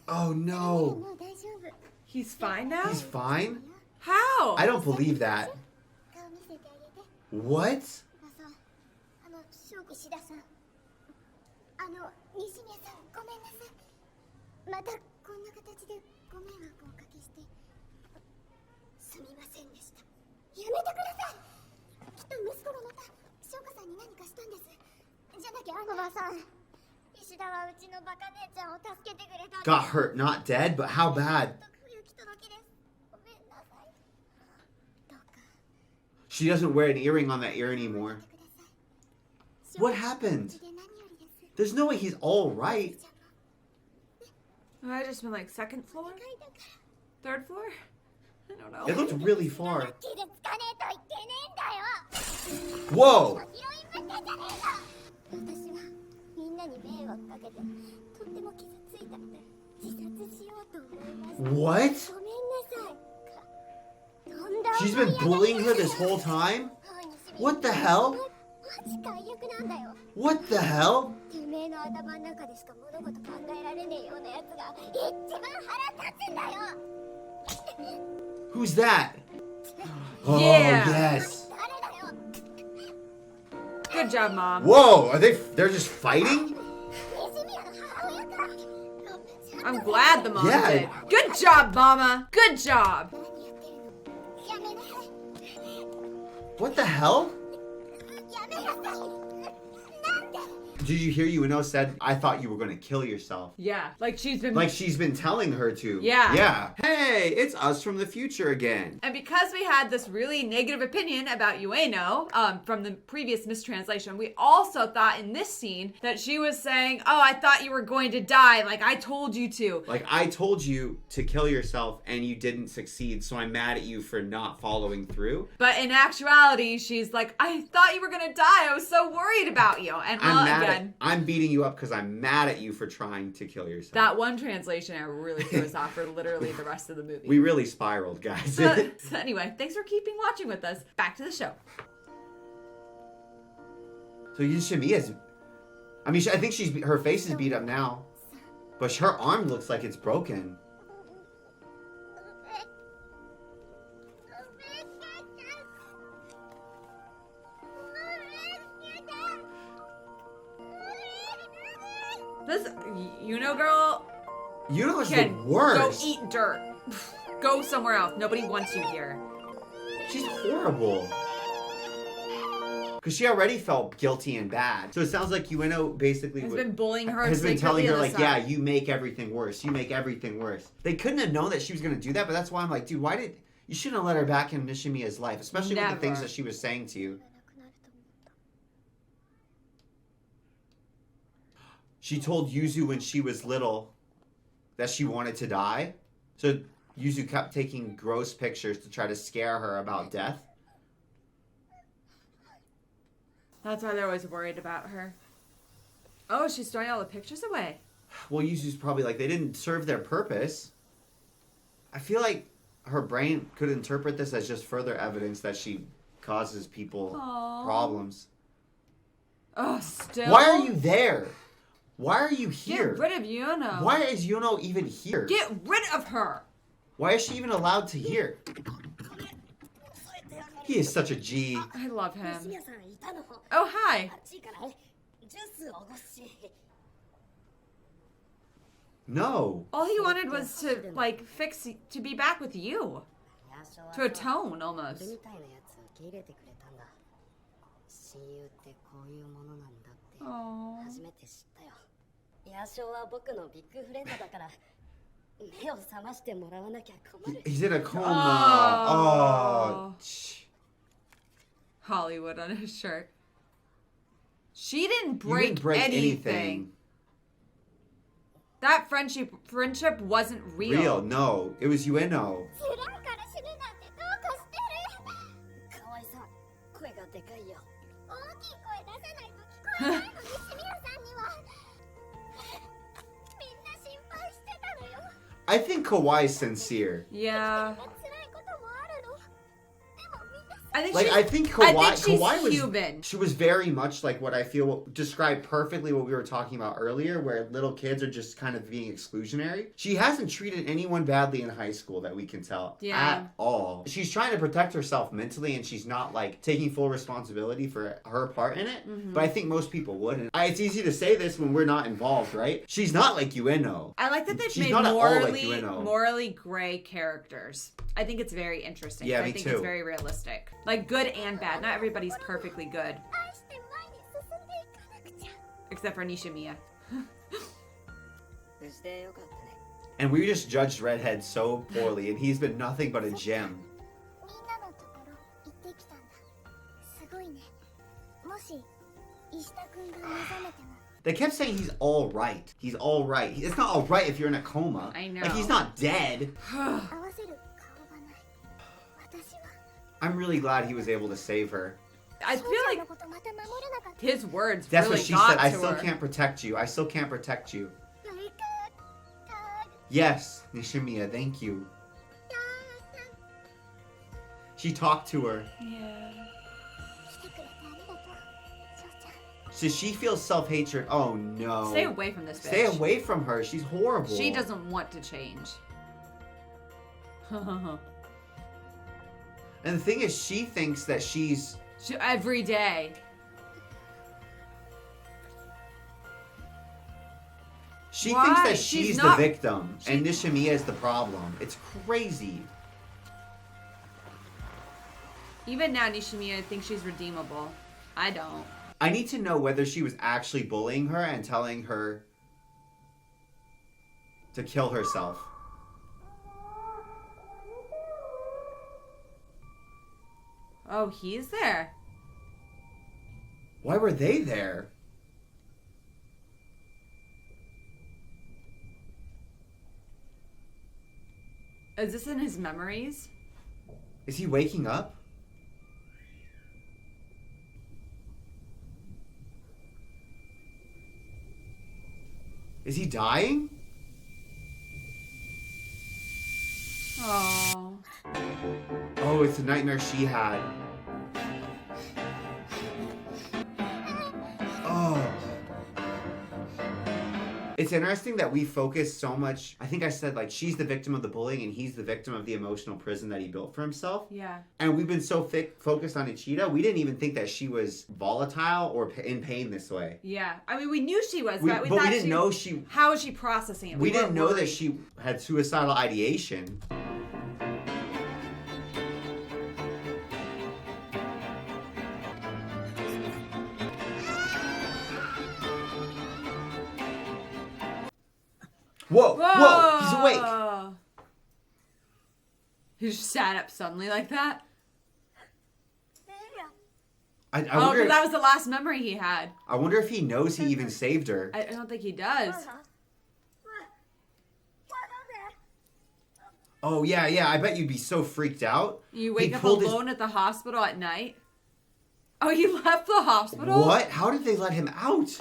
ら Oh も no! う大丈夫 He's fine now? He's fine? How? I don't believe that. 顔見せてあげて What? おばさん翔子石田さん西宮さんごめんなさいまたこんな形でご迷惑をおかけしてすみませんでしたやめてくださいきっと息子がまた翔子さんに何かしたんですじゃなきゃおばさん石田はうちのバカ姉ちゃんを助けてくれたんです Got hurt, not dead, but how bad? 不行き届きですごめんなさいどうか She doesn't wear an earring on that ear anymore. ください What happened? で何よりです There's no way he's all right. I just been like second floor? 階だから Third floor? I don't know. It looked really far. ラッキーでつかねえと言ってねえんだよ Whoa! ヒロインぶってんじゃねえぞ私はみんなに迷惑かけてとっても傷ついたので自殺しようと思いました What? ごめんなさいとんだ She's been bullying her this whole time? What the hell? マジ最悪なんだよ What the hell? てめえの頭の中でしか物事考えられねえようなやつが一番腹立つんだよ Who's that? Oh, Yeah. yes. 誰だよ Good job, Mom. Whoa, they're just fighting? 西宮の母親か I'm glad the mom Yeah. did. Good job, Mama. Good job. 何やってるのやめなさい What the hell? やめなさいなんで Did you hear Ueno said, I thought you were going to kill yourself? Yeah, like she's been. Like she's been telling her to. Yeah. Yeah. Hey, it's us from the future again. And because we had this really negative opinion about Ueno from the previous mistranslation, we also thought in this scene that she was saying, oh, I thought you were going to die, like I told you to. Like, I told you to kill yourself and you didn't succeed, so I'm mad at you for not following through. But in actuality, she's like, I thought you were going to die. I was so worried about you. And I'm mad at man. I'm beating you up because I'm mad at you for trying to kill yourself. That one translation error really threw us off for literally the rest of the movie. We really spiraled, guys. So anyway, thanks for keeping watching with us. Back to the show. So Yushimiya's... I mean, I think her face is beat up now. But her arm looks like it's broken. This, girl, Yuno's the can worst. go eat dirt. Go somewhere else. Nobody wants you here. She's horrible. Because she already felt guilty and bad. So it sounds like Ueno basically Has been bullying her. has been telling her, like, side. yeah, you make everything worse. You make everything worse. They couldn't have known that she was going to do that, but that's why I'm like, dude, you shouldn't have let her back in Nishimiya's life, especially with the things Never. that she was saying to you. She told Yuzu when she was little that she wanted to die. So Yuzu kept taking gross pictures to try to scare her about death. That's why they're always worried about her. Oh, she's throwing all the pictures away. Well, Yuzu's probably like, they didn't serve their purpose. I feel like her brain could interpret this as just further evidence that she causes people problems. Oh, still? Why are you there? Why are you here? Get rid of Yuno. Why is Yuno even here? Get rid of her. Why is she even allowed to hear? He is such a G. I love him. 西宮さんいたの Oh, hi. あっち行かないジュースおごし No. All he wanted was to, like, to be back with you. To atone, 俺 almost. みたいなやつ受け入れてくれたんだ親友ってこういうものなんだって Oh. 初めて知ったよヤシオは僕のビッグフレンドだから目を覚ましてもらわなきゃ困る He's in a coma. Oh. Oh. Hollywood on his shirt. She didn't You break, didn't break anything. anything. That friendship wasn't real. Real. No. It was Ueno. 知らんから死ぬなんてどうかしてる 河合さん声がでかいよ大きい声出さないと聞こえないのに清宮さんにはみんな心配してたのよ I think Kawai's sincere. Yeah. 辛いこともあるのでもみんな I think Like, she's, I think she's Kawai was human. she was very much like what I feel described perfectly what we were talking about earlier, where little kids are just kind of being exclusionary. She hasn't treated anyone badly in high school that we can tell at all. She's trying to protect herself mentally, and she's not like taking full responsibility for her part in it. Mm-hmm. But I think most people would. And it's easy to say this when we're not involved, right? She's not like Ueno. I like that they've She's made not at all like Ueno. morally gray characters. I think it's very interesting. Yeah, I me think too. it's very realistic. Like, good and bad. Not everybody's perfectly good. 愛して前に進んでいかなくちゃ Except for Nishimiya. 無事でよかったね And we just judged Redhead so poorly, and he's been nothing but a gem. みんなのところ行ってきたんだすごいねもし石田君が目覚めても They kept saying he's all right. He's all right. It's not all right if you're in a coma. I know. Like, he's not dead. 合わせる顔がない私は I'm really glad he was able to save her. I feel 父ちゃん like のことまた守れなかった his words That's really what she got said. I to still her. can't protect you. I still can't protect you. よかった Yes, Nishimiya, thank you. She talked to her. Yeah. 来てくれてありがとう翔ちゃん So she feels self-hatred. Oh, no. Stay away from this bitch. Stay away from her. She's horrible. She doesn't want to change. And the thing is, she thinks that she's... Every day. She Why? thinks that She's she's not- the victim, and Nishimiya is the problem. It's crazy. Even now, Nishimiya thinks she's redeemable. I don't. I need to know whether she was actually bullying her and telling her to kill herself. Oh, he's there. Why were they there? Is this in his memories? Is he waking up? Is he dying? Oh. Oh, it's a nightmare she had. Oh. It's interesting that we focus so much. I think I said, like, she's the victim of the bullying and he's the victim of the emotional prison that he built for himself. Yeah. And we've been so focused on Ichida, we didn't even think that she was volatile or in pain this way. Yeah. I mean, we knew she was, but we but thought we didn't know she... How was she processing it? We didn't know that worried. she had suicidal ideation. Whoa, whoa, he's awake. He just sat up suddenly like that. I Oh, wonder because that was the last memory he had. I wonder if he knows he even saved her. I don't think he does. Oh, yeah, I bet you'd be so freaked out. You wake He up pulled alone at the hospital at night. Oh, he left the hospital? What? How did they let him out?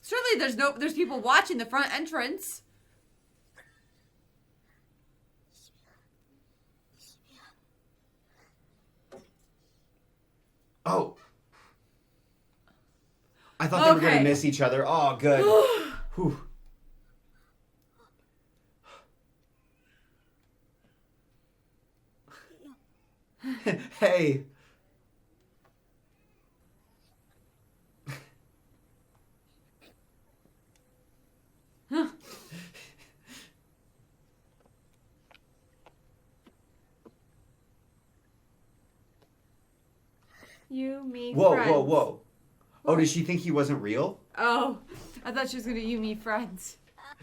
Surely there's people watching the front entrance. Oh. I thought they were going to miss each other. Oh, good. Whew. Hey. You, me, Whoa, friends. whoa. Oh, did she think he wasn't real? Oh, I thought she was going to you, me, friends.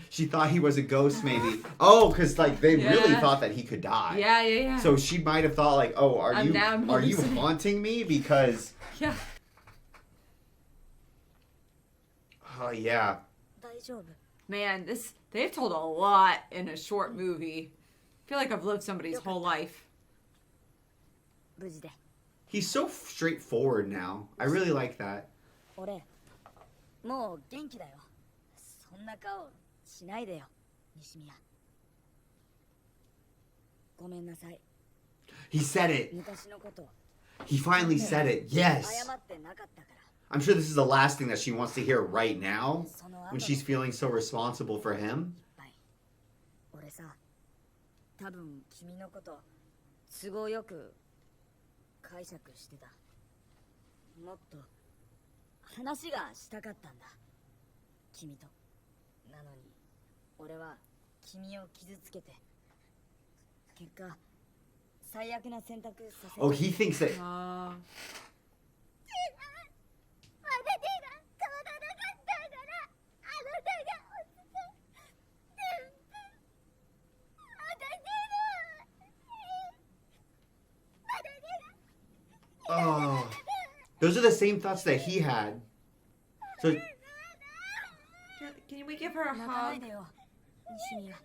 She thought he was a ghost, maybe. Oh, because, like, they really Yeah. thought that he could die. Yeah. So she might have thought, like, oh, are you hallucinating. haunting me? Because, Yeah. oh, yeah. Man, they've told a lot in a short movie. I feel like I've lived somebody's whole life. He's so straightforward now. I really like that. 俺もう元気だよ。そんな顔しないでよ、西宮。ごめんなさい。 He said it. 昔のこと He finally said it. Yes. 謝ってなかったから。 I'm sure this is the last thing that she wants to hear right now when she's feeling so responsible for him. 俺さ、多分君のこと都合よく解釈してた。もっと話がしたかったんだ。君と。なのに俺は君を傷つけて結果最悪な選択させて。 Oh, he thinks that. Oh, those are the same thoughts that he had. So Can we give her a 泣かない hug? でよ、西宮。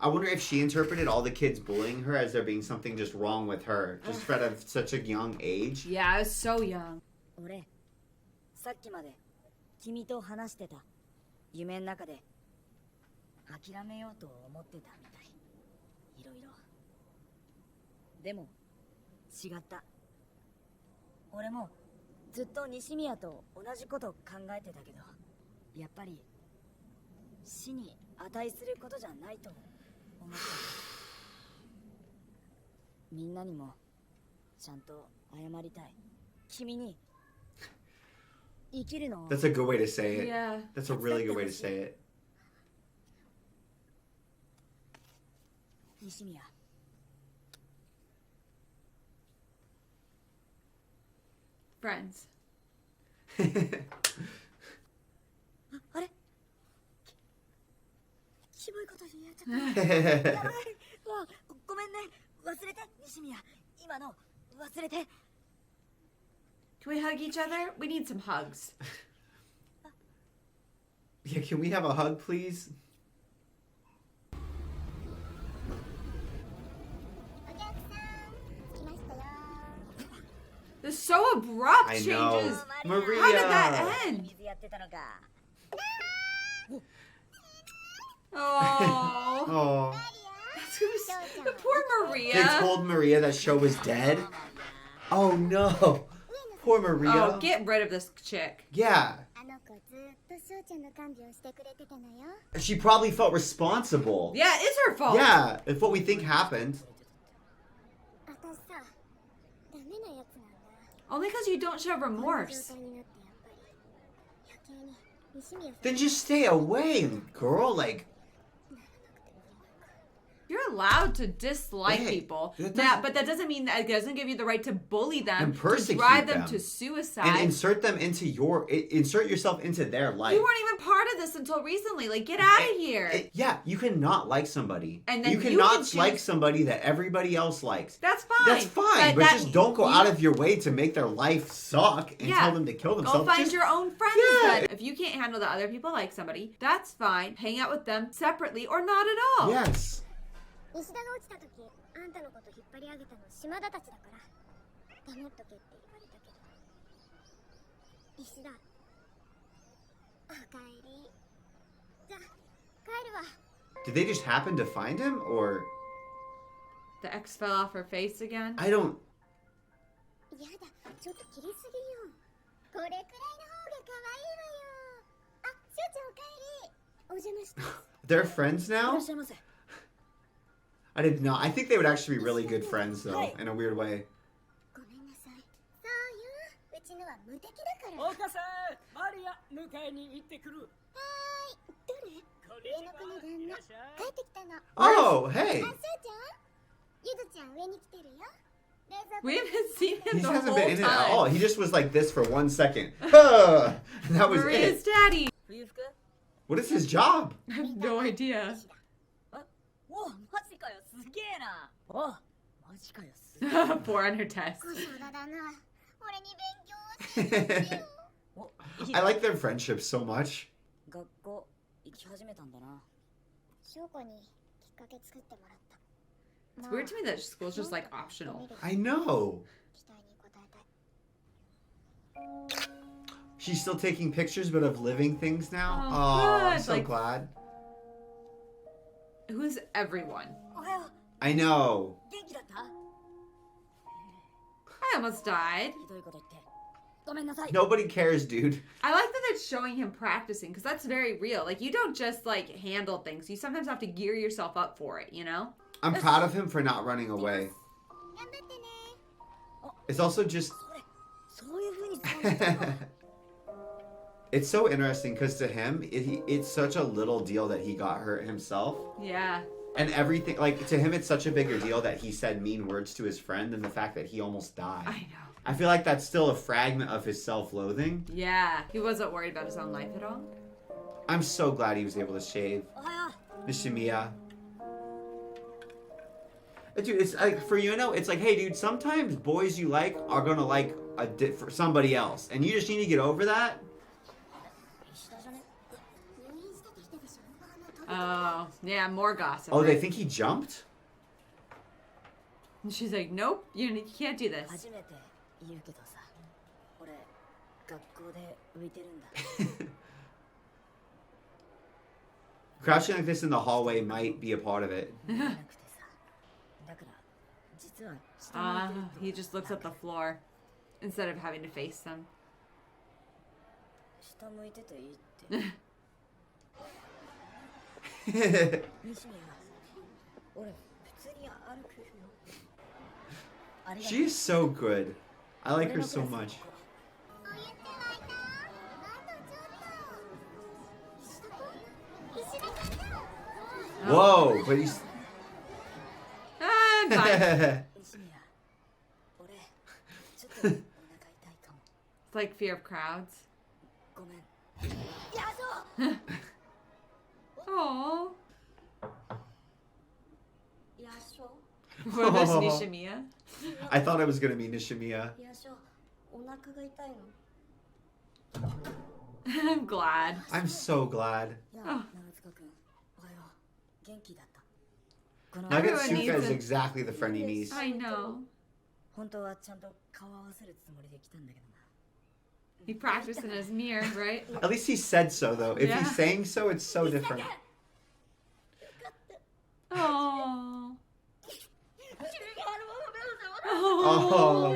I wonder if she interpreted all the kids bullying her as there being something just wrong with her, just at such a young age. Yeah, I was so young. 俺さっきまで君と話してた。夢の中で諦めようと思ってたみたい。いろいろ。でも違った。俺もずっと西宮と同じこと考えてたけど、やっぱり死に値することじゃないと思った。みんなにもちゃんと謝りたい。君に生きるのを。 That's a good way to say it. Yeah. That's a really good way to say it. 西宮。 Friends. あれキモいこと言っちゃった。やばい。ごめんね。忘れて、西宮。今の忘れて。 Can we hug each other? We need some hugs. Yeah, can we have a hug, please? This is so abrupt I changes. know. Maria. How did that end? 水やってたのか。Oh. Oh. Poor They Maria. told Maria that Sho was dead? Oh no. Poor Maria. Oh, get rid of this chick. Yeah. あの子ずっと翔ちゃんの看病してくれてたのよ She probably felt responsible. Yeah, it's her fault. Yeah, if what we think happened. 私さダメなやつなんだ Only because you don't show こんな状 remorse. 態になってやっぱり余計に西宮さん Then just stay away, girl. Like, You're allowed to dislike Hey, people. that That, doesn't- but that doesn't mean that it doesn't give you the right to bully them, And to persecute drive them them. to suicide. and insert them into insert yourself into their life. You weren't even part of this until recently. Like, get out of here. Yeah, you cannot like somebody. And then you you cannot can like choose- somebody that everybody else likes. That's fine. That's fine, but that- just don't go you- out of your way to make their life suck and Yeah. tell them to kill Go themselves. find Just- your own friends Yeah. then. If you can't handle that other people like somebody, that's fine. Hang out with them separately or not at all. Yes. 石田が落ちた時あんたのこと引っ張り上げたの島田たちだから黙っとけって言われたけど石田おかえりじゃあ帰るわ Did they just happen to find him, or The X fell off her face again. I don't? やだちょっと切りすぎよこれくらいの方が可愛いわよあしょうちゃんおかえりお邪魔します They're friends いら now? っしゃいませ I did not. I think they would actually be really good friends, though, in a weird way. ごめんなさいそうようちのは無敵だからお母さんマリア迎えに行ってくるどれこん上の子の旦那いらっしゃい帰ってきたの Oh, あ、 hey. しょうちゃんゆずちゃん上に来てるよ冷蔵庫 We haven't seen him He the hasn't whole been in it at all. time. He just was like this for 1 second. That was Maria's it. daddy. 冬服 What is his job? I have no idea. おマジかよすげえなおマジかよす Poor on her test. 小僧だだな俺に勉強教えてよおいい I like their friendship so much. 学校行き始めたんだな翔子にきっかけ作ってもらった It's weird to me that school's just like optional. I know. 期待に応えたい She's still taking pictures, but of living things now. Oh, Oh, I'm good. so Like- glad. Who's everyone? おはよう I know. 元気だった I almost died. ひどいこと言ってごめんなさい Nobody cares, dude. I like that it's showing him practicing because that's very real. Like, you don't just like handle things, you sometimes have to gear yourself up for it, you know? I'm proud of him for not running away. 頑張ってね It's also just. そういう風に使うんだ It's so interesting because to him, it's such a little deal that he got hurt himself. Yeah. And everything, like, to him, it's such a bigger deal that he said mean words to his friend than the fact that he almost died. I know. I feel like that's still a fragment of his self-loathing. Yeah. He wasn't worried about his own life at all. I'm so glad he was able to shave おはよ Nishimiya. Dude, it's like, for Yuno, it's like, hey, dude, sometimes boys you like are gonna like for somebody else. And you just need to get over that. う石田じゃね入院してた人でしょあの Oh, yeah, more gossip. Oh, they right? think he jumped? And she's like, nope, you can't do this. 初めて言うけどさ俺学校で浮いてるんだ Crouching like this in the hallway might be a part of it. なくてさだから実は下向い Ah, てる he just looks at the floor instead of having to face them. 下向いてていいって西宮俺普通に歩くよありがとう She is so good. I like her so much. お湯って沸いたあとちょっと石田君だ Whoa, but he's. Ah, I'm fine. 西宮俺ちょっとお腹痛いかも It's like fear of crowds. ごめん Oh. ヤショ For this Nishimiya. I thought it was gonna be Nishimiya. ヤショお腹が痛いの I'm glad. I'm so glad. やあ長塚君おはよう元気だったこの Everyone Nagatsuka needs is it. exactly the friend he needs. I know. 本当はちゃんと顔合わせるつもりで来たんだけどな He practiced in his mirror, right? At least he said so, though. If Yeah. he's saying so, it's so different. Oh. Oh. Oh.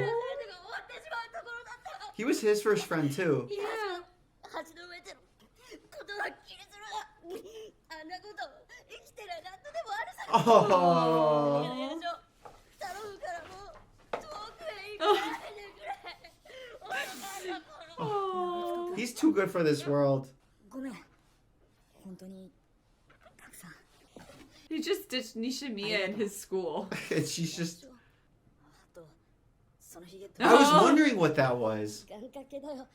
He was his first friend, too. Yeah. 橋の上でのことはっきりするわ。あんなこと生きてりゃ何とでもあるさ。 Oh. いやいや頼むからもう遠くへ行かないでくれ。俺のこの Oh. He's too good for this world. ごめん本当にたくさん He just ditched Nishimiya in his school. And she's just... あとそのヒゲと I was wondering what that was. 願掛けだよ。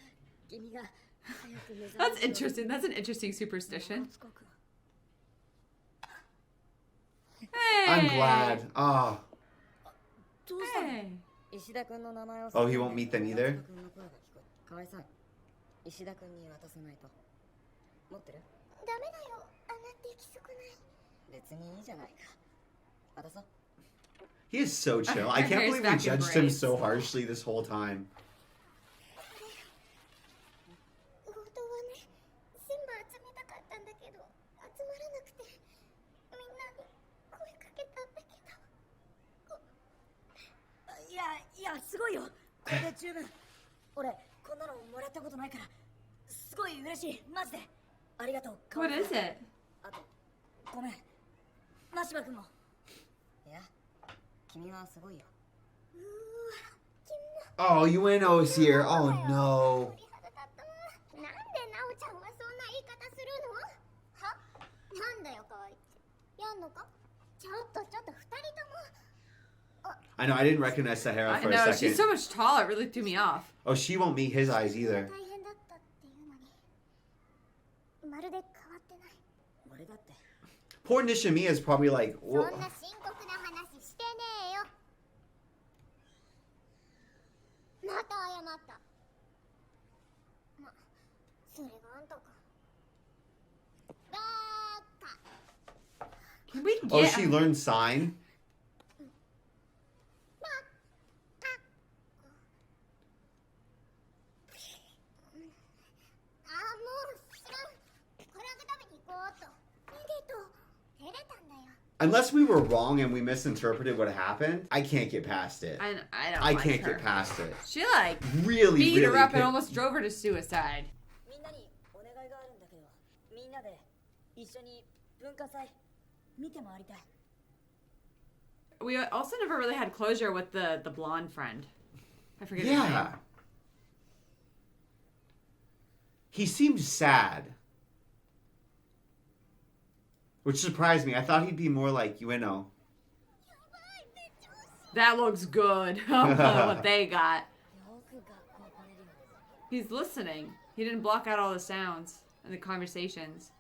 君が早く目覚 That's interesting. That's an interesting superstition. 遅刻 Hey. I'm glad. Ah. どうしたの Hey. 石田君の名前を Oh, he won't meet them either? 君の声が聞こえ河合さん石田君に渡さないと持ってるダメだよ。あんな出来損ない。別にいいじゃないか渡そう He is so chill. I Her can't hair's believe we back in judged him braids. so harshly this whole time. 本当はね、全部集めたかったんだけど、集まらなくて、みんなに声かけたんだけど。いやすごいよこれで十分俺こんなのもらったことないからすごい嬉しいマジでありがとう What is it? あとごめん真柴君もいや君はすごいよ Oh, Ueno's here. Oh, no. 鳥肌立ったな。なんでなおちゃんはそんな言い方するの？は？なんだよ、かわいい。やんのか？ちょっと二人とも。 I know, I didn't recognize Sahara I for a know. second. She's so much taller. It really threw me off. Oh, she won't meet his eyes either. 大変だったっていうのに、まるで変わってない。俺だって Poor Nishimiya is probably like... そんな深刻な話してねえよ。また謝った。ま、それがあんたか。バーカ。 Can we Oh, get? she learned sign? あ、もう知らん。唐揚げ食べに行こうっと。逃げと。照れたんだよ。 Unless we were wrong and we misinterpreted what happened, I can't get past it. I don't I like can't her. get past it. She like Really, beat really. her up and pit- almost drove her to suicide. みんなにお願いがあるんだけどみんなで一緒に文化祭見て回りたい We also never really had closure with the blonde friend. I forget his Yeah. name. He seemed sad. Which surprised me. I thought he'd be more like Ueno. That looks good. What they got. よく学校来れるよ He's listening. He didn't block out all the sounds and the conversations.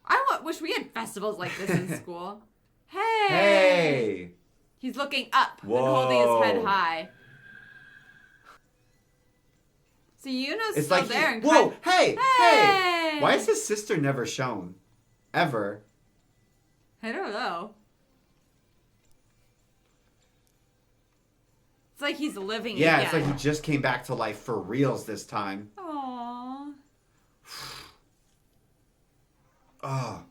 I wish we had festivals like this in school. Hey! Hey! He's looking up and holding his head Whoa. high. So Yuno's It's still like there. And whoa, hey, hey! Hey! Why is his sister never shown? Ever. I don't know. It's like he's living Yeah, again. it's like he just came back to life for reals this time. Aww. Oh.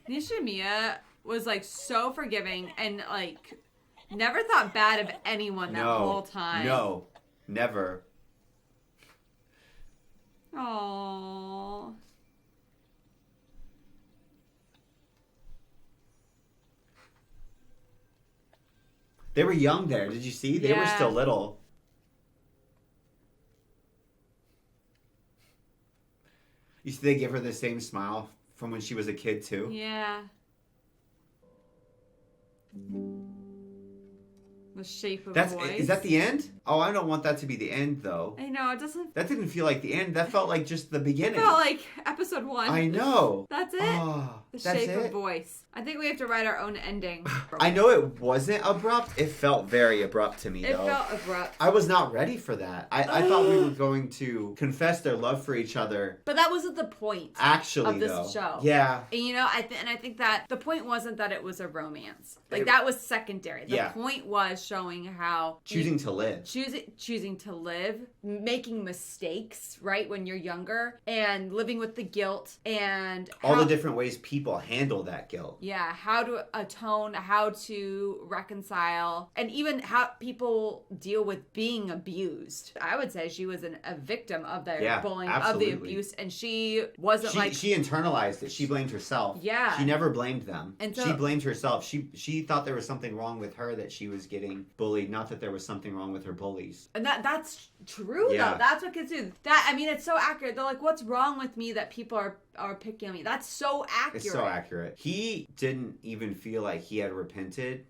Nishimiya was like so forgiving and like never thought bad of anyone that whole time. No. Never. Aww. They were young there. Did you see? They were Yeah. still little. You see, they give her the same smile from when she was a kid, too. Yeah. The shape of That's voice. is that the end? Oh, I don't want that to be the end, though. I know, it doesn't That didn't feel like the end. That felt like just the beginning. feel like episode 1. I know. That's it. Oh, The that's shape it. of voice. I think we have to write our own ending. I know it wasn't abrupt. It felt very abrupt to me, It though. felt abrupt. I was not ready for that. I thought we were going to confess their love for each other. But that wasn't the point. Actually, of this though. show. Yeah. And you know, I think that the point wasn't that it was a romance. Like, It- that was secondary. The Yeah. point was showing how Choosing to live. choosing to live, making mistakes, right, when you're younger, and living with the guilt, and All how- the different ways people handle that guilt. yeah, how to atone, how to reconcile, and even how people deal with being abused. I would say she was a victim of the Yeah, bullying, absolutely. of the abuse, and she wasn't She internalized it. She blamed herself. Yeah. She never blamed them. And so- she blamed herself. She thought there was something wrong with her that she was getting bullied, not that there was something wrong with her bullies. And that's true, Yeah. though. That's what kids do. I mean, it's so accurate. They're like, what's wrong with me that people are picking on me? That's so accurate. It's so accurate. He didn't even feel like he had repented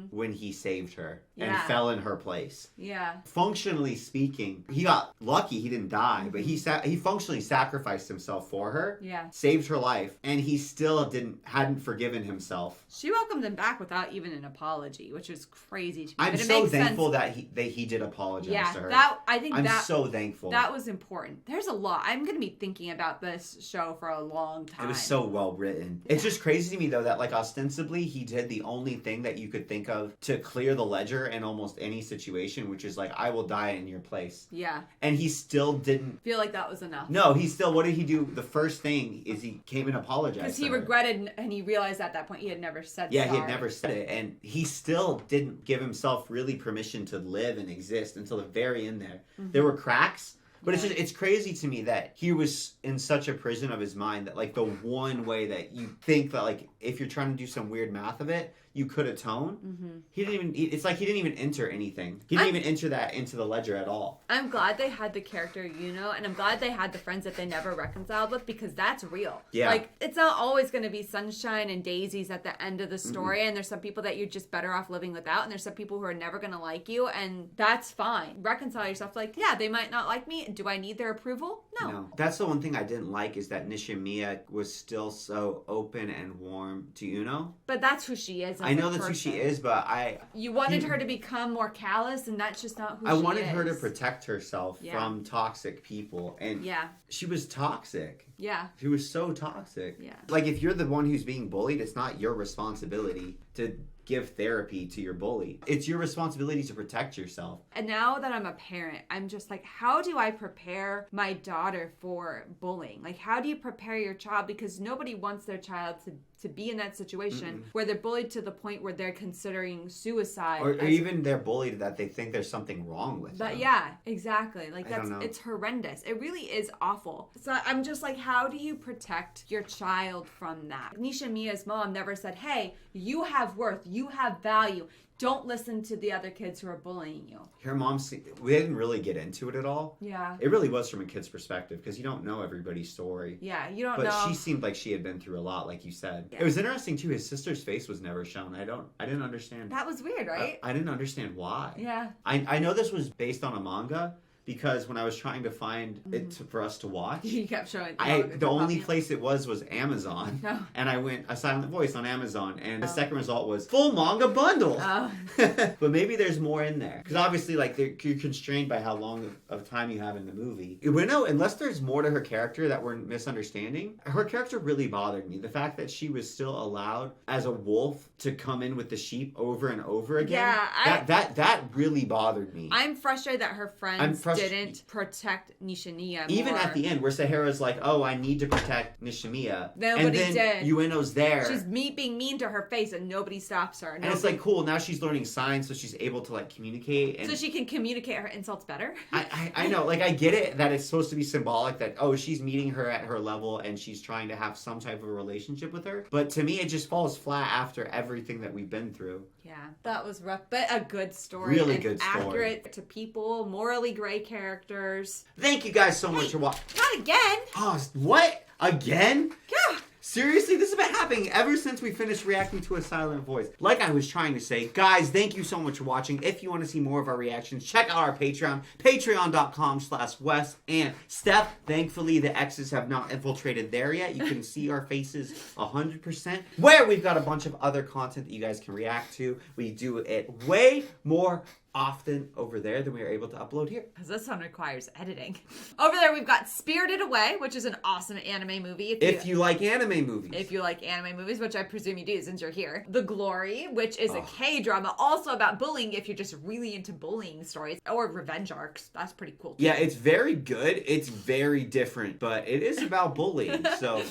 when he saved her and Yeah. fell in her place. Yeah. Functionally speaking, he got lucky he didn't die, but he functionally sacrificed himself for her. Yeah. Saved her life, and he still hadn't forgiven himself. She welcomed him back without even an apology, which is crazy to me. I'm But it so makes thankful sense. that he did apologize Yeah, to her. I think I'm that so thankful. that was important. There's a lot. I'm gonna be thinking about this show for a long time. It was so well written. It's just crazy to me though that like ostensibly he did the only thing that you could think of to clear the ledger in almost any situation, which is like, I will die in your place. Yeah. And he still didn't. Feel like that was enough. No, what did he do? The first thing is he came and apologized. Because to he her. regretted, and he realized at that point he had never said Yeah, sorry. he had never said it, and he still didn't give himself really permission to live and exist until the very end there. There were cracks, but it's crazy to me that he was in such a prison of his mind that like the one way that you think that like if you're trying to do some weird math of it, you could atone. He didn't even. It's like he didn't even enter anything. He didn't even enter that into the ledger at all. I'm glad they had the character, and I'm glad they had the friends that they never reconciled with, because that's real. Yeah. Like, it's not always going to be sunshine and daisies at the end of the story, and there's some people that you're just better off living without, and there's some people who are never going to like you, and that's fine. Reconcile yourself. Like, yeah, they might not like me. Do I need their approval? No. That's the one thing I didn't like is that Nishimiya was still so open and warm to Uno. But that's who she is. I know that's who she is, but You wanted her to become more callous, and that's just not who she I is. wanted her to protect herself Yeah. from toxic people, and Yeah. she was toxic. Yeah. She was so toxic. Yeah. Like, if you're the one who's being bullied, it's not your responsibility to give therapy to your bully. It's your responsibility to protect yourself. And now that I'm a parent, I'm just like, how do I prepare my daughter for bullying? Like, how do you prepare your child? Because nobody wants their child to be in that situation where they're bullied to the point where they're considering suicide. Or even they're bullied that they think there's something wrong with But them. yeah, exactly. Like, I don't know. it's horrendous. It really is awful. So I'm just like, how do you protect your child from that? Nishimiya's mom never said, hey, you have worth, you have value. Don't listen to the other kids who are bullying you. Her mom, we didn't really get into it at all. Yeah. It really was from a kid's perspective because you don't know everybody's story. Yeah, you don't But know. she seemed like she had been through a lot, like you said. Yeah. It was interesting too. His sister's face was never shown. I didn't understand. That was weird, right? I didn't understand why. Yeah. I know this was based on a manga because when I was trying to find it for us to watch, You kept showing. the only place it was Amazon, No. and I went a silent voice on Amazon, and the second result was full manga bundle. Oh. But maybe there's more in there because obviously, like, you're constrained by how long of time you have in the movie. Ueno, unless there's more to her character that we're misunderstanding, her character really bothered me. The fact that she was still allowed as a wolf to come in with the sheep over and over again. Yeah, that really bothered me. I'm frustrated that her friends didn't protect Nishimiya Even more. at the end, where Sahara's like, "Oh, I need to protect Nishimiya," Nobody and then did. Ueno's there. She's being mean to her face, and nobody stops her. And it's like, cool, now she's learning signs, so she's able to, like, communicate. And so she can communicate her insults better. I know, like, I get it that it's supposed to be symbolic that, oh, she's meeting her at her level and she's trying to have some type of a relationship with her. But to me, it just falls flat after everything that we've been through. Yeah, that was rough, but a good story. Really and good story. Accurate to people, morally gray characters. Thank you guys so much for watching. Not again! Oh, what? Again? Yeah. Seriously, this has been happening ever since we finished reacting to A Silent Voice. Like I was trying to say, guys, thank you so much for watching. If you want to see more of our reactions, check out our Patreon, patreon.com/Wes and Steph. Thankfully, the X's have not infiltrated there yet. You can see our faces 100%. Where we've got a bunch of other content that you guys can react to. We do it way more often over there than we are able to upload here. Because this one requires editing. Over there, we've got Spirited Away, which is an awesome anime movie. If you like anime movies. If you like anime movies, which I presume you do since you're here. The Glory, which is a K-drama, also about bullying if you're just really into bullying stories. Or revenge arcs. That's pretty cool too. Yeah, it's very good. It's very different, but it is about bullying, so.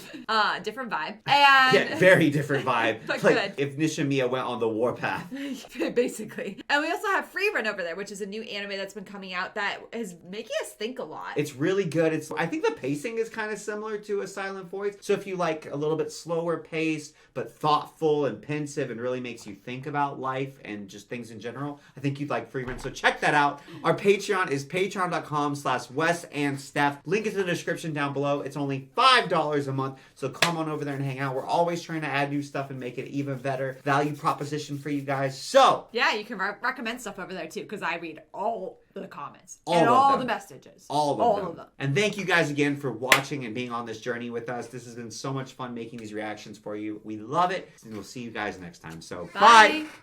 Different vibe. And yeah, very different vibe. But like good. if Nishimiya went on the warpath. Basically. And we also have Free Run over there, which is a new anime that's been coming out that is making us think a lot. It's really good. I think the pacing is kind of similar to A Silent Voice. So if you like a little bit slower pace, but thoughtful and pensive and really makes you think about life and just things in general, I think you'd like Free Run. So check that out. Our Patreon is patreon.com/Wes and Steph. Link is in the description down below. It's only $5 a month. So come on over there and hang out. We're always trying to add new stuff and make it even better. Value proposition for you guys. So yeah, you can recommend stuff over there too, because I read all the comments all and of all them. the messages. All of them. And thank you guys again for watching and being on this journey with us. This has been so much fun making these reactions for you. We love it. And we'll see you guys next time. So bye.